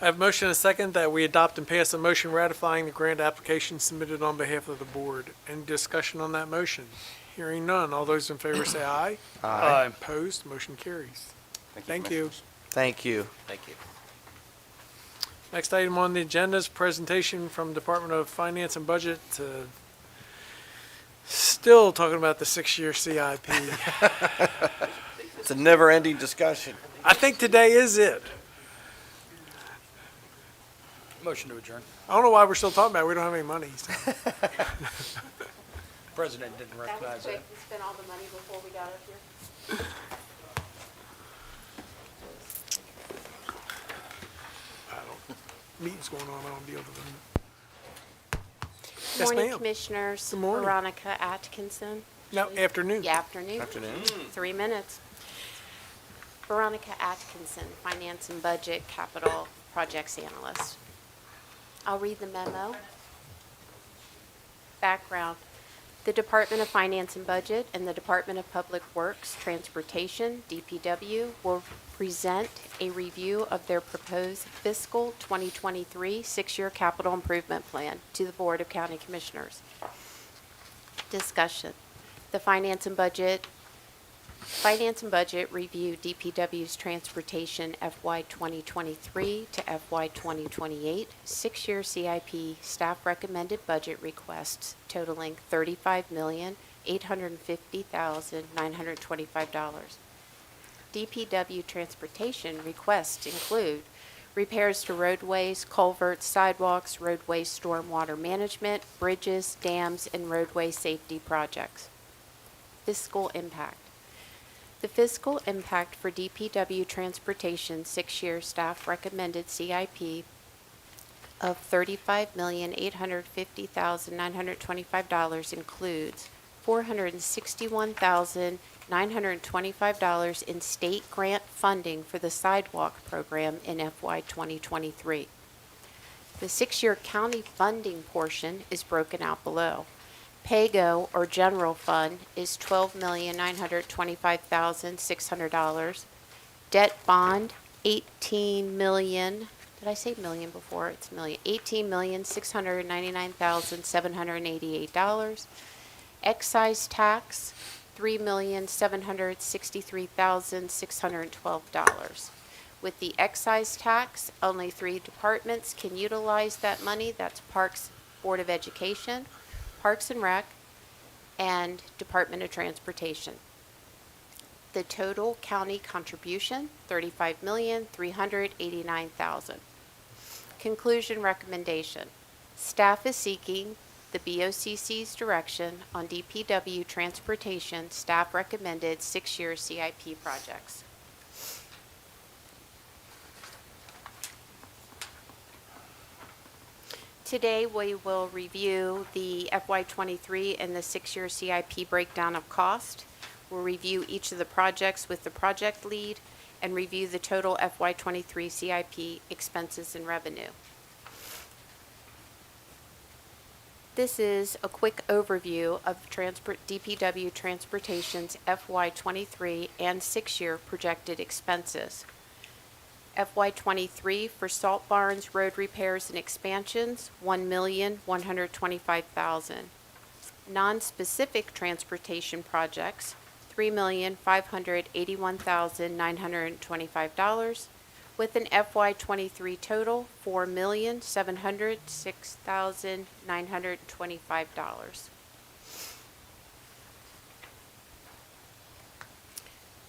I have a motion and a second that we adopt and pass a motion ratifying the grant application submitted on behalf of the board. Any discussion on that motion? Hearing none. All those in favor say aye. Aye. Opposed? Motion carries. Thank you. Thank you. Thank you. Next item on the agenda is presentation from Department of Finance and Budget. Still talking about the 6-year CIP. It's a never-ending discussion. I think today is it. Motion to adjourn. I don't know why we're still talking about it. We don't have any money. So. President didn't recognize that. We spent all the money before we got up here. Meetings going on, I don't deal with them. Yes, Morning, ma'am. Commissioners. Good morning. Veronica Atkinson. No, afternoon. Yeah, afternoon. Afternoon. 3 minutes. Veronica Atkinson, Finance and Budget Capital Projects Analyst. I'll read the memo. Background. The Department of Finance and Budget and the Department of Public Works, Transportation, DPW, will present a review of their proposed fiscal 2023 six-year capital improvement plan to the Board of County Commissioners. Discussion. The Finance and Budget review DPW's transportation FY 2023 to FY 2028 six-year CIP staff recommended budget requests totaling $35,850,925. DPW transportation requests include repairs to roadways, culverts, sidewalks, roadway stormwater management, bridges, dams, and roadway safety projects. Fiscal impact. The fiscal impact for DPW transportation six-year staff recommended CIP of $35,850,925 includes $461,000 $925 in state grant funding for the sidewalk program in FY 2023. The 6-year county funding portion is broken out below. PAYGO, or general fund, is $12,925,600. Debt bond, $18 million. Did I say million before? It's million. $18,699,788. Excise tax, $3,763,612. With the excise tax, only 3 departments can utilize that money. That's Parks Board of Education, Parks and Rec, and Department of Transportation. The total county contribution, $35,389,000. Conclusion recommendation. Staff is seeking the BOCC's direction on DPW transportation staff recommended 6-year CIP projects. Today, we will review the FY23 and the 6-year CIP breakdown of cost. We'll review each of the projects with the project lead and review the total FY23 CIP expenses and revenue. This is a quick overview of DPW Transportation's FY23 and 6-year projected expenses. FY23 for salt barns, road repairs, and expansions, $1,125,000. Non-specific transportation projects, $3,581,925, with an FY23 total, $4,706,925.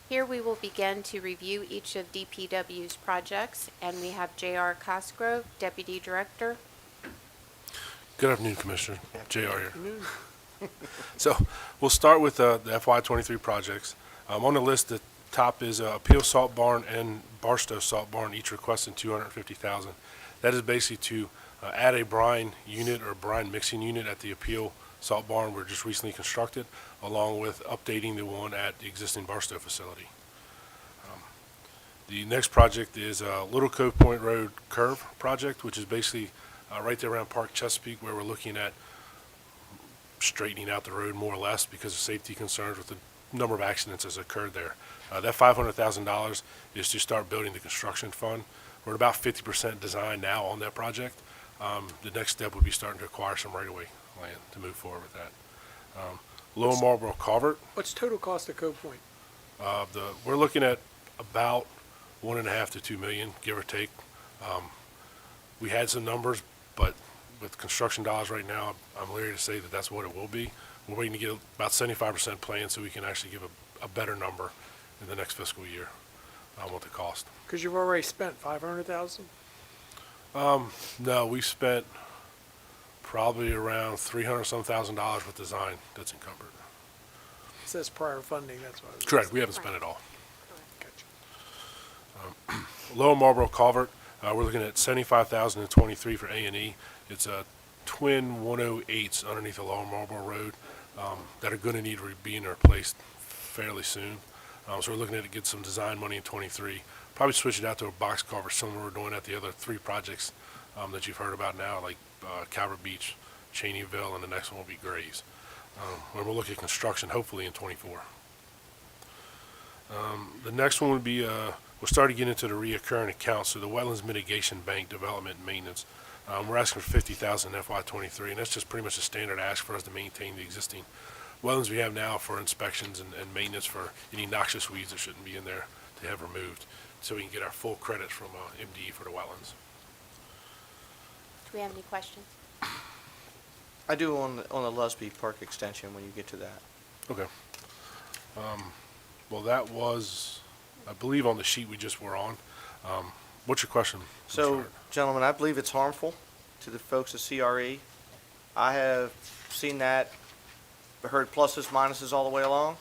Here we will begin to review each of DPW's projects, and we have J.R. Cosgrove, Deputy Director. Good afternoon, Commissioner. JR here. So we'll start with the FY23 projects. On the list, the top is Appeal Salt Barn and Barstow Salt Barn, each requesting $250,000. That is basically to add a brine unit or brine mixing unit at the Appeal Salt Barn we're just recently constructed, along with updating the one at the existing Barstow facility. The next project is Little Cove Point Road Curve project, which is basically right there around Park Chesapeake, where we're looking at straightening out the road more or less because of safety concerns with the number of accidents that's occurred there. That $500,000 is to start building the construction fund. We're at about 50% design now on that project. The next step would be starting to acquire some right-of-way land to move forward with that. Lower Marlboro Culvert, What's total cost of Cove Point? we're looking at about 1.5 to 2 million, give or take. We had some numbers, but with construction dollars right now, I'm leery to say that that's what it will be. We're waiting to get about 75% planned so we can actually give a better number in the next fiscal year on what the cost. Because you've already spent $500,000? No, we spent probably around $300,000 with design that's encumbered. It says prior funding, that's why. Correct, we haven't spent it all. Gotcha. Lower Marlboro Culvert, we're looking at $75,023 for A&E. It's a twin 108s underneath the Lower Marlboro Road that are going to need being replaced fairly soon. So we're looking at get some design money in 23. Probably switch it out to a box culvert similar we're doing at the other 3 projects that you've heard about now, like Calvert Beach, Cheneyville, and the next one will be Grays. And we'll look at construction hopefully in 24. The next one would be, we'll start to get into the reoccurring accounts, so the Wetlands Mitigation Bank Development and Maintenance. We're asking for $50,000 in FY23, and that's just pretty much a standard ask for us to maintain the existing wetlands we have now for inspections and maintenance for any noxious weeds that shouldn't be in there to have removed, so we can get our full credits from MDE for the wetlands. Do we have any questions? I do on the Lesbian Park extension when you get to that. Okay. Well, that was, I believe, on the sheet we just were on. What's your question? So, gentlemen, I believe it's harmful to the folks at CRE. I have seen that, heard pluses, minuses all the way along,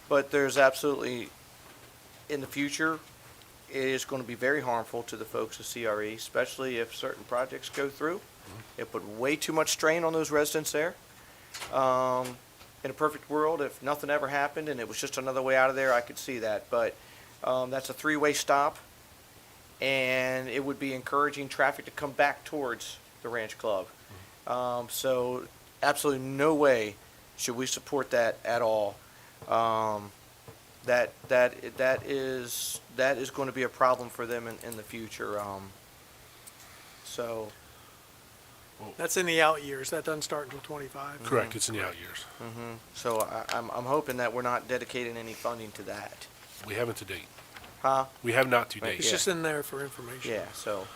but there's absolutely, in the future, it is going to be very harmful to the folks at CRE, especially if certain projects go through. It put way too much strain on those residents there. in a perfect world, if nothing ever happened and it was just another way out of there, I could see that. But that's a three-way stop, and it would be encouraging traffic to come back towards the Ranch Club. So absolutely no way should we support that at all. That is going to be a problem for them in the future. So. That's in the out years. That doesn't start until 25. Correct, it's in the out years. So I'm hoping that we're not dedicating any funding to that. We haven't to date. Huh? We have not to Right. date. It's just in there for information. Yeah, so,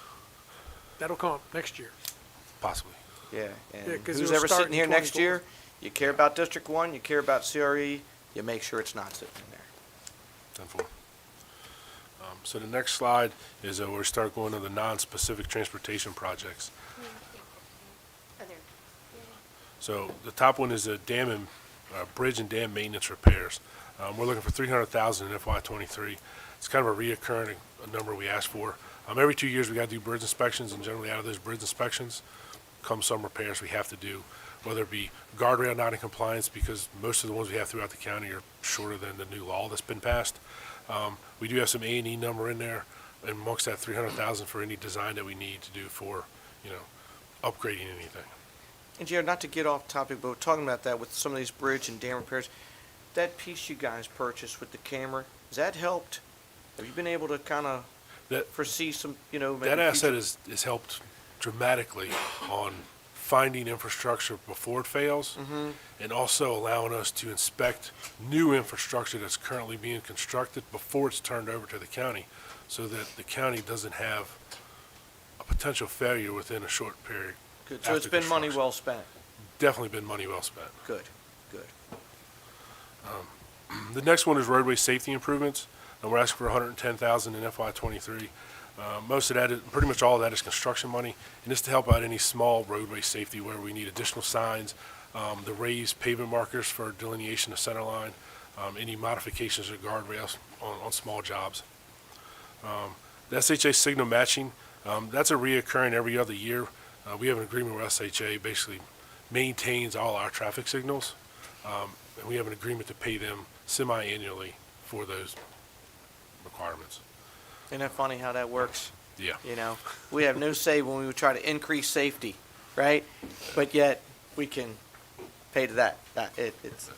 That'll come up next year. Possibly. yeah. And Yeah, 'cause who's it'll ever start sitting in here next 24. year, you care about District 1, you care about CRE, you make sure it's not sitting in there. 10-4. So the next slide is where we start going to the non-specific transportation projects. So the top one is a dam and bridge and dam maintenance repairs. We're looking for $300,000 in FY23. It's kind of a reoccurring number we ask for. Every 2 years we got to do bridge inspections, and generally out of those bridge inspections come some repairs we have to do, whether it be guardrail not in compliance, because most of the ones we have throughout the county are shorter than the new law that's been passed. We do have some A&E number in there, and amongst that $300,000 for any design that we need to do for, upgrading anything. And Jared, not to get off topic, but we're talking about that with some of these bridge and dam repairs. That piece you guys purchased with the camera, has that helped? Have you been able to kind of foresee some, maybe That asset future- is helped dramatically on finding infrastructure before it fails, and also allowing us to inspect new infrastructure that's currently being constructed before it's turned over to the county, so that the county doesn't have a potential failure within a short period. Good, so it's been money construction. well spent. Definitely been money well spent. Good, good. The next one is roadway safety improvements, and we're asking for $110,000 in FY23. Most of that, pretty much all of that is construction money, and it's to help out any small roadway safety where we need additional signs, the raised pavement markers for delineation of center line, any modifications of guardrails on small jobs. The SHA signal matching, that's a reoccurring every other year. We have an agreement with SHA, basically maintains all our traffic signals, and we have an agreement to pay them semi-annually for those requirements. Isn't that funny how that works? Yeah. We have no say when we would try to increase safety, right? But yet, we can pay to that. It's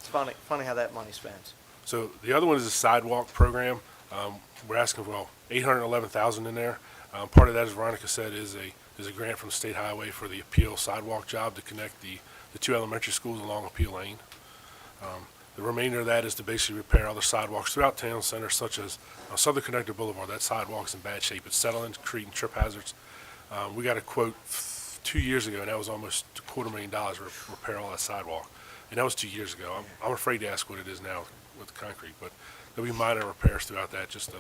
funny how that money spends. So the other one is a sidewalk program. We're asking for, $811,000 in there. Part of that, as Veronica said, is a grant from the State Highway for the Appeal sidewalk job to connect the two elementary schools along Appeal Lane. The remainder of that is to basically repair other sidewalks throughout town center, such as Southern Connector Boulevard. That sidewalk's in bad shape. It's settling, creating trip hazards. We got a quote 2 years ago, and that was almost $250,000 to repair all that sidewalk. And that was 2 years ago. I'm afraid to ask what it is now with the concrete, but there'll be minor repairs throughout that just to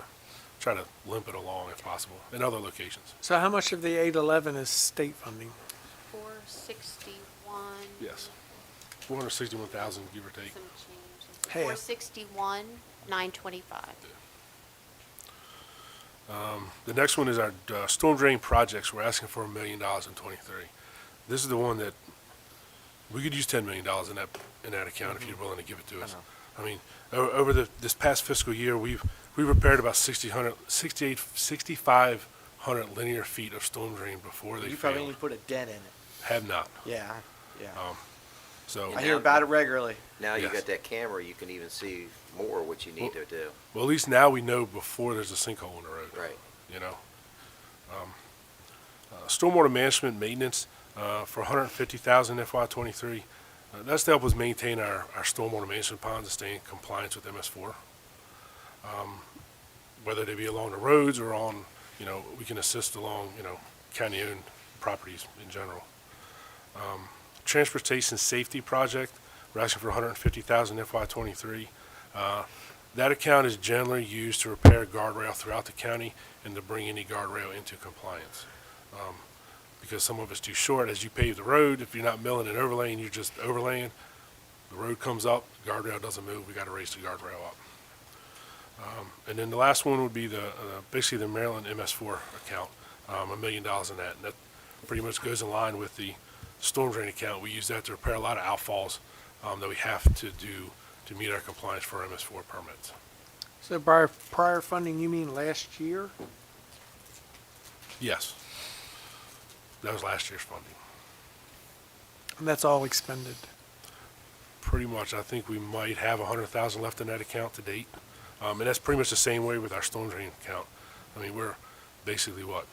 try to limp it along if possible in other locations. So how much of the 811 is state funding? 461. Yes. 461,000, give or take. Some change. Half. 461, 925. The next one is our storm drain projects. We're asking for $1 million in '23. This is the one that we could use $10 million in that account if you're willing to give it to us. I mean, over this past fiscal year, we repaired about 6,500 linear feet of storm drain before they You probably failed. need to put a dent in it. Have not. Yeah. So I hear about it regularly. Now you Yes. got that camera, you can even see more what you need to do. Well, at least now we know before there's a sinkhole in the road. Right. Stormwater management maintenance for $150,000 FY23. That's to help us maintain our stormwater management ponds and stay in compliance with MS4. Whether they be along the roads or on, we can assist along, county-owned properties in general. Transportation safety project, we're asking for $150,000 FY23. That account is generally used to repair guardrail throughout the county and to bring any guardrail into compliance. Because some of it's too short, as you pave the road, if you're not milling and overlaying, you're just overlaying, the road comes up, the guardrail doesn't move, we gotta raise the guardrail up. And then the last one would be basically the Maryland MS4 account, $1 million in that. And that pretty much goes in line with the storm drain account. We use that to repair a lot of outfalls that we have to do to meet our compliance for MS4 permits. So by prior funding, you mean last year? Yes. That was last year's funding. And that's all expended? Pretty much, I think we might have 100,000 left in that account to date. And that's pretty much the same way with our storm drain account. I mean, we're basically, what,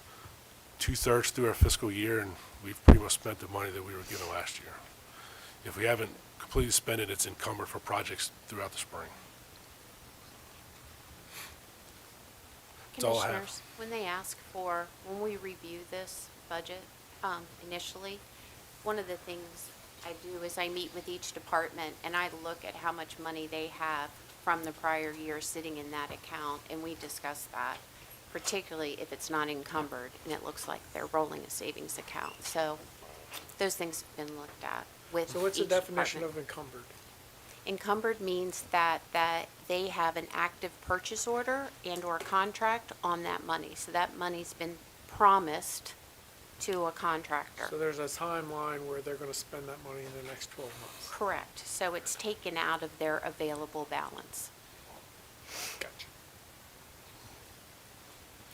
2/3 through our fiscal year, and we've pretty much spent the money that we were given last year. If we haven't completely spent it, it's encumbered for projects throughout the spring. That's all I have. Commissioners, when they ask for, when we review this budget initially, one of the things I do is I meet with each department and I look at how much money they have from the prior year sitting in that account, and we discuss that, particularly if it's not encumbered and it looks like they're rolling a savings account. So those things have been looked at with each So what's the definition department. of encumbered? Encumbered means that they have an active purchase order and/or contract on that money. So that money's been promised to a contractor. So there's a timeline where they're going to spend that money in the next 12 months? Correct. So it's taken out of their available balance. Gotcha.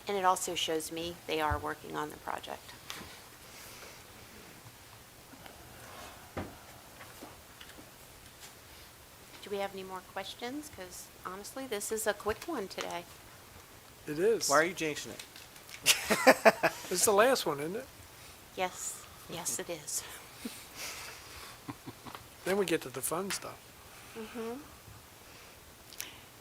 And it also shows me they are working on the project. Do we have any more questions? Because honestly, this is a quick one today. It is. Why are you jinxing it? This is the last one, isn't it? Yes, yes, it is. Then we get to the fun stuff.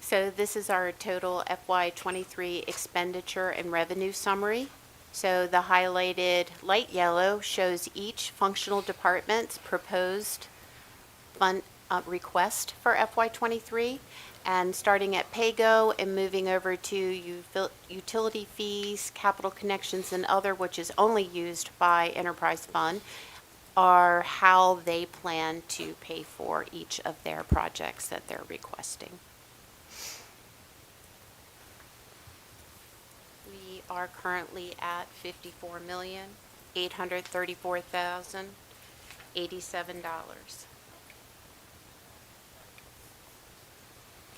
So this is our total FY23 expenditure and revenue summary. So the highlighted light yellow shows each functional department's proposed fund request for FY23. And starting at pay-go and moving over to utility fees, capital connections, and other, which is only used by enterprise fund, are how they plan to pay for each of their projects that they're requesting. We are currently at $54,834,087.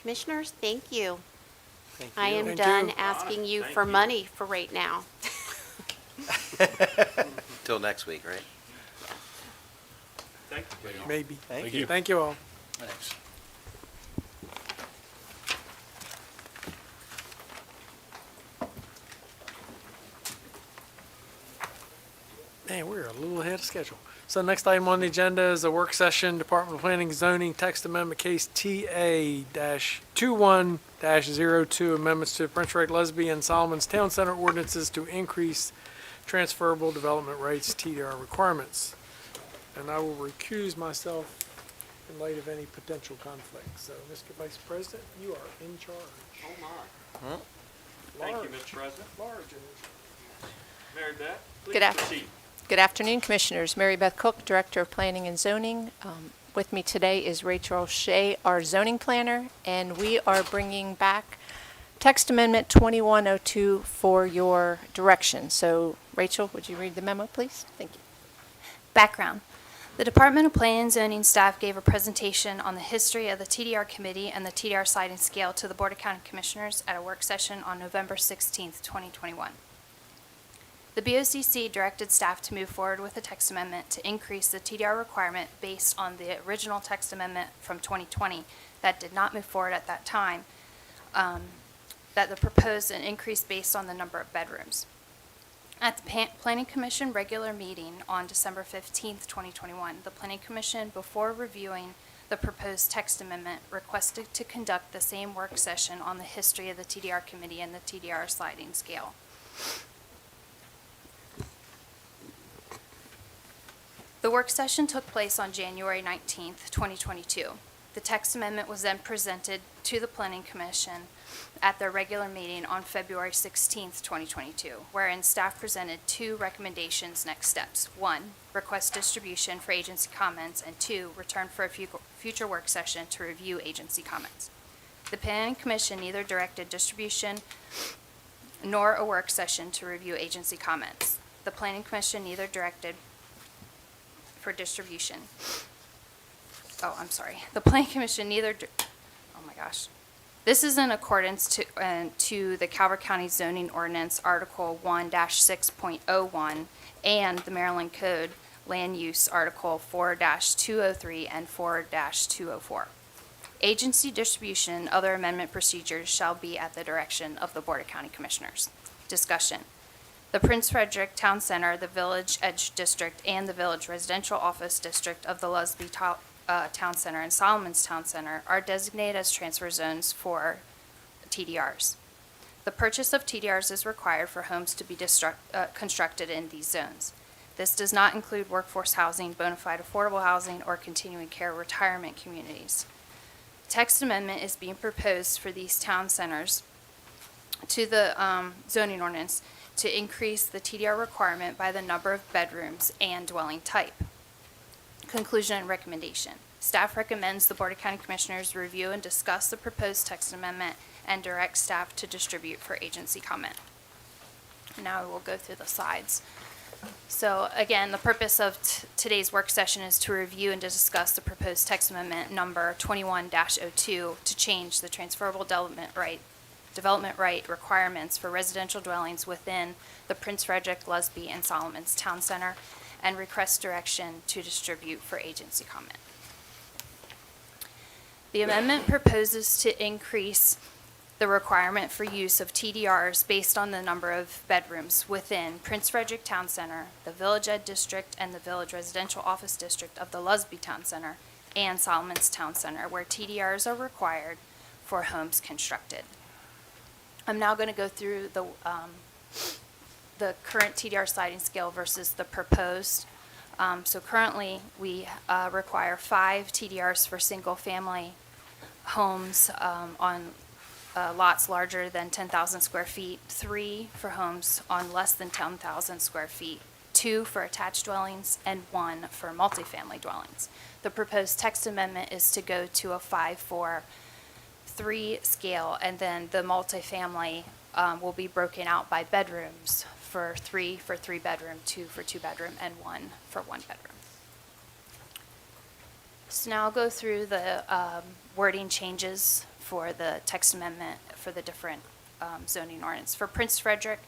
Commissioners, thank you. Thank I you. am Thank done you. asking you Thank for you. money for right now. Till next week, right? Thank you. Maybe. Thank you. Thank you all. Thanks. Man, we're a little ahead of schedule. So next item on the agenda is a work session, Department of Planning and Zoning Text Amendment Case TA-21-02, amendments to the Prince Rate Lesbian Solomon's Town Center ordinances to increase transferable development rights TDR requirements. And I will recuse myself in light of any potential conflict. So, Mr. Vice President, you are in charge. Oh, my. Huh? Thank you, Large. Mr. President. Large in Mary Beth, please Good af- proceed. Good afternoon, Commissioners. Mary Beth Cook, Director of Planning and Zoning. With me today is Rachel Shea, our zoning planner, and we are bringing back Text Amendment 2102 for your direction. So, Rachel, would you read the memo, please? Thank you. Background. The Department of Planning and Zoning staff gave a presentation on the history of the TDR committee and the TDR sliding scale to the Board of County Commissioners at a work session on November 16th, 2021. The BOCC directed staff to move forward with a text amendment to increase the TDR requirement based on the original text amendment from 2020 that did not move forward at that time, that the proposed an increase based on the number of bedrooms. At the Planning Commission regular meeting on December 15th, 2021, the Planning Commission, before reviewing the proposed text amendment, requested to conduct the same work session on the history of the TDR committee and the TDR sliding scale. The work session took place on January 19th, 2022. The text amendment was then presented to the Planning Commission at their regular meeting on February 16th, 2022, wherein staff presented two recommendations next steps. One, request distribution for agency comments, and two, return for a future work session to review agency comments. The Planning Commission neither directed distribution nor a work session to review agency comments. The Planning Commission neither directed for distribution. I'm sorry, the Planning Commission oh my gosh. This is in accordance to the Calvert County Zoning Ordinance, Article 1-6.01, and the Maryland Code Land Use, Article 4-203 and 4-204. Agency distribution and other amendment procedures shall be at the direction of the Board of County Commissioners. Discussion. The Prince Frederick Town Center, the Village Edge District, and the Village Residential Office District of the Lesbian Town Center and Solomon's Town Center are designated as transfer zones for TDRs. The purchase of TDRs is required for homes to be constructed in these zones. This does not include workforce housing, bona fide affordable housing, or continuing care retirement communities. Text amendment is being proposed for these town centers to the zoning ordinance to increase the TDR requirement by the number of bedrooms and dwelling type. Conclusion and recommendation. Staff recommends the Board of County Commissioners review and discuss the proposed text amendment and direct staff to distribute for agency comment. Now we will go through the slides. So again, the purpose of today's work session is to review and to discuss the proposed text amendment number 21-02 to change the transferable development right requirements for residential dwellings within the Prince Frederick, Lesbian, and Solomon's Town Center, and request direction to distribute for agency comment. The amendment proposes to increase the requirement for use of TDRs based on the number of bedrooms within Prince Frederick Town Center, the Village Ed District, and the Village Residential Office District of the Lesbian Town Center, and Solomon's Town Center, where TDRs are required for homes constructed. I'm now going to go through the current TDR sliding scale versus the proposed. So currently, we require 5 TDRs for single-family homes on lots larger than 10,000 square feet, 3 for homes on less than 10,000 square feet, 2 for attached dwellings, and 1 for multifamily dwellings. The proposed text amendment is to go to a 5-4-3 scale, and then the multifamily will be broken out by bedrooms for 3 for 3-bedroom, 2 for 2-bedroom, and 1 for 1-bedroom. So now I'll go through the wording changes for the text amendment for the different zoning ordinance. For Prince Frederick,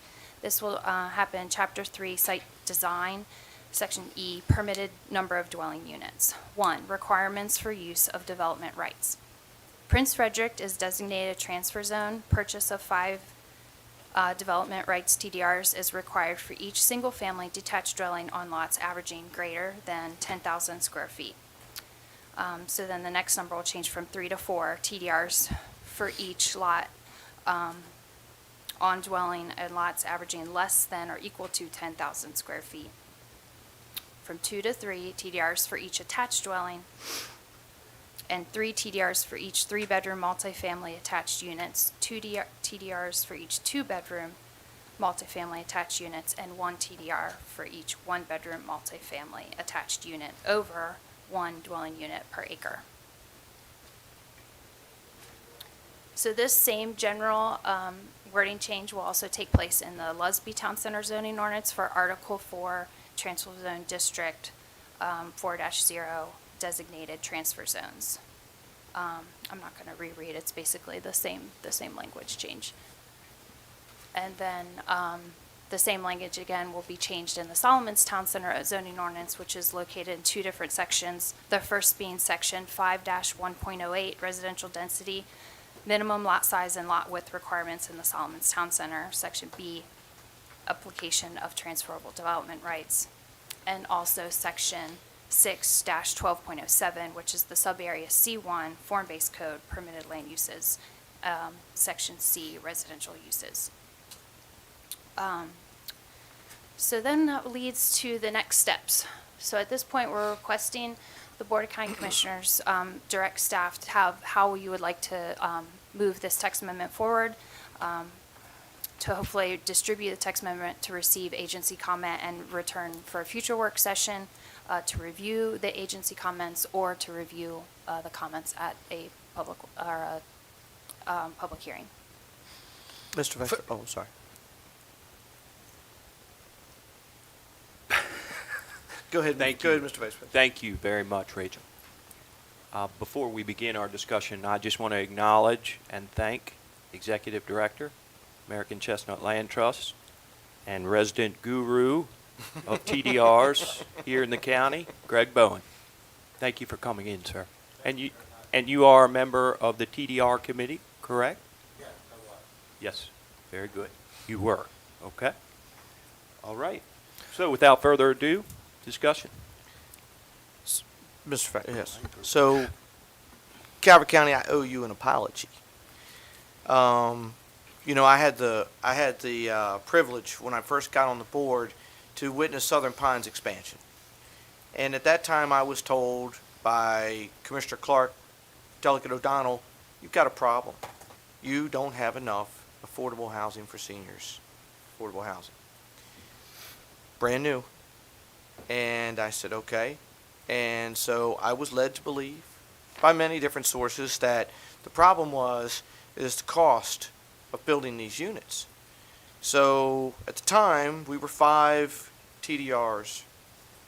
this will happen in Chapter 3, Site Design, Section E, Permitted Number of Dwelling Units. 1, Requirements for Use of Development Rights. Prince Frederick is designated a transfer zone. Purchase of 5 development rights TDRs is required for each single-family detached dwelling on lots averaging greater than 10,000 square feet. So then the next number will change from 3 to 4 TDRs for each lot on dwelling and lots averaging less than or equal to 10,000 square feet. From 2 to 3 TDRs for each attached dwelling, and 3 TDRs for each 3-bedroom multifamily attached units, 2 TDRs for each 2-bedroom multifamily attached units, and 1 TDR for each 1-bedroom multifamily attached unit over 1 dwelling unit per acre. So this same general wording change will also take place in the Lesbian Town Center zoning ordinance for Article 4, Transfer Zone District 4-0, designated transfer zones. I'm not going to reread, it's basically the same language change. And then the same language again will be changed in the Solomon's Town Center zoning ordinance, which is located in 2 different sections. The first being Section 5-1.08, residential density, minimum lot size and lot width requirements in the Solomon's Town Center. Section B, application of transferable development rights. And also Section 6-12.07, which is the sub-area C1, form-based code, permitted land uses, Section C, residential uses. So then that leads to the next steps. So at this point, we're requesting the Board of County Commissioners direct staff to have how you would like to move this text amendment forward, to hopefully distribute the text amendment to receive agency comment and return for a future work session, to review the agency comments, or to review the comments at a public or a public hearing. Mr. Vice, oh, sorry. Go ahead, Thank go you. ahead, Mr. Vice President. Thank you very much, Rachel. Before we begin our discussion, I just want to acknowledge and thank Executive Director, American Chestnut Land Trust, and resident guru of TDRs here in the county, Greg Bowen. Thank you for coming in, sir. And you are a member of the TDR committee, correct? Yes, I was. Yes, very good. You were, okay. All right. So without further ado, discussion. Mr. Yes. So, Calvert County, I owe you an apology. You know, I had the privilege when I first got on the board to witness Southern Pines expansion. And at that time, I was told by Commissioner Clark, Delegate O'Donnell, you've got a problem. You don't have enough affordable housing for seniors. Affordable housing. Brand new. And I said, okay. And so I was led to believe by many different sources that the problem is the cost of building these units. So at the time, we were 5 TDRs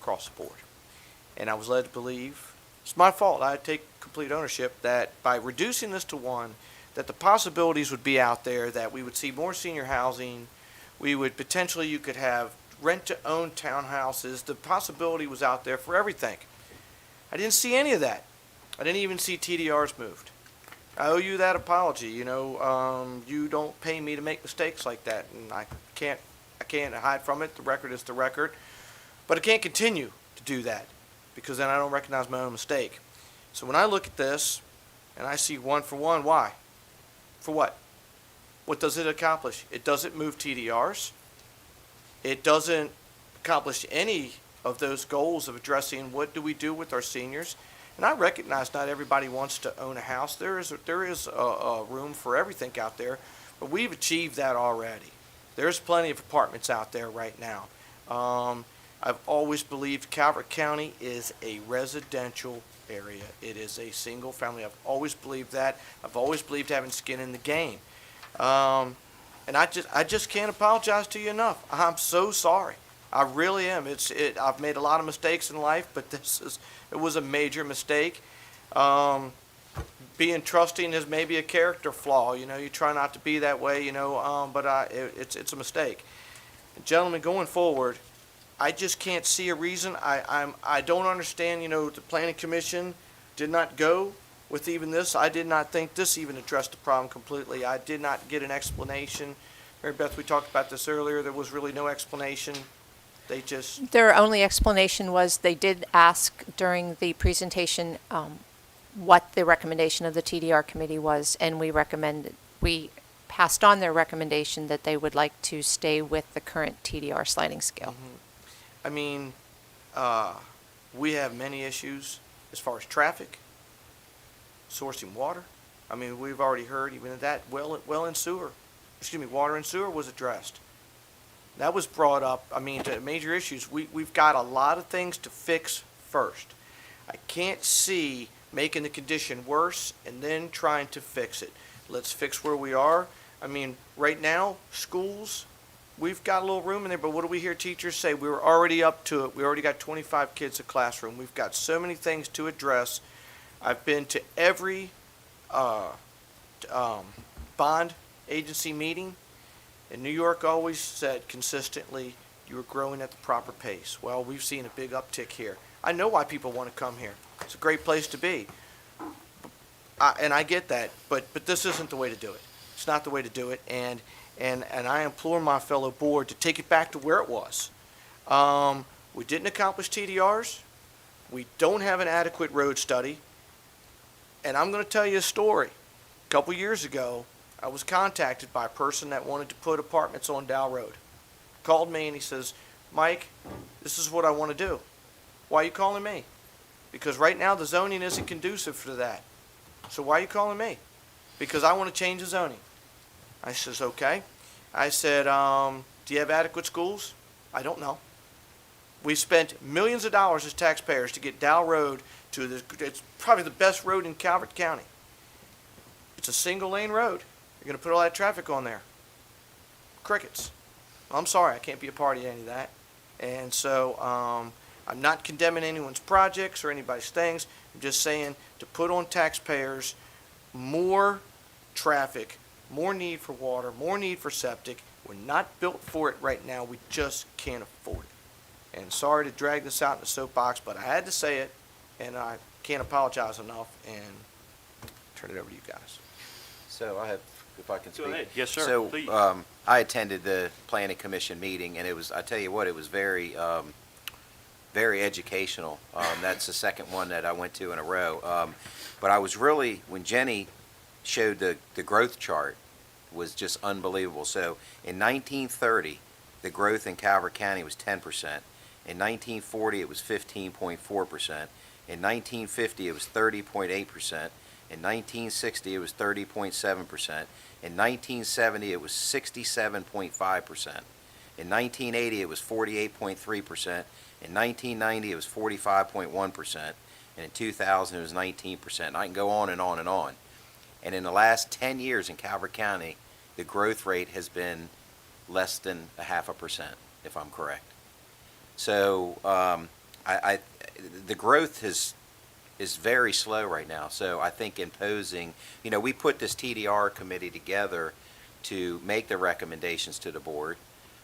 across the board. And I was led to believe, it's my fault, I take complete ownership, that by reducing this to 1, that the possibilities would be out there, that we would see more senior housing, we would potentially, you could have rent-to-own townhouses, the possibility was out there for everything. I didn't see any of that. I didn't even see TDRs moved. I owe you that apology. You know, you don't pay me to make mistakes like that, and I can't hide from it. The record is the record. But I can't continue to do that, because then I don't recognize my own mistake. So when I look at this, and I see 1 for 1, why? For what? What does it accomplish? It doesn't move TDRs. It doesn't accomplish any of those goals of addressing what do we do with our seniors. And I recognize not everybody wants to own a house. There is a room for everything out there, but we've achieved that already. There's plenty of apartments out there right now. I've always believed Calvert County is a residential area. It is a single family. I've always believed that. I've always believed having skin in the game. And I just can't apologize to you enough. I'm so sorry. I really am. I've made a lot of mistakes in life, but it was a major mistake. Being trusting is maybe a character flaw. You know, you try not to be that way. You know, but it's a mistake. And gentlemen, going forward, I just can't see a reason. I don't understand. You know, the Planning Commission did not go with even this. I did not think this even addressed the problem completely. I did not get an explanation. Mary Beth, we talked about this earlier. There was really no explanation. They just... Their only explanation was they did ask during the presentation what the recommendation of the TDR committee was, and we passed on their recommendation that they would like to stay with the current TDR sliding scale. Mm-hmm. I mean, we have many issues as far as traffic, sourcing water. I mean, we've already heard even that water and sewer was addressed. That was brought up, I mean, to major issues. We've got a lot of things to fix first. I can't see making the condition worse and then trying to fix it. Let's fix where we are. I mean, right now, schools, we've got a little room in there, but what do we hear teachers say? We were already up to it. We already got 25 kids a classroom. We've got so many things to address. I've been to every bond agency meeting. And New York always said consistently, you were growing at the proper pace. Well, we've seen a big uptick here. I know why people want to come here. It's a great place to be. And I get that, but this isn't the way to do it. It's not the way to do it. And I implore my fellow board to take it back to where it was. We didn't accomplish TDRs. We don't have an adequate road study. And I'm going to tell you a story. A couple years ago, I was contacted by a person that wanted to put apartments on Dow Road. Called me and he says, Mike, this is what I want to do. Why are you calling me? Because right now the zoning isn't conducive for that. So why are you calling me? Because I want to change the zoning. I says, okay. I said, do you have adequate schools? I don't know. We spent millions of dollars as taxpayers to get Dow Road to it's probably the best road in Calvert County. It's a single lane road. You're going to put all that traffic on there. Crickets. I'm sorry, I can't be a part of any of that. And so I'm not condemning anyone's projects or anybody's things. I'm just saying to put on taxpayers more traffic, more need for water, more need for septic. We're not built for it right now. We just can't afford it. And sorry to drag this out in the soapbox, but I had to say it, and I can't apologize enough, and turn it over to you guys. So I have, if I can speak. Go ahead. Yes, sir. So, Please. I attended the planning commission meeting, and it was, I tell you what, it was very, very educational. That's the second one that I went to in a row. But I was really, when Jenny showed the growth chart, was just unbelievable. So in 1930, the growth in Calvert County was 10%. In 1940, it was 15.4%. In 1950, it was 30.8%. In 1960, it was 30.7%. In 1970, it was 67.5%. In 1980, it was 48.3%. In 1990, it was 45.1%. And in 2000, it was 19%. And I can go on and on and on. And in the last 10 years in Calvert County, the growth rate has been less than 0.5%, if I'm correct. So the growth is very slow right now. So I think imposing, we put this TDR committee together to make the recommendations to the board.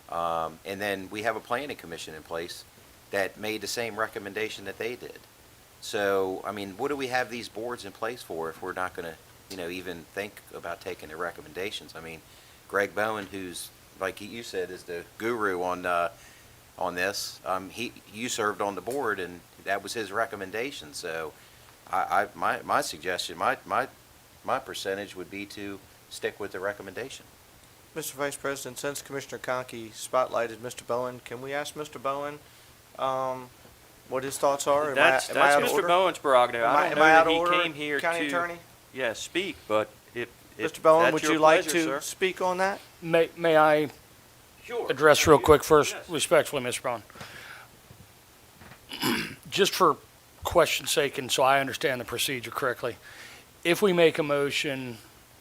And then we have a planning commission in place that made the same recommendation that they did. So, I mean, what do we have these boards in place for if we're not going to, even think about taking the recommendations? I mean, Greg Bowen, who's, like you said, is the guru on this. You served on the board, and that was his recommendation. So, my suggestion, my percentage would be to stick with the recommendation. Mr. Vice President, since Commissioner Conkey spotlighted Mr. Bowen, can we ask Mr. Bowen what his thoughts are? That's Mr. Bowen's prerogative. I don't know that he came here County to Attorney? speak, but if Mr. Bowen, that's would your you like pleasure, to sir. speak on that? May I address real quick first, respectfully, Mr. Brown? Just for question's sake, and so I understand the procedure correctly, if we make a motion,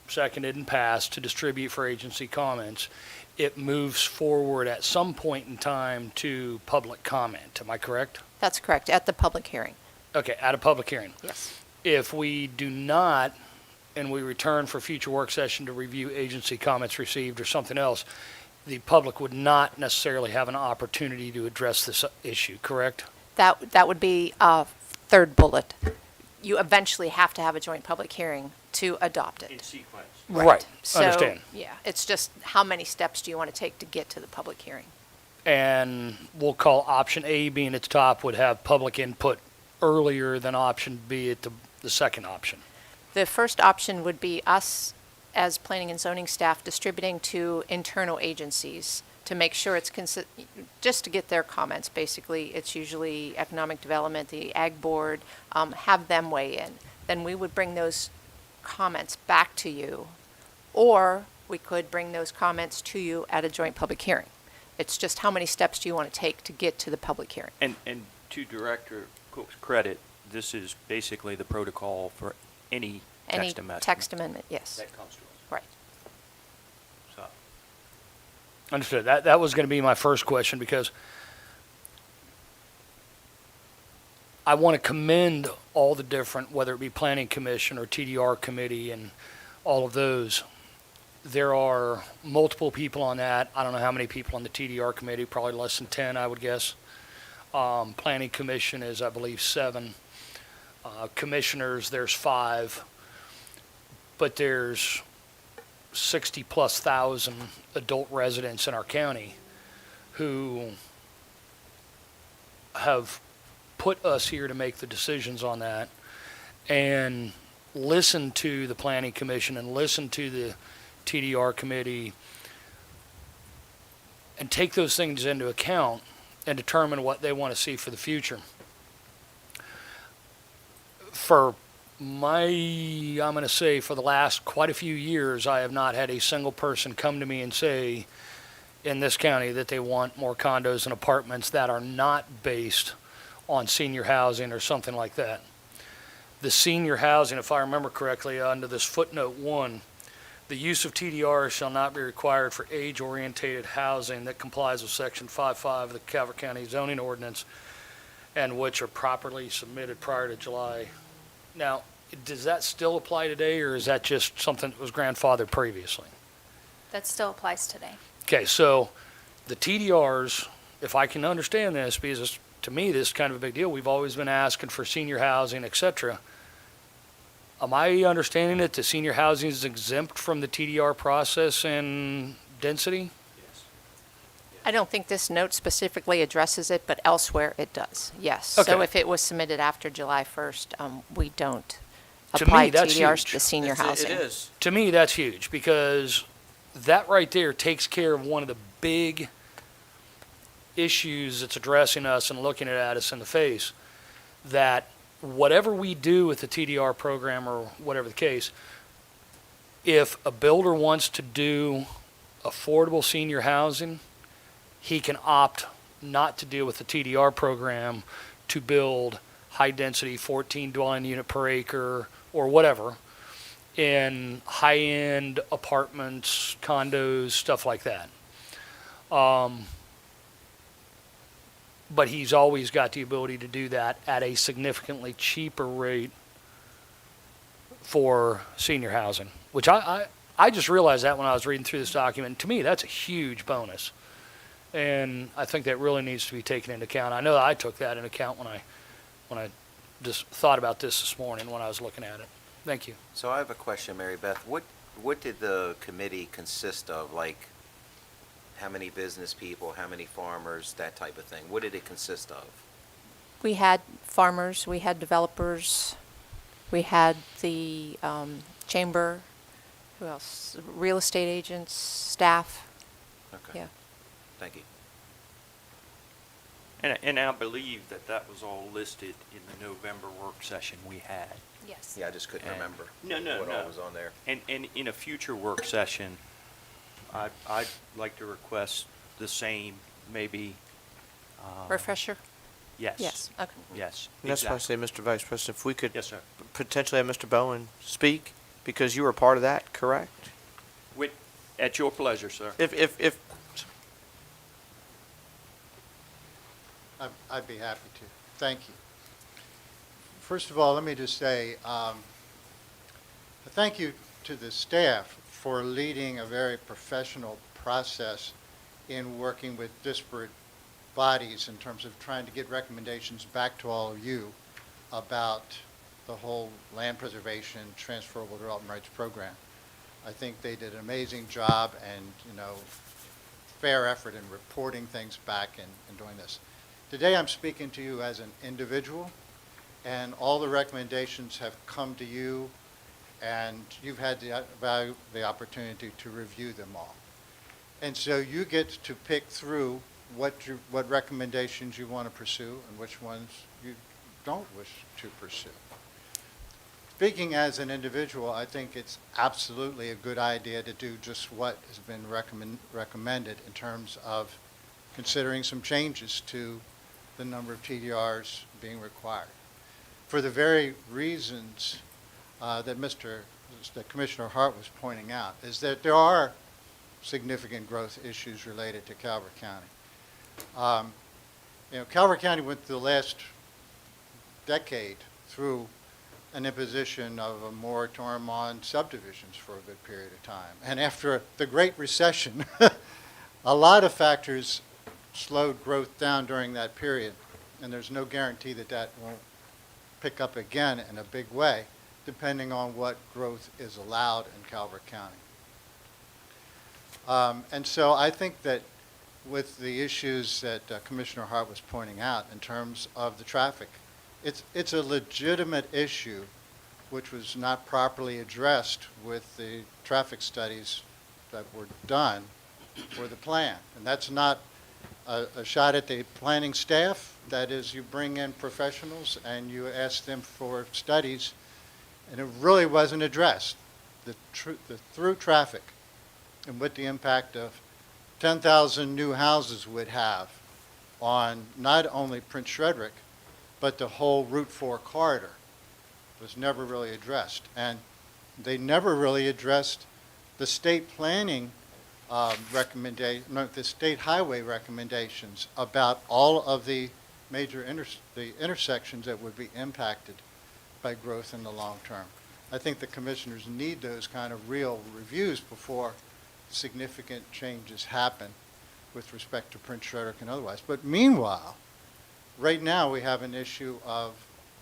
seconded and passed, to distribute for agency comments, it moves forward at some point in time to public comment. Am I correct? That's correct, at the public hearing. Okay, at a public hearing. Yes. If we do not, and we return for future work session to review agency comments received or something else, the public would not necessarily have an opportunity to address this issue, correct? That would be third bullet. You eventually have to have a joint public hearing to adopt it. In sequence. Right, So, understand. yeah, it's just how many steps do you want to take to get to the public hearing? And we'll call option A being at the top would have public input earlier than option B at the second option. The first option would be us, as planning and zoning staff, distributing to internal agencies to make sure it's just to get their comments. Basically, it's usually economic development, the ag board, have them weigh in. Then we would bring those comments back to you, or we could bring those comments to you at a joint public hearing. It's just how many steps do you want to take to get to the public hearing? And to Director Cook's credit, this is basically the protocol for any text amendment. Text amendment, yes. That comes to us. Right. So, Understood. That was going to be my first question, because I want to commend all the different, whether it be Planning Commission or TDR Committee and all of those. There are multiple people on that. I don't know how many people on the TDR Committee, probably less than 10, I would guess. Planning Commission is, I believe, 7. Commissioners, there's 5. But there's 60+ thousand adult residents in our county who have put us here to make the decisions on that, and listen to the Planning Commission and listen to the TDR Committee and take those things into account and determine what they want to see for the future. For I'm going to say for the last quite a few years, I have not had a single person come to me and say in this county that they want more condos and apartments that are not based on senior housing or something like that. The senior housing, if I remember correctly, under this footnote 1, the use of TDR shall not be required for age-orientated housing that complies with Section 5.5 of the Calvert County zoning ordinance. and which are properly submitted prior to July. Now, does that still apply today, or is that just something that was grandfathered previously? That still applies today. Okay, so the TDRs, if I can understand this, because to me, this is kind of a big deal. We've always been asking for senior housing, et cetera. Am I understanding that the senior housing is exempt from the TDR process and density? I don't think this note specifically addresses it, but elsewhere it does, yes. Okay. So if it was submitted after July 1st, we don't To apply me, that's TDRs huge. to senior housing. It is. To me, that's huge, because that right there takes care of one of the big issues that's addressing us and looking at us in the face, that whatever we do with the TDR program or whatever the case, if a builder wants to do affordable senior housing, he can opt not to deal with the TDR program to build high-density 14 dwelling unit per acre or whatever in high-end apartments, condos, stuff like that. But he's always got the ability to do that at a significantly cheaper rate for senior housing, which I just realized that when I was reading through this document. To me, that's a huge bonus. And I think that really needs to be taken into account. I know that I took that into account when I just thought about this morning when I was looking at it. Thank you. So I have a question, Mary Beth. What did the committee consist of? Like, how many business people, how many farmers, that type of thing? What did it consist of? We had farmers, we had developers, we had the chamber, who else? Real estate agents, staff. Okay. Yeah. Thank you. And I believe that was all listed in the November work session we had. Yes. Yeah, I just couldn't And- remember No. what all was on there. And in a future work session, I'd like to request the same, maybe. Refresher? Yes. Yes, okay. Yes. And that's why I exactly. say, Mr. Vice President, if we could Yes, sir. potentially have Mr. Bowen speak, because you were part of that, correct? At your pleasure, sir. If I'd be happy to. Thank you. First of all, let me just say thank you to the staff for leading a very professional process in working with disparate bodies in terms of trying to get recommendations back to all of you about the whole land preservation transferable development rights program. I think they did an amazing job and, fair effort in reporting things back and doing this. Today I'm speaking to you as an individual, and all the recommendations have come to you, and you've had the opportunity to review them all. And so you get to pick through what recommendations you want to pursue and which ones you don't wish to pursue. Speaking as an individual, I think it's absolutely a good idea to do just what has been recommended in terms of considering some changes to the number of TDRs being required. For the very reasons that Commissioner Hart was pointing out, is that there are significant growth issues related to Calvert County. Calvert County went through the last decade through an imposition of a moratorium on subdivisions for a good period of time. And after the Great Recession, a lot of factors slowed growth down during that period, and there's no guarantee that that won't pick up again in a big way, depending on what growth is allowed in Calvert County. And so I think that with the issues that Commissioner Hart was pointing out in terms of the traffic, it's a legitimate issue which was not properly addressed with the traffic studies that were done for the plan. And that's not a shot at the planning staff. That is, you bring in professionals and you ask them for studies, and it really wasn't addressed. The through traffic and what the impact of 10,000 new houses would have on not only Prince Frederick, but the whole Route 4 corridor was never really addressed. And they never really addressed the state planning the state highway recommendations about all of the the intersections that would be impacted by growth in the long term. I think the commissioners need those kind of real reviews before significant changes happen with respect to Prince Frederick and otherwise. But meanwhile, right now we have an issue of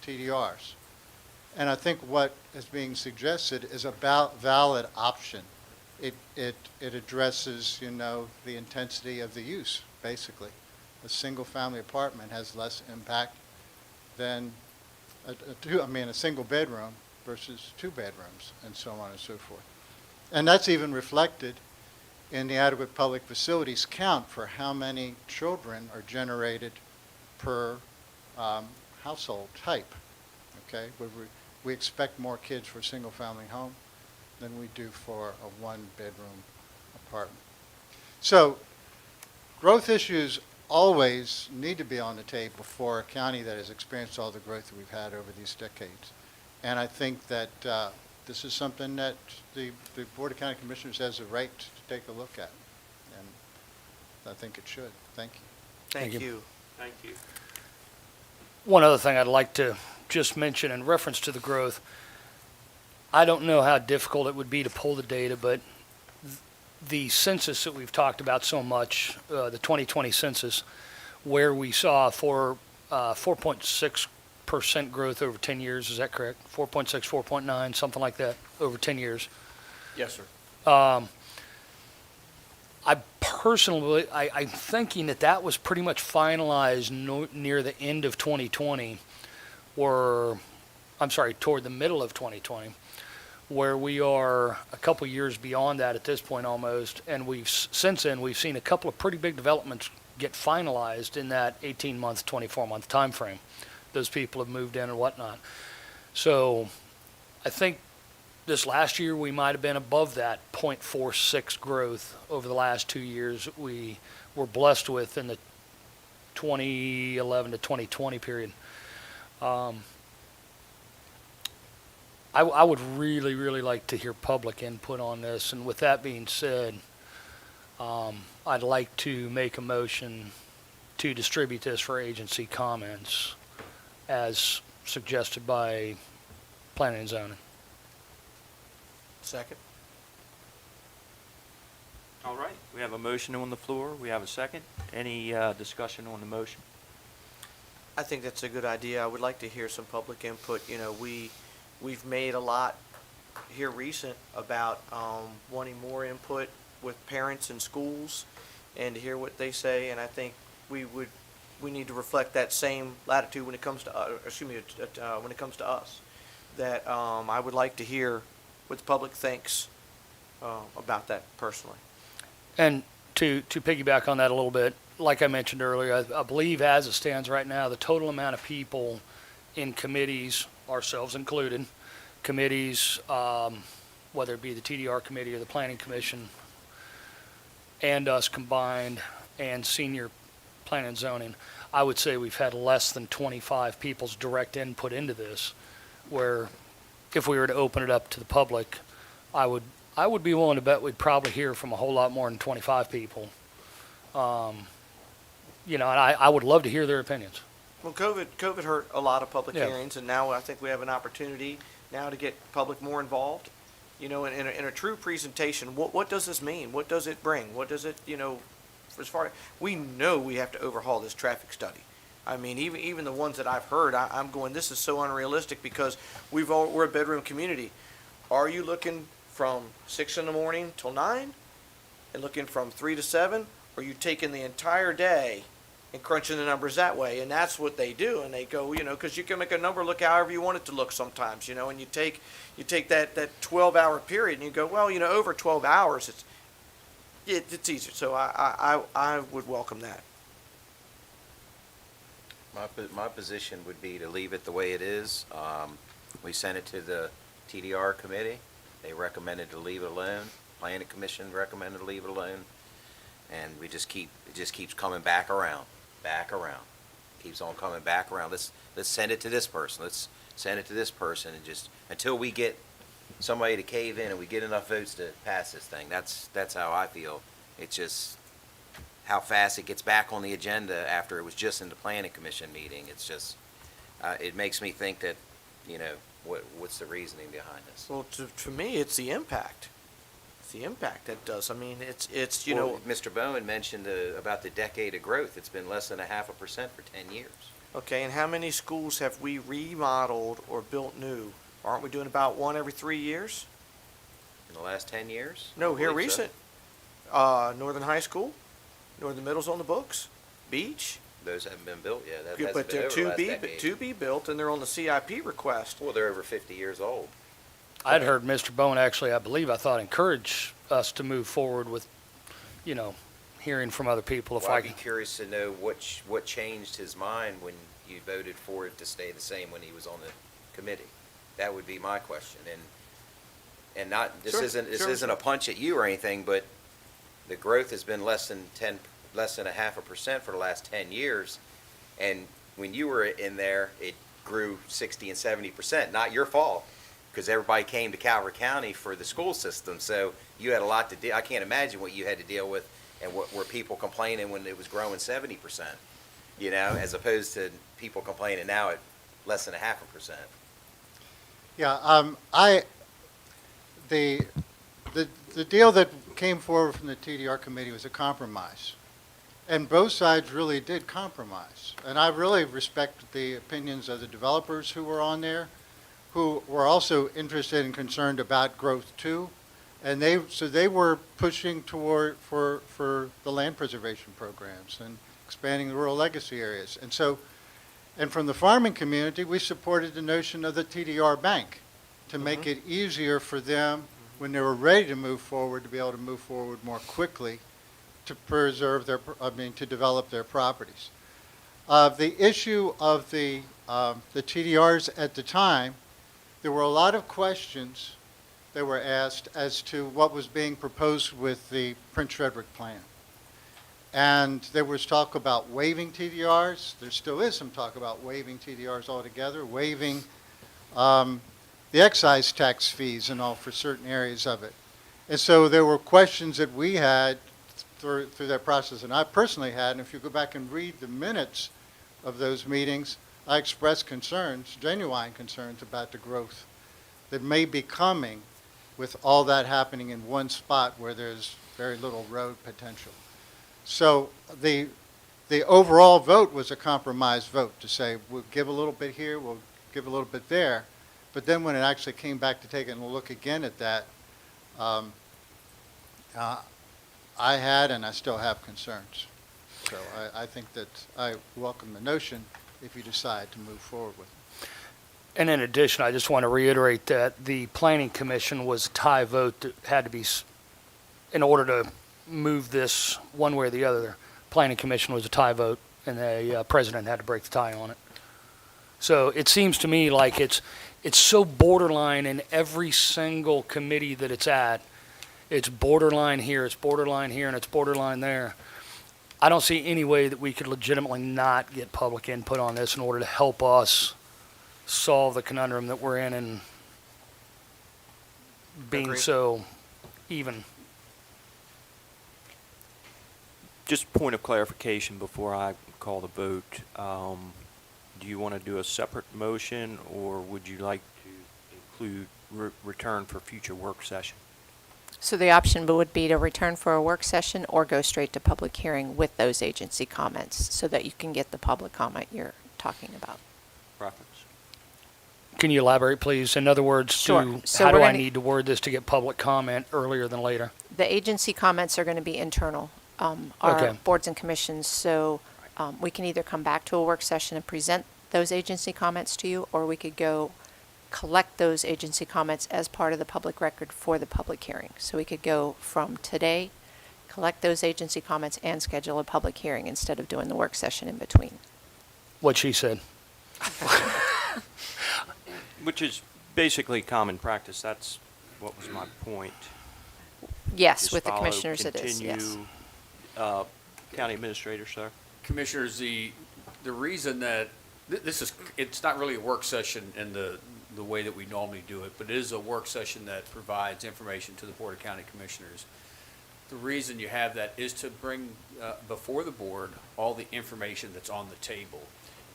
TDRs. And I think what is being suggested is a valid option. It addresses, the intensity of the use, basically. A single-family apartment has less impact than a single bedroom versus 2 bedrooms, and so on and so forth. And that's even reflected in the adequate public facilities count for how many children are generated per household type. Okay, we expect more kids for a single-family home than we do for a 1-bedroom apartment. So, growth issues always need to be on the table for a county that has experienced all the growth that we've had over these decades. And I think that this is something that the Board of County Commissioners has a right to take a look at. And I think it should. Thank you. Thank you. Thank you. One other thing I'd like to just mention in reference to the growth, I don't know how difficult it would be to pull the data, but the census that we've talked about so much, the 2020 census, where we saw 4.6% growth over 10 years, is that correct? 4.6, 4.9, something like that, over 10 years. Yes, sir. I personally, I'm thinking that was pretty much finalized near the end of 2020, toward the middle of 2020, where we are a couple years beyond that at this point almost, and since then we've seen a couple of pretty big developments get finalized in that 18-month, 24-month time frame. Those people have moved in and whatnot. So I think this last year we might have been above that 0.46 growth over the last 2 years we were blessed with in the 2011 to 2020 period. I would really, really like to hear public input on this. And with that being said, I'd like to make a motion to distribute this for agency comments as suggested by Planning and Zoning. Second. All right, we have a motion on the floor. We have a second. Any discussion on the motion? I think that's a good idea. I would like to hear some public input. We've made a lot here recent about wanting more input with parents and schools and to hear what they say, and I think we need to reflect that same latitude when it comes to when it comes to us. That I would like to hear what the public thinks about that personally. And to piggyback on that a little bit, like I mentioned earlier, I believe as it stands right now, the total amount of people in committees, ourselves included, committees, whether it be the TDR committee or the Planning Commission, and us combined, and senior Planning and Zoning, I would say we've had less than 25 people's direct input into this, where if we were to open it up to the public, I would be willing to bet we'd probably hear from a whole lot more than 25 people. And I would love to hear their opinions. Well, COVID hurt a lot of public Yeah. hearings, and now I think we have an opportunity now to get public more involved. In a true presentation, what does this mean? What does it bring? What does it, as far we know we have to overhaul this traffic study. I mean, even the ones that I've heard, I'm going, this is so unrealistic because we're a bedroom community. Are you looking from 6 in the morning till 9 and looking from 3 to 7? Or are you taking the entire day and crunching the numbers that way? And that's what they do. And they go, because you can make a number look however you want it to look sometimes, and you take that 12-hour period and you go, well, over 12 hours, it's easier. So I would welcome that. My position would be to leave it the way it is. We sent it to the TDR committee. They recommended to leave it alone. Planning Commission recommended to leave it alone. And it just keeps coming back around. Keeps on coming back around. Let's send it to this person. Let's send it to this person, and just until we get somebody to cave in and we get enough votes to pass this thing. That's how I feel. It just how fast it gets back on the agenda after it was just in the planning commission meeting. It's just, it makes me think that, what's the reasoning behind this? Well, to me, it's the impact. It's the impact that does. I mean, it's Well, Mr. Bowen mentioned about the decade of growth. It's been less than 0.5% for 10 years. Okay, and how many schools have we remodeled or built new? Aren't we doing about one every 3 years? In the last 10 years? No, I here believe so. recent. Northern High School, Northern Middle's on the books, Beach. Those haven't been built yet. That Yeah, hasn't but been they're over the last decade. to be built, and they're on the CIP request. Well, they're over 50 years old. I'd heard Mr. Bowen actually, I thought, encourage us to move forward with, hearing from other people. If Well, I I'd be can, curious to know what changed his mind when you voted for it to stay the same when he was on the committee. That would be my question. And not, this Sure, isn't a punch at you or anything, but the growth has been less than 0.5% for the last 10 years. And when you were in there, it grew 60 and 70%. Not your fault, because everybody came to Calvert County for the school system. So you had a lot to deal. I can't imagine what you had to deal with, and what were people complaining when it was growing 70%. As opposed to people complaining now at less than 0.5%. Yeah, the deal that came forward from the TDR committee was a compromise. And both sides really did compromise. And I really respect the opinions of the developers who were on there, who were also interested and concerned about growth too. And they were pushing for the land preservation programs and expanding the rural legacy areas. And from the farming community, we supported the notion of the TDR bank to make it easier for them when they were ready to move forward, to be able to move forward more quickly to to develop their properties. The issue of the TDRs at the time, there were a lot of questions that were asked as to what was being proposed with the Prince Frederick plan. And there was talk about waiving TDRs. There still is some talk about waiving TDRs altogether, waiving the excise tax fees and all for certain areas of it. And so there were questions that we had through that process, and I personally had, and if you go back and read the minutes of those meetings, I expressed concerns, genuine concerns about the growth that may be coming with all that happening in one spot where there's very little road potential. So the overall vote was a compromise vote to say we'll give a little bit here, we'll give a little bit there. But then when it actually came back to taking a look again at that, I had and I still have concerns. So I think that I welcome the notion if you decide to move forward with it. and in addition, I just want to reiterate that the planning commission was a tie vote that had to be, in order to move this one way or the other, planning commission was a tie vote, and the president had to break the tie on it. So it seems to me like it's so borderline in every single committee that it's at. It's borderline here, it's borderline here, and it's borderline there. I don't see any way that we could legitimately not get public input on this in order to help us solve the conundrum that we're in and being Agreed. so even. Just point of clarification before I call the vote. Do you want to do a separate motion, or would you like to include return for future work session? So the option would be to return for a work session or go straight to public hearing with those agency comments so that you can get the public comment you're talking about. Preference? Can you elaborate, please? In other words, Sure. So how do we're I gonna- need to word this to get public comment earlier than later? The agency comments are going to be internal, our Okay. boards and commissions, so we can either come back to a work session and present those agency comments to you, or we could go collect those agency comments as part of the public record for the public hearing. So we could go from today, collect those agency comments, and schedule a public hearing instead of doing the work session in between. What she said. Which is basically common practice. That's what was my point. Yes, Just with the follow, commissioners it is, yes. continue. County Administrator, sir? Commissioners, the reason that, it's not really a work session in the way that we normally do it, but it is a work session that provides information to the Board of County Commissioners. The reason you have that is to bring before the board all the information that's on the table.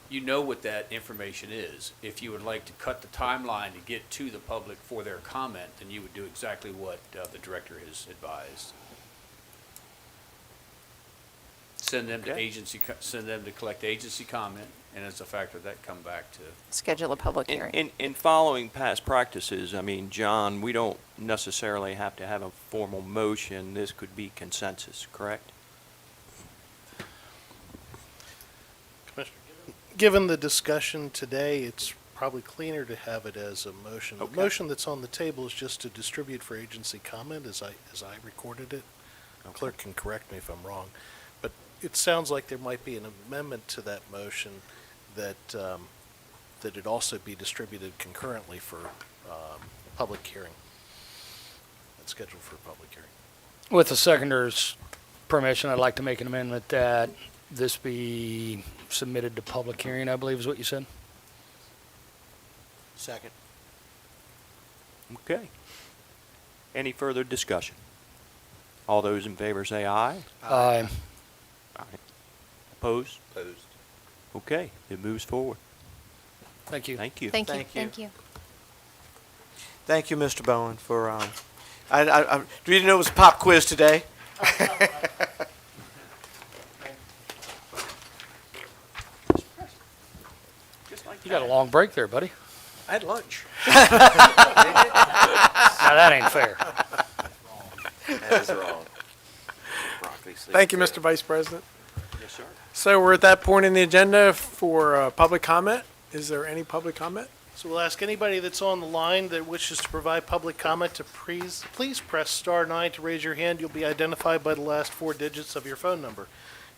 You know what that information is. If you would like to cut the timeline to get to the public for their comment, then you would do exactly what the director has advised. Send them to Okay. send them to collect agency comment, and as a factor of that, come back to. Schedule a public hearing. In following past practices, I mean, John, we don't necessarily have to have a formal motion. This could be consensus, correct? Given the discussion today, it's probably cleaner to have it as a motion. Okay. The motion that's on the table is just to distribute for agency comment as I recorded it. Clerk can correct me if I'm wrong. But it sounds like there might be an amendment to that motion that that it also be distributed concurrently for public hearing. It's scheduled for a public hearing. With the seconder's permission, I'd like to make an amendment that this be submitted to public hearing, I believe is what you said. Second. Okay. Any further discussion? All those in favor say aye. Aye. Aye. Opposed? Opposed. Okay, it moves forward. Thank you. Thank you. Thank you. Thank you. Thank you. Thank you, Mr. Bowen, for, I didn't know it was a pop quiz today. You got a long break there, buddy. I had lunch. Now, that ain't fair. That is wrong. Broccoli sleeves Thank you, too. Mr. Vice President. Yes, sir. So we're at that point in the agenda for public comment. Is there any public comment? So we'll ask anybody that's on the line that wishes to provide public comment to please press *9 to raise your hand. You'll be identified by the last 4 digits of your phone number.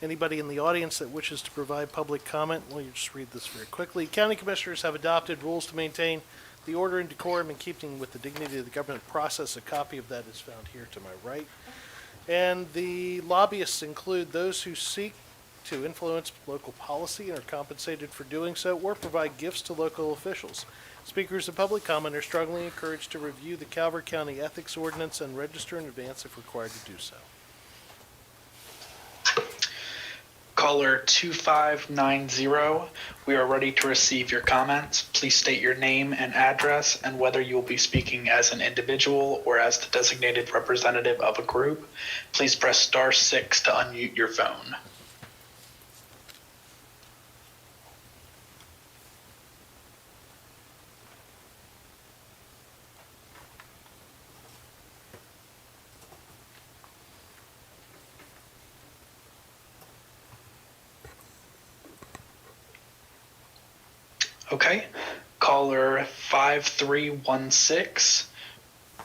Anybody in the audience that wishes to provide public comment, let me just read this very quickly. County Commissioners have adopted rules to maintain the order and decorum in keeping with the dignity of the government process. A copy of that is found here to my right. And the lobbyists include those who seek to influence local policy and are compensated for doing so, or provide gifts to local officials. Speakers and public comment are strongly encouraged to review the Calvert County Ethics Ordinance and register in advance if required to do so. Caller 2590, we are ready to receive your comments. Please state your name and address and whether you will be speaking as an individual or as the designated representative of a group. Please press *6 to unmute your phone. Okay, caller 5316.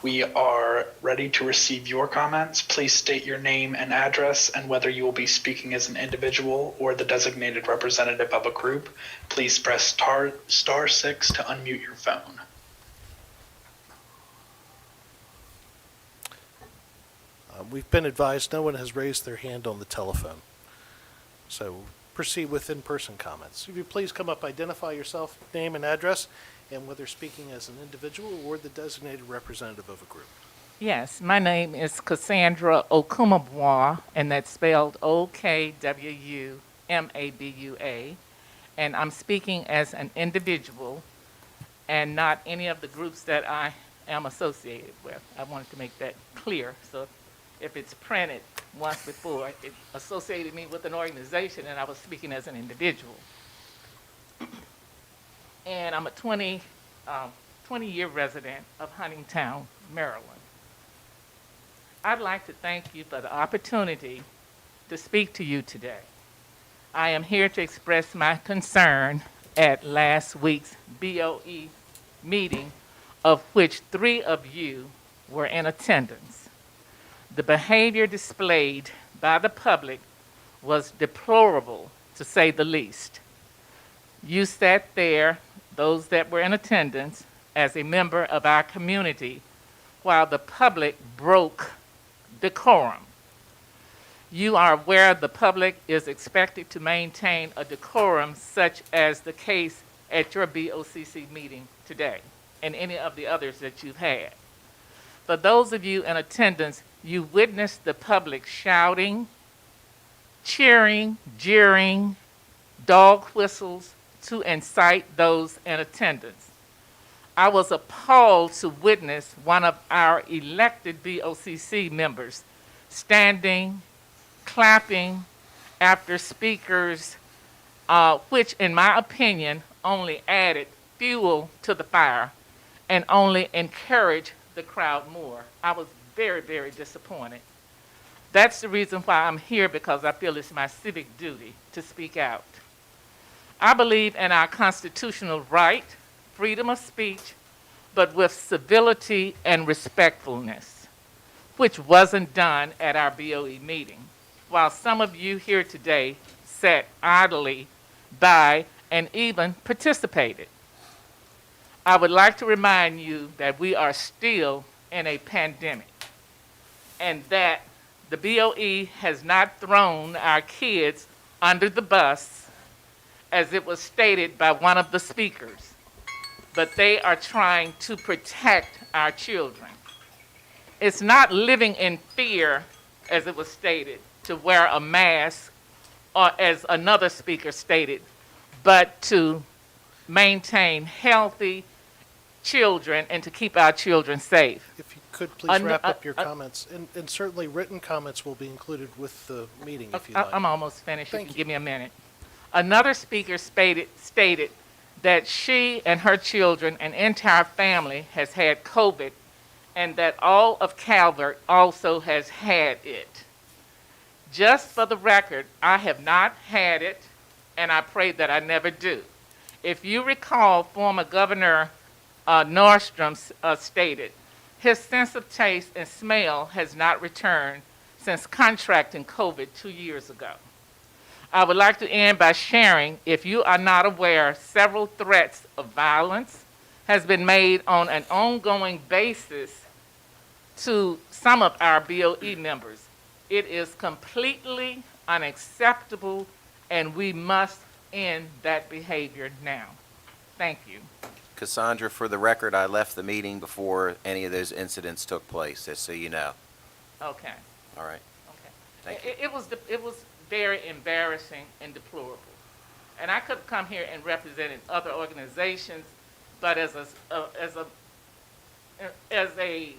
We are ready to receive your comments. Please state your name and address and whether you will be speaking as an individual or the designated representative of a group. Please press *6 to unmute your phone. We've been advised no one has raised their hand on the telephone. So proceed with in-person comments. If you please come up, identify yourself, name and address, and whether speaking as an individual or the designated representative of a group. Yes, my name is Cassandra Okumabwa, and that's spelled Okwumabua, and I'm speaking as an individual and not any of the groups that I am associated with. I wanted to make that clear, so if it's printed once before, it associated me with an organization and I was speaking as an individual. And I'm a 20-year resident of Huntingtown, Maryland. I'd like to thank you for the opportunity to speak to you today. I am here to express my concern at last week's BOE meeting, of which 3 of you were in attendance. The behavior displayed by the public was deplorable, to say the least. You sat there, those that were in attendance, as a member of our community, while the public broke decorum. You are aware the public is expected to maintain a decorum such as the case at your BOCC meeting today and any of the others that you've had. For those of you in attendance, You witnessed the public shouting, cheering, jeering, dog whistles to incite those in attendance. I was appalled to witness one of our elected BOCC members standing, clapping after speakers, which in my opinion only added fuel to the fire and only encouraged the crowd more. I was very, very disappointed. That's the reason why I'm here, because I feel it's my civic duty to speak out. I believe in our constitutional right, freedom of speech, but with civility and respectfulness, which wasn't done at our BOE meeting. While some of you here today sat idly by and even participated. I would like to remind you that we are still in a pandemic and that the BOE has not thrown our kids under the bus, as it was stated by one of the speakers, but they are trying to protect our children. It's not living in fear, as it was stated, to wear a mask, or as another speaker stated, but to maintain healthy children and to keep our children safe. If you could please wrap up your comments, and certainly written comments will be included with the meeting if you'd like. I'm almost finished. Thank Give me a minute. Another speaker stated that she and her children and entire family has had COVID, and that all of Calvert also has had it. Just for the record, I have not had it, and I pray that I never do. If you recall, former Governor Nordstrom stated, his sense of taste and smell has not returned since contracting COVID 2 years ago. I would like to end by sharing, if you are not aware, several threats of violence has been made on an ongoing basis to some of our BOE members. It is completely unacceptable, and we must end that behavior now. Thank you. Cassandra, for the record, I left the meeting before any of those incidents took place, just so you know. Okay. All right. Okay. Thank you. It was very embarrassing and deplorable. And I could have come here and represented other organizations, but as a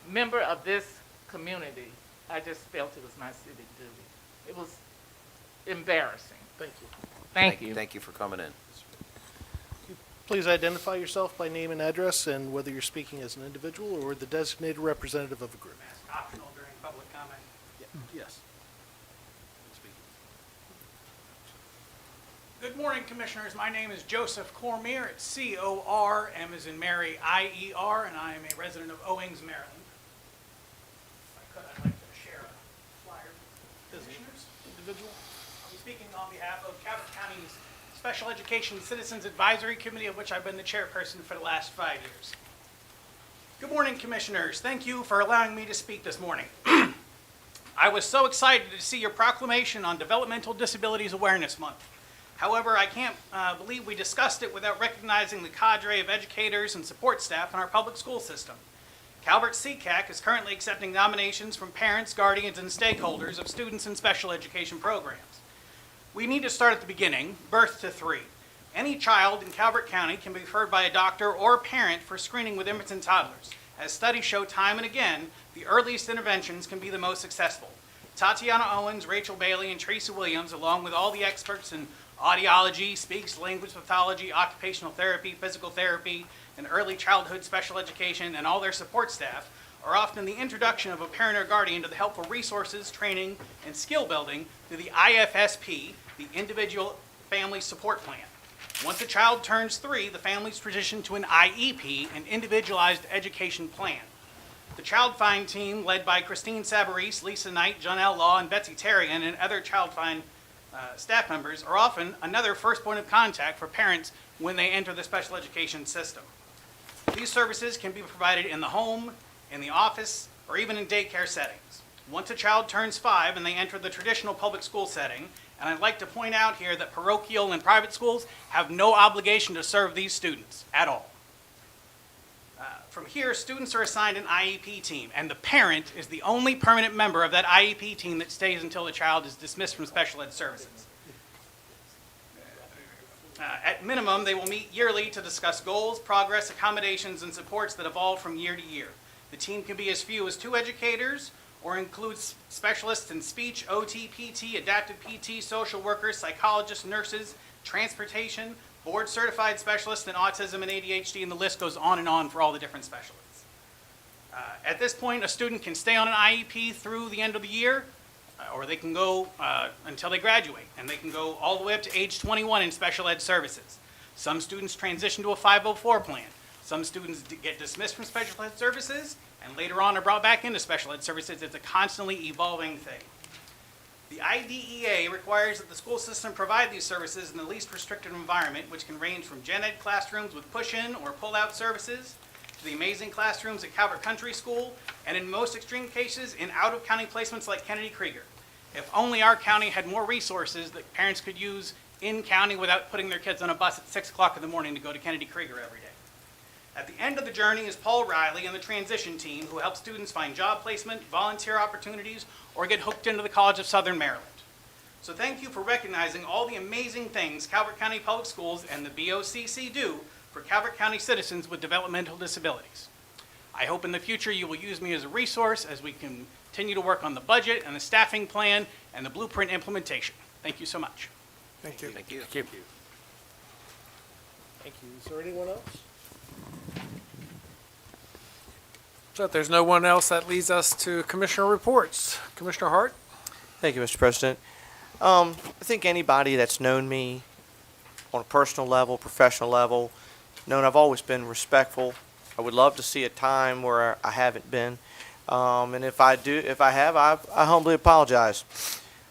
member of this community, I just felt it was my civic duty. It was embarrassing. Thank you. Thank you. Thank you for coming in. Please identify yourself by name and address, and whether you're speaking as an individual or the designated representative of a group. Optional during public comment. Yes. Good morning, Commissioners. My name is Joseph Cormier. It's C-O-R, M as in Mary, I-E-R, and I am a resident of Owings, Maryland. If I could, I'd like to share a flyer with Commissioners. Individual. I'll be speaking on behalf of Calvert County's Special Education Citizens Advisory Committee, of which I've been the chairperson for the last 5 years. Good morning, Commissioners. Thank you for allowing me to speak this morning. I was so excited to see your proclamation on Developmental Disabilities Awareness Month. However, I can't believe we discussed it without recognizing the cadre of educators and support staff in our public school system. Calvert CCAC is currently accepting nominations from parents, guardians, and stakeholders of students in special education programs. We need to start at the beginning, birth to 3. Any child in Calvert County can be referred by a doctor or a parent for screening with infants and toddlers. As studies show time and again, the earliest interventions can be the most successful. Tatiana Owens, Rachel Bailey, and Tracy Williams, along with all the experts in audiology, speech, language pathology, occupational therapy, physical therapy, and early childhood special education, and all their support staff, are often the introduction of a parent or guardian to the helpful resources, training, and skill building through the IFSP, the Individual Family Support Plan. Once a child turns 3, the families transition to an IEP, an Individualized Education Plan. The Child Find team, led by Christine Sabarese, Lisa Knight, Janelle Law, and Betsy Terrian, and other Child Find staff members, are often another first point of contact for parents when they enter the special education system. These services can be provided in the home, in the office, or even in daycare settings. Once a child turns 5 and they enter the traditional public school setting, and I'd like to point out here that parochial and private schools have no obligation to serve these students at all. From here, students are assigned an IEP team, and the parent is the only permanent member of that IEP team that stays until the child is dismissed from special ed services. At minimum, they will meet yearly to discuss goals, progress, accommodations, and supports that evolve from year to year. The team can be as few as 2 educators or includes specialists in speech, OT, PT, adaptive PT, social workers, psychologists, nurses, transportation, board-certified specialists in autism and ADHD, and the list goes on and on for all the different specialists. At this point, a student can stay on an IEP through the end of the year, or they can go until they graduate, and they can go all the way up to age 21 in special ed services. Some students transition to a 504 plan. Some students get dismissed from special ed services, and later on are brought back into special ed services. It's a constantly evolving thing. The IDEA requires that the school system provide these services in the least restrictive environment, which can range from gen ed classrooms with push-in or pull-out services, to the amazing classrooms at Calvert Country School, and in most extreme cases, in out-of-county placements like Kennedy Krieger. If only our county had more resources that parents could use in county without putting their kids on a bus at 6 o'clock in the morning to go to Kennedy Krieger every day. At the end of the journey is Paul Riley and the transition team, who help students find job placement, volunteer opportunities, or get hooked into the College of Southern Maryland. So thank you for recognizing all the amazing things Calvert County Public Schools and the BOCC do for Calvert County citizens with developmental disabilities. I hope in the future you will use me as a resource as we continue to work on the budget and the staffing plan and the blueprint implementation. Thank you so much. Thank you. Thank you. Thank you. Is there anyone else? So if there's no one else, that leads us to commissioner reports. Commissioner Hart? Thank you, Mr. President. I think anybody that's known me on a personal level, professional level, known I've always been respectful. I would love to see a time where I haven't been. And if I have, I humbly apologize.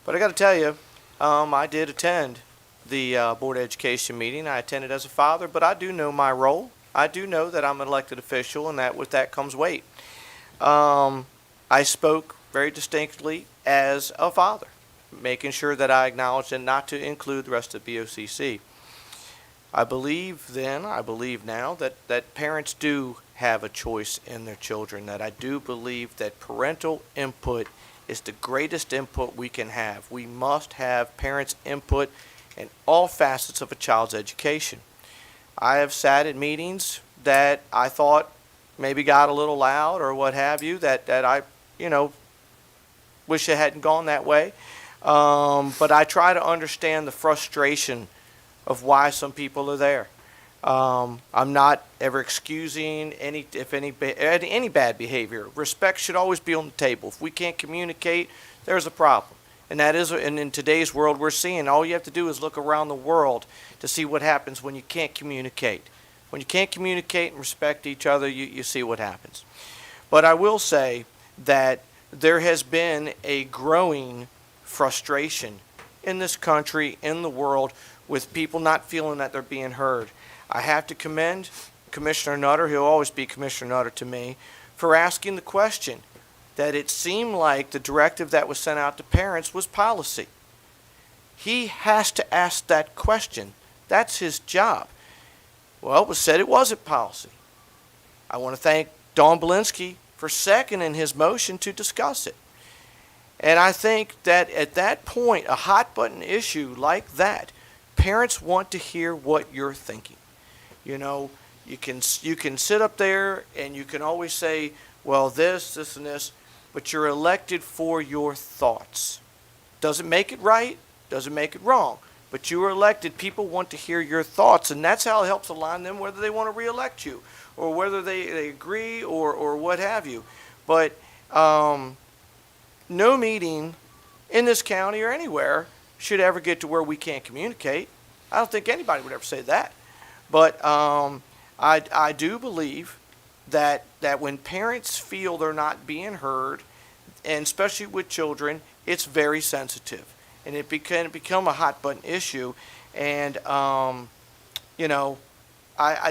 But I got to tell you, I did attend the Board of Education meeting. I attended as a father, but I do know my role. I do know that I'm an elected official, and that with that comes weight. I spoke very distinctly as a father, making sure that I acknowledged and not to include the rest of BOCC. I believe then, I believe now, that parents do have a choice in their children, that I do believe that parental input is the greatest input we can have. We must have parents' input in all facets of a child's education. I have sat at meetings that I thought maybe got a little loud or what have you, that I, wish it hadn't gone that way. But I try to understand the frustration of why some people are there. I'm not ever excusing any bad behavior. Respect should always be on the table. If we can't communicate, there's a problem. And that is, and in today's world we're seeing, all you have to do is look around the world to see what happens when you can't communicate. When you can't communicate and respect each other, you see what happens. But I will say that there has been a growing frustration in this country, in the world, with people not feeling that they're being heard. I have to commend Commissioner Nutter, he'll always be Commissioner Nutter to me, for asking the question that it seemed like the directive that was sent out to parents was policy. He has to ask that question. That's his job. Well, it was said it wasn't policy. I want to thank Don Belinsky for seconding his motion to discuss it. And I think that at that point, a hot button issue like that, parents want to hear what you're thinking. You can sit up there and you can always say, well, this, and this, but you're elected for your thoughts. Doesn't make it right, doesn't make it wrong, but you are elected. People want to hear your thoughts, and that's how it helps align them whether they want to reelect you or whether they agree or what have you. But no meeting in this county or anywhere should ever get to where we can't communicate. I don't think anybody would ever say that. But I do believe that when parents feel they're not being heard, and especially with children, it's very sensitive. And it can become a hot button issue. And,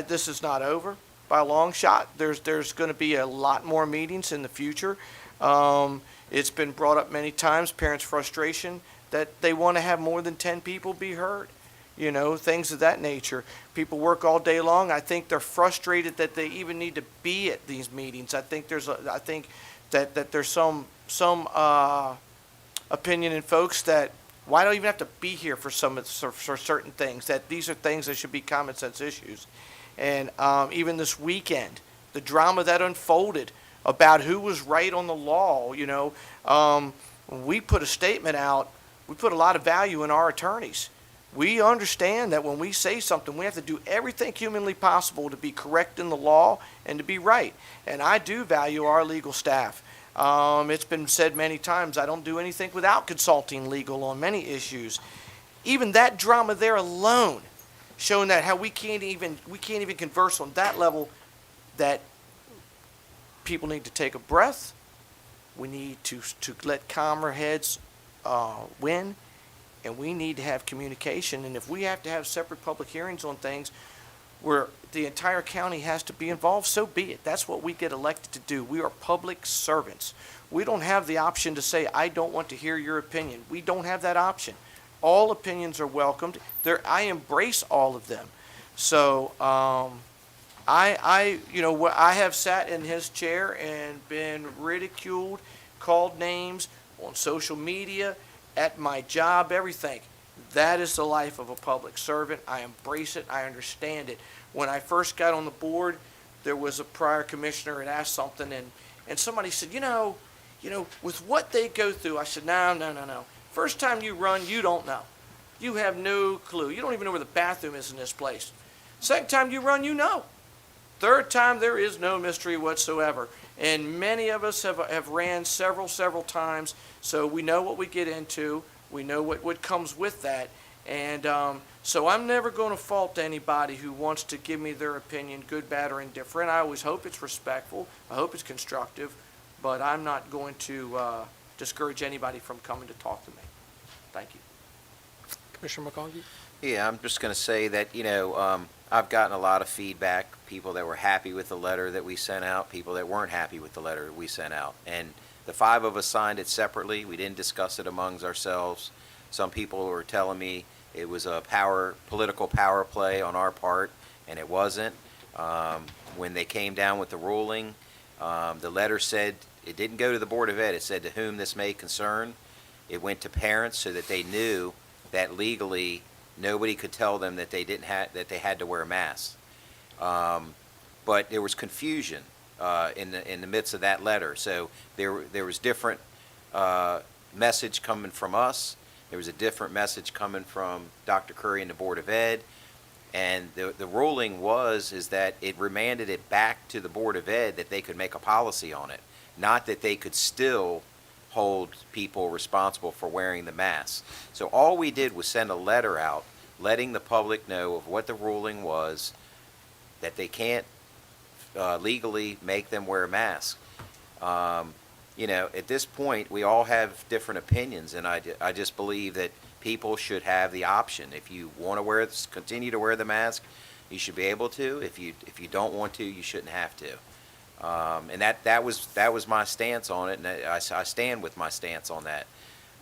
this is not over by a long shot. There's going to be a lot more meetings in the future. It's been brought up many times, parents' frustration that they want to have more than 10 people be heard. things of that nature. People work all day long. I think they're frustrated that they even need to be at these meetings. I think that there's some opinion in folks that why don't even have to be here for certain things, that these are things that should be common sense issues. And even this weekend, the drama that unfolded about who was right on the law, we put a statement out. We put a lot of value in our attorneys. We understand that when we say something, we have to do everything humanly possible to be correct in the law and to be right. And I do value our legal staff. It's been said many times, I don't do anything without consulting legal on many issues. Even that drama there alone, showing that how we can't even converse on that level, that people need to take a breath. We need to let calmer heads win, and we need to have communication. And if we have to have separate public hearings on things where the entire county has to be involved, so be it. That's what we get elected to do. We are public servants. We don't have the option to say, I don't want to hear your opinion. We don't have that option. All opinions are welcomed. I embrace all of them. So I have sat in his chair and been ridiculed, called names on social media, at my job, everything. That is the life of a public servant. I embrace it. I understand it. When I first got on the board, there was a prior commissioner had asked something, and somebody said, with what they go through, I said, no. First time you run, you don't know. You have no clue. You don't even know where the bathroom is in this place. Second time you run, you know. Third time, there is no mystery whatsoever. And many of us have ran several times, so we know what we get into. We know what comes with that. And so I'm never going to fault anybody who wants to give me their opinion, good, bad, or indifferent. I always hope it's respectful. I hope it's constructive. But I'm not going to discourage anybody from coming to talk to me. Thank you. Commissioner McConkey? Yeah, I'm just going to say that, I've gotten a lot of feedback, people that were happy with the letter that we sent out, people that weren't happy with the letter we sent out. And the 5 of us signed it separately. We didn't discuss it amongst ourselves. Some people were telling me it was a political power play on our part, and it wasn't. When they came down with the ruling, the letter said, it didn't go to the Board of Ed, it said to whom this may concern. It went to parents so that they knew that legally nobody could tell them that they had to wear masks. But there was confusion in the midst of that letter. So there was different message coming from us. There was a different message coming from Dr. Curry and the Board of Ed. And the ruling is that it remanded it back to the Board of Ed that they could make a policy on it, not that they could still hold people responsible for wearing the mask. So all we did was send a letter out letting the public know of what the ruling was, that they can't legally make them wear masks. At this point, we all have different opinions, and I just believe that people should have the option. If you want to continue to wear the mask, you should be able to. If you don't want to, you shouldn't have to. And that was my stance on it, and I stand with my stance on that.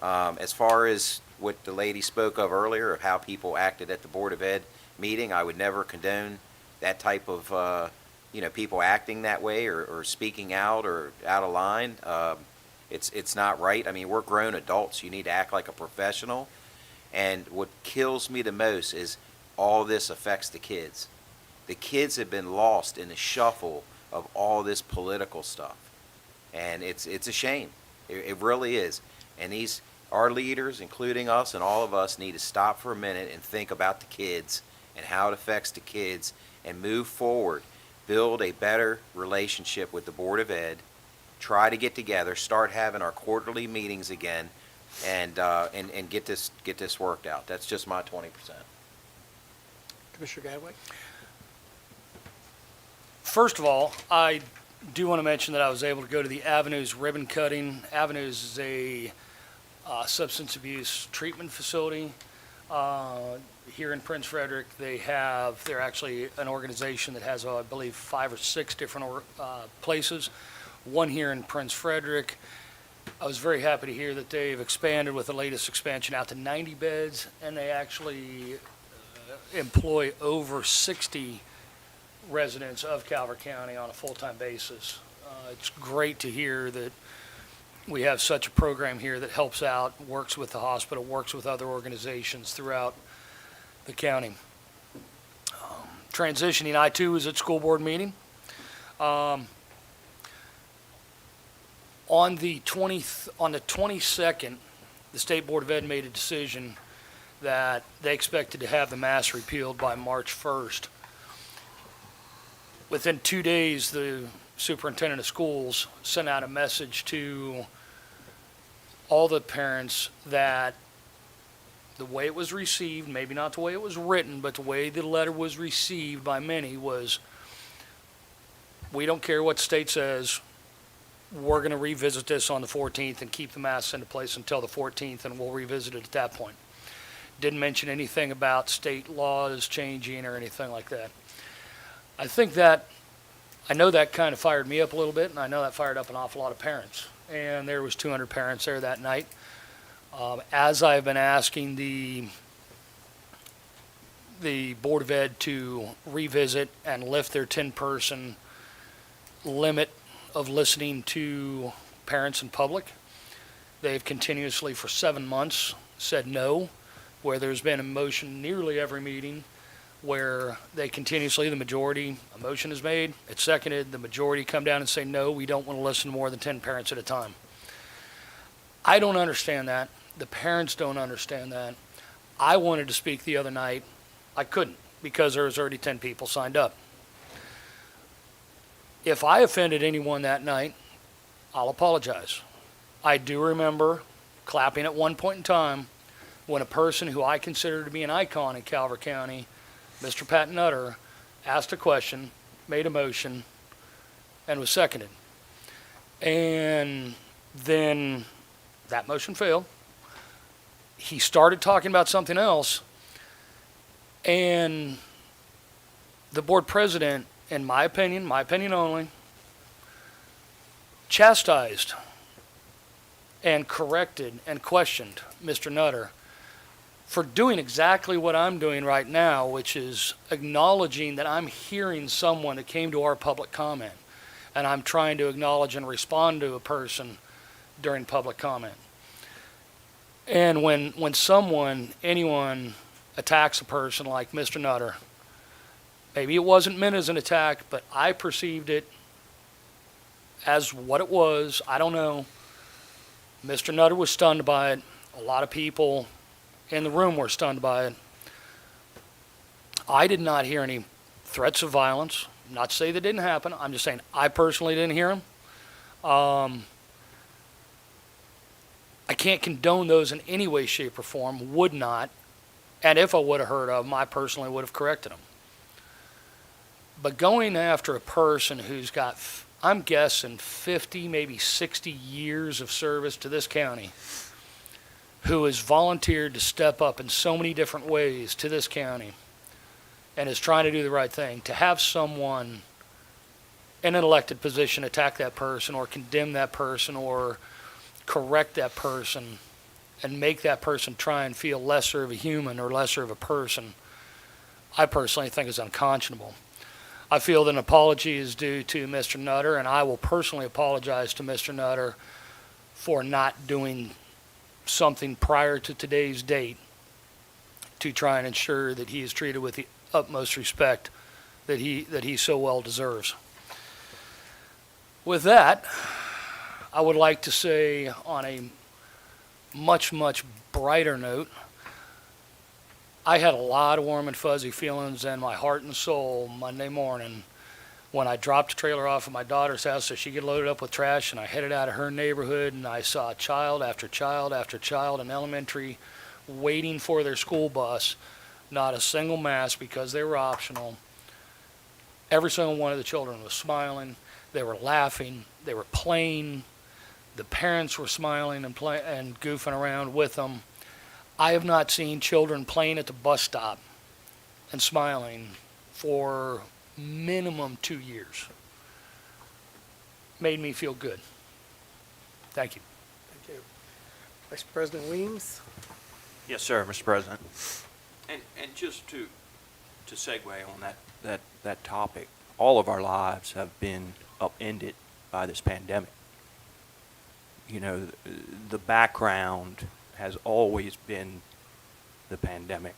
As far as what the lady spoke of earlier, of how people acted at the Board of Ed meeting, I would never condone that type of people acting that way or speaking out or out of line. It's not right. I mean, we're grown adults. You need to act like a professional. And what kills me the most is all this affects the kids. The kids have been lost in the shuffle of all this political stuff. And it's a shame. It really is. And our leaders, including us and all of us, need to stop for a minute and think about the kids and how it affects the kids and move forward. Build a better relationship with the Board of Ed. Try to get together, start having our quarterly meetings again, and get this worked out. That's just my 20%. Commissioner Gadway? First of all, I do want to mention that I was able to go to the Avenues ribbon cutting. Avenues is a substance abuse treatment facility here in Prince Frederick. They're actually an organization that has, I believe, 5 or 6 different places. One here in Prince Frederick. I was very happy to hear that they've expanded with the latest expansion out to 90 beds, and they actually employ over 60 residents of Calvert County on a full-time basis. It's great to hear that we have such a program here that helps out, works with the hospital, works with other organizations throughout the county. Transitioning, I too was at school board meeting. On the 22nd, the State Board of Ed made a decision that they expected to have the mask repealed by March 1st. Within 2 days, the superintendent of schools sent out a message to all the parents that the way it was received, maybe not the way it was written, but the way the letter was received by many was, we don't care what the state says, we're going to revisit this on the 14th and keep the masks into place until the 14th, and we'll revisit it at that point. Didn't mention anything about state laws changing or anything like that. I know that kind of fired me up a little bit, and I know that fired up an awful lot of parents. And there was 200 parents there that night. As I've been asking the Board of Ed to revisit and lift their 10-person limit of listening to parents and public, they've continuously for 7 months said no, where there's been a motion nearly every meeting where they continuously, the majority, a motion is made, it's seconded, the majority come down and say, no, we don't want to listen to more than 10 parents at a time. I don't understand that. The parents don't understand that. I wanted to speak the other night. I couldn't because there was already 10 people signed up. If I offended anyone that night, I'll apologize. I do remember clapping at one point in time when a person who I consider to be an icon in Calvert County, Mr. Pat Nutter, asked a question, made a motion, and was seconded. And then that motion failed. He started talking about something else, and the board president, in my opinion only, chastised and corrected and questioned Mr. Nutter for doing exactly what I'm doing right now, which is acknowledging that I'm hearing someone that came to our public comment, and I'm trying to acknowledge and respond to a person during public comment. And when anyone attacks a person like Mr. Nutter, maybe it wasn't meant as an attack, but I perceived it as what it was. I don't know. Mr. Nutter was stunned by it. A lot of people in the room were stunned by it. I did not hear any threats of violence. Not to say that didn't happen. I'm just saying I personally didn't hear them. I can't condone those in any way, shape, or form. Would not. And if I would have heard of them, I personally would have corrected them. But going after a person who's got, I'm guessing, 50, maybe 60 years of service to this county, who has volunteered to step up in so many different ways to this county and is trying to do the right thing, to have someone in an elected position attack that person or condemn that person or correct that person and make that person try and feel lesser of a human or lesser of a person, I personally think is unconscionable. I feel that an apology is due to Mr. Nutter, and I will personally apologize to Mr. Nutter for not doing something prior to today's date to try and ensure that he is treated with the utmost respect that he so well deserves. With that, I would like to say on a much, much brighter note, I had a lot of warm and fuzzy feelings in my heart and soul Monday morning when I dropped the trailer off at my daughter's house so she could load it up with trash, and I headed out of her neighborhood, and I saw child after child after child in elementary waiting for their school bus, not a single mask because they were optional. Every single one of the children was smiling. They were laughing. They were playing. The parents were smiling and goofing around with them. I have not seen children playing at the bus stop and smiling for minimum 2 years. Made me feel good. Thank you. Thank you. Vice President Weems? Yes, sir, Mr. President. And just to to segue on that topic, all of our lives have been upended by this pandemic. You know, the background has always been the pandemic.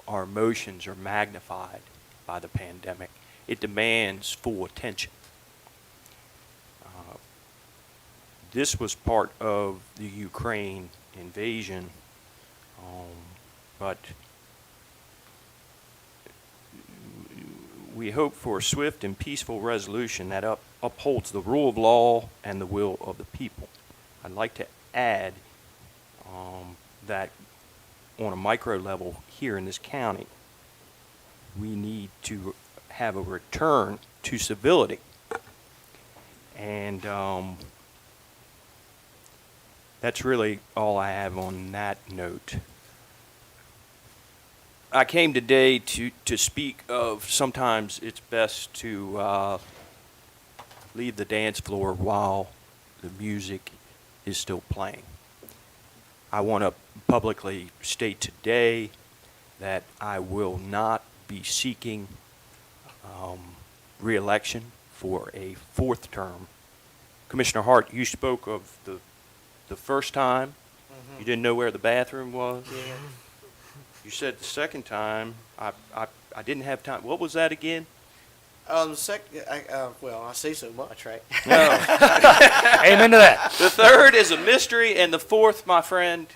Our emotions are magnified by the pandemic. It demands full attention. This was part of the Ukraine invasion, but we hope for a swift and peaceful resolution that upholds the rule of law and the will of the people. I'd like to add that on a micro level here in this county, we need to have a return to civility. And that's really all I have on that note. I came today to speak of sometimes it's best to leave the dance floor while the music is still playing. I want to publicly state today that I will not be seeking re-election for a fourth term. Commissioner Hart, you spoke of the first time. You didn't know where the bathroom was. Yeah. You said the second time, I didn't have time. What was that again? Well, I see so much, right? No. Amen to that. The third is a mystery, and the fourth, my friend,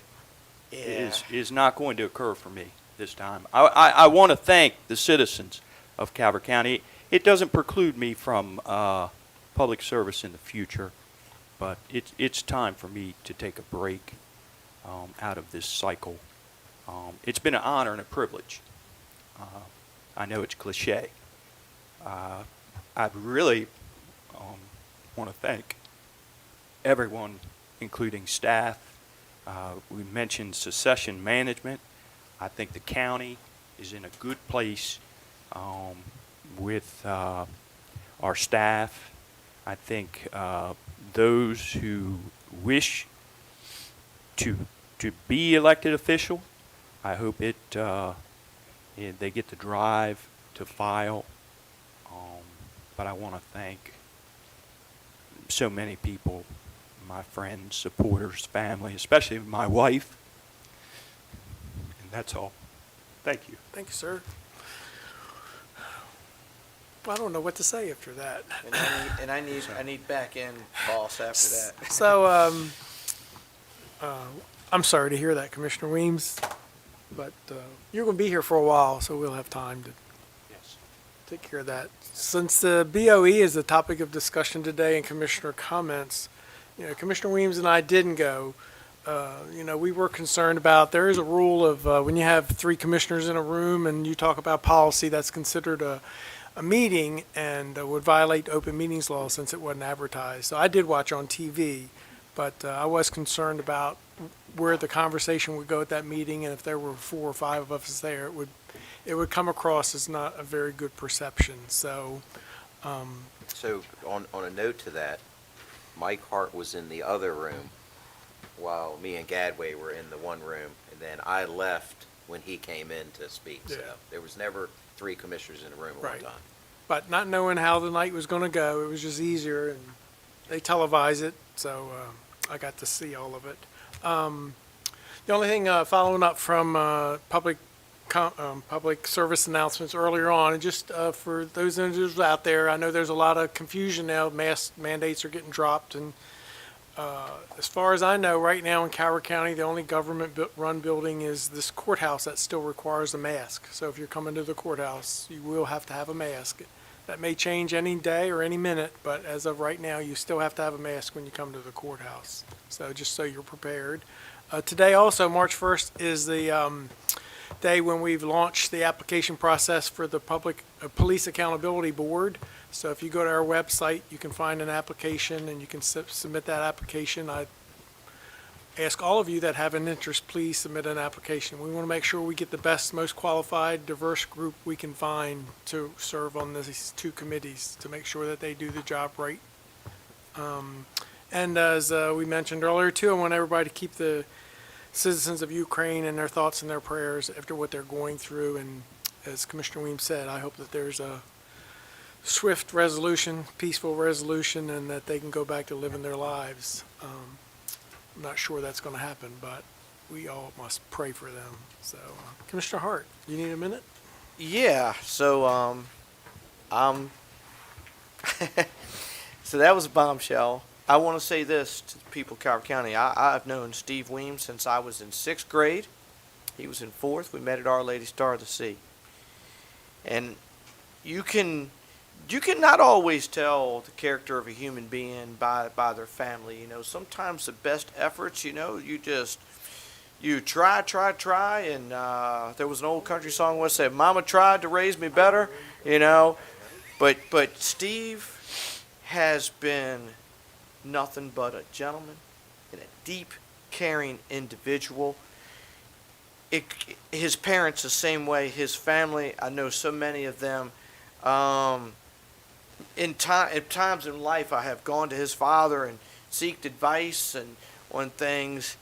Yeah. is not going to occur for me this time. I want to thank the citizens of Calvert County. It doesn't preclude me from public service in the future, but it's time for me to take a break out of this cycle. It's been an honor and a privilege. I know it's cliche. I really want to thank everyone, including staff. We mentioned succession management. I think the county is in a good place with our staff. I think those who wish to be elected official, I hope they get the drive to file. But I want to thank so many people, my friends, supporters, family, especially my wife. And that's all. Thank you. Thank you, sir. I don't know what to say after that. And I need back in boss after that. So, I'm sorry to hear that, Commissioner Weems, but you're going to be here for a while, so we'll have time to take care of that. Since the BOE is the topic of discussion today and commissioner comments, Commissioner Weems and I didn't go. We were concerned about, there is a rule of when you have 3 commissioners in a room and you talk about policy, that's considered a meeting and would violate open meetings law since it wasn't advertised. So I did watch on TV, but I was concerned about where the conversation would go at that meeting, and if there were 4 or 5 of us there, it would come across as not a very good perception. So, So on a note to that, Mike Hart was in the other room while me and Gadway were in the one room, and then I left when he came in to speak. So Yeah. there was never 3 commissioners in a room at Right. one time. but not knowing how the night was going to go, it was just easier, and they televise it, so I got to see all of it. The only thing following up from public service announcements earlier on, and just for those individuals out there, I know there's a lot of confusion now. Mask mandates are getting dropped, and as far as I know, right now in Calvert County, the only government-run building is this courthouse that still requires a mask. So if you're coming to the courthouse, you will have to have a mask. That may change any day or any minute, but as of right now, you still have to have a mask when you come to the courthouse. So just so you're prepared. Today also, March 1st, is the day when we've launched the application process for the Public Police Accountability Board. So if you go to our website, you can find an application and you can submit that application. I ask all of you that have an interest, please submit an application. We want to make sure we get the best, most qualified, diverse group we can find to serve on these 2 committees to make sure that they do the job right. And as we mentioned earlier too, I want everybody to keep the citizens of Ukraine and their thoughts and their prayers after what they're going through. And as Commissioner Weems said, I hope that there's a swift resolution, peaceful resolution, and that they can go back to living their lives. I'm not sure that's going to happen, but we all must pray for them. So, Commissioner Hart, you need a minute? Yeah, so, so that was a bombshell. I want to say this to the people of Calvert County. I've known Steve Weems since I was in 6th grade. He was in 4th. We met at Our Lady Star of the Sea. And you can not always tell the character of a human being by their family. You know, sometimes the best efforts, you know, you try, and there was an old country song that said, "Mama tried to raise me better," you know. But Steve has been nothing but a gentleman and a deep, caring individual. His parents the same way. His family, I know so many of them. At times in life, I have gone to his father and seeked advice and on things.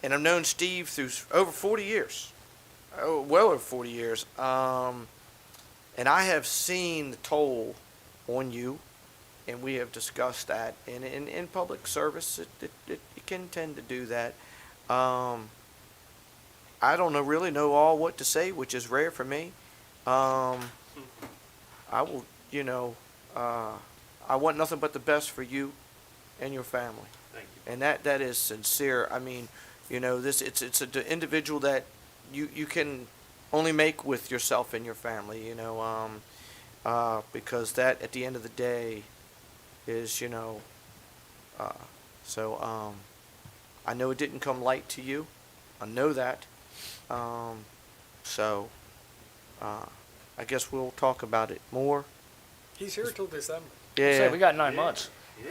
And I've known Steve through over 40 years, well over 40 years. And I have seen the toll on you, and we have discussed that. And in public service, it can tend to do that. I don't really know all what to say, which is rare for me. I will, you know, I want nothing but the best for you and your family. Thank you. And that is sincere. I mean, you know, it's an individual that you can only make with yourself and your family, you know, because that at the end of the day is, you know, I know it didn't come light to you. I know that. I guess we'll talk about it more. He's here till December. Yeah. So we got 9 months.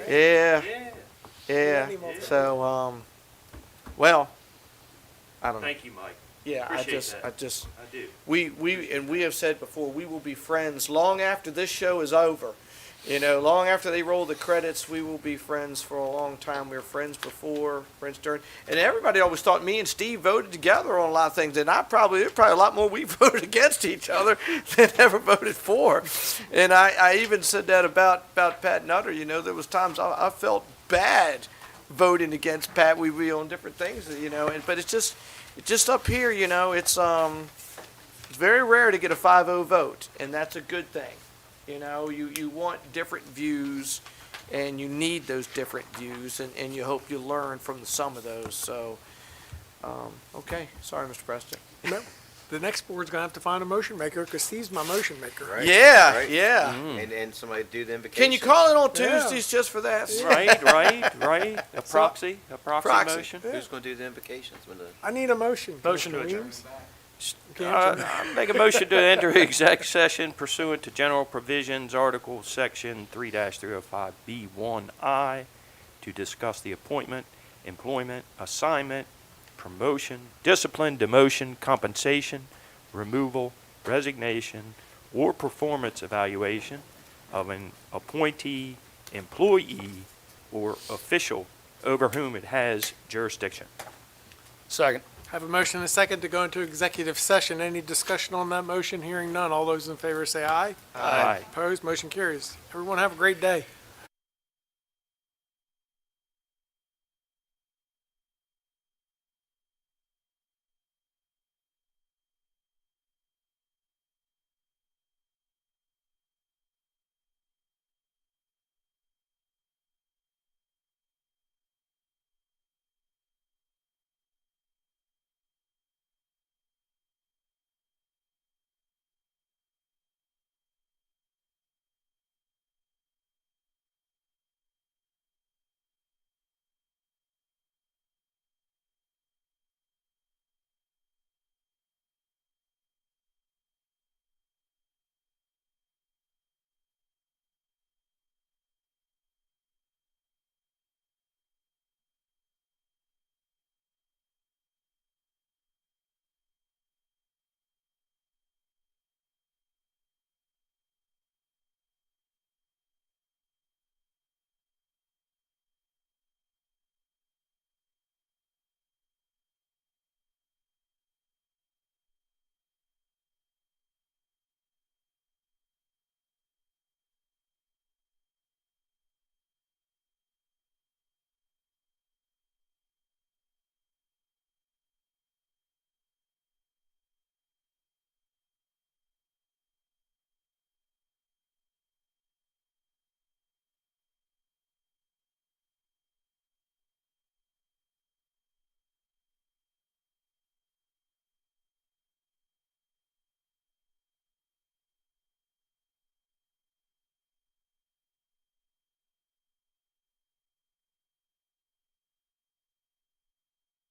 Yeah. So, well, I don't know. Thank you, Mike. Yeah, Appreciate I that. I do. we have said before, we will be friends long after this show is over. You know, long after they roll the credits, we will be friends for a long time. We were friends before, friends during, and everybody always thought me and Steve voted together on a lot of things, and there's probably a lot more we voted against each other than ever voted for. And I even said that about Pat Nutter. You know, there was times I felt bad voting against Pat. We were on different things, you know, but it's just up here, you know, it's very rare to get a 5-0 vote, and that's a good thing. You know, you want different views, and you need those different views, and you hope you learn from some of those. So, okay. Sorry, Mr. Preston. No, the next board's going to have to find a motion maker, because Steve's my motion maker. Right. Yeah, Right. yeah. And somebody do the invocation. Can you call it on Yeah. Tuesdays just for that? Right. A proxy Proxy. motion. Who's going to do the invocations? I need a motion. Motion to Commissioner adjourn. Weems. Can't you? Make a motion to enter exec session pursuant to general provisions, Article Section 3-305B1I, to discuss the appointment, employment, assignment, promotion, discipline, demotion, compensation, removal, resignation, or performance evaluation of an appointee, employee, or official over whom it has jurisdiction. Second. Have a motion and a second to go into executive session. Any discussion on that motion? Hearing none. All those in favor say aye. Aye. Opposed? Motion carries. Everyone have a great day.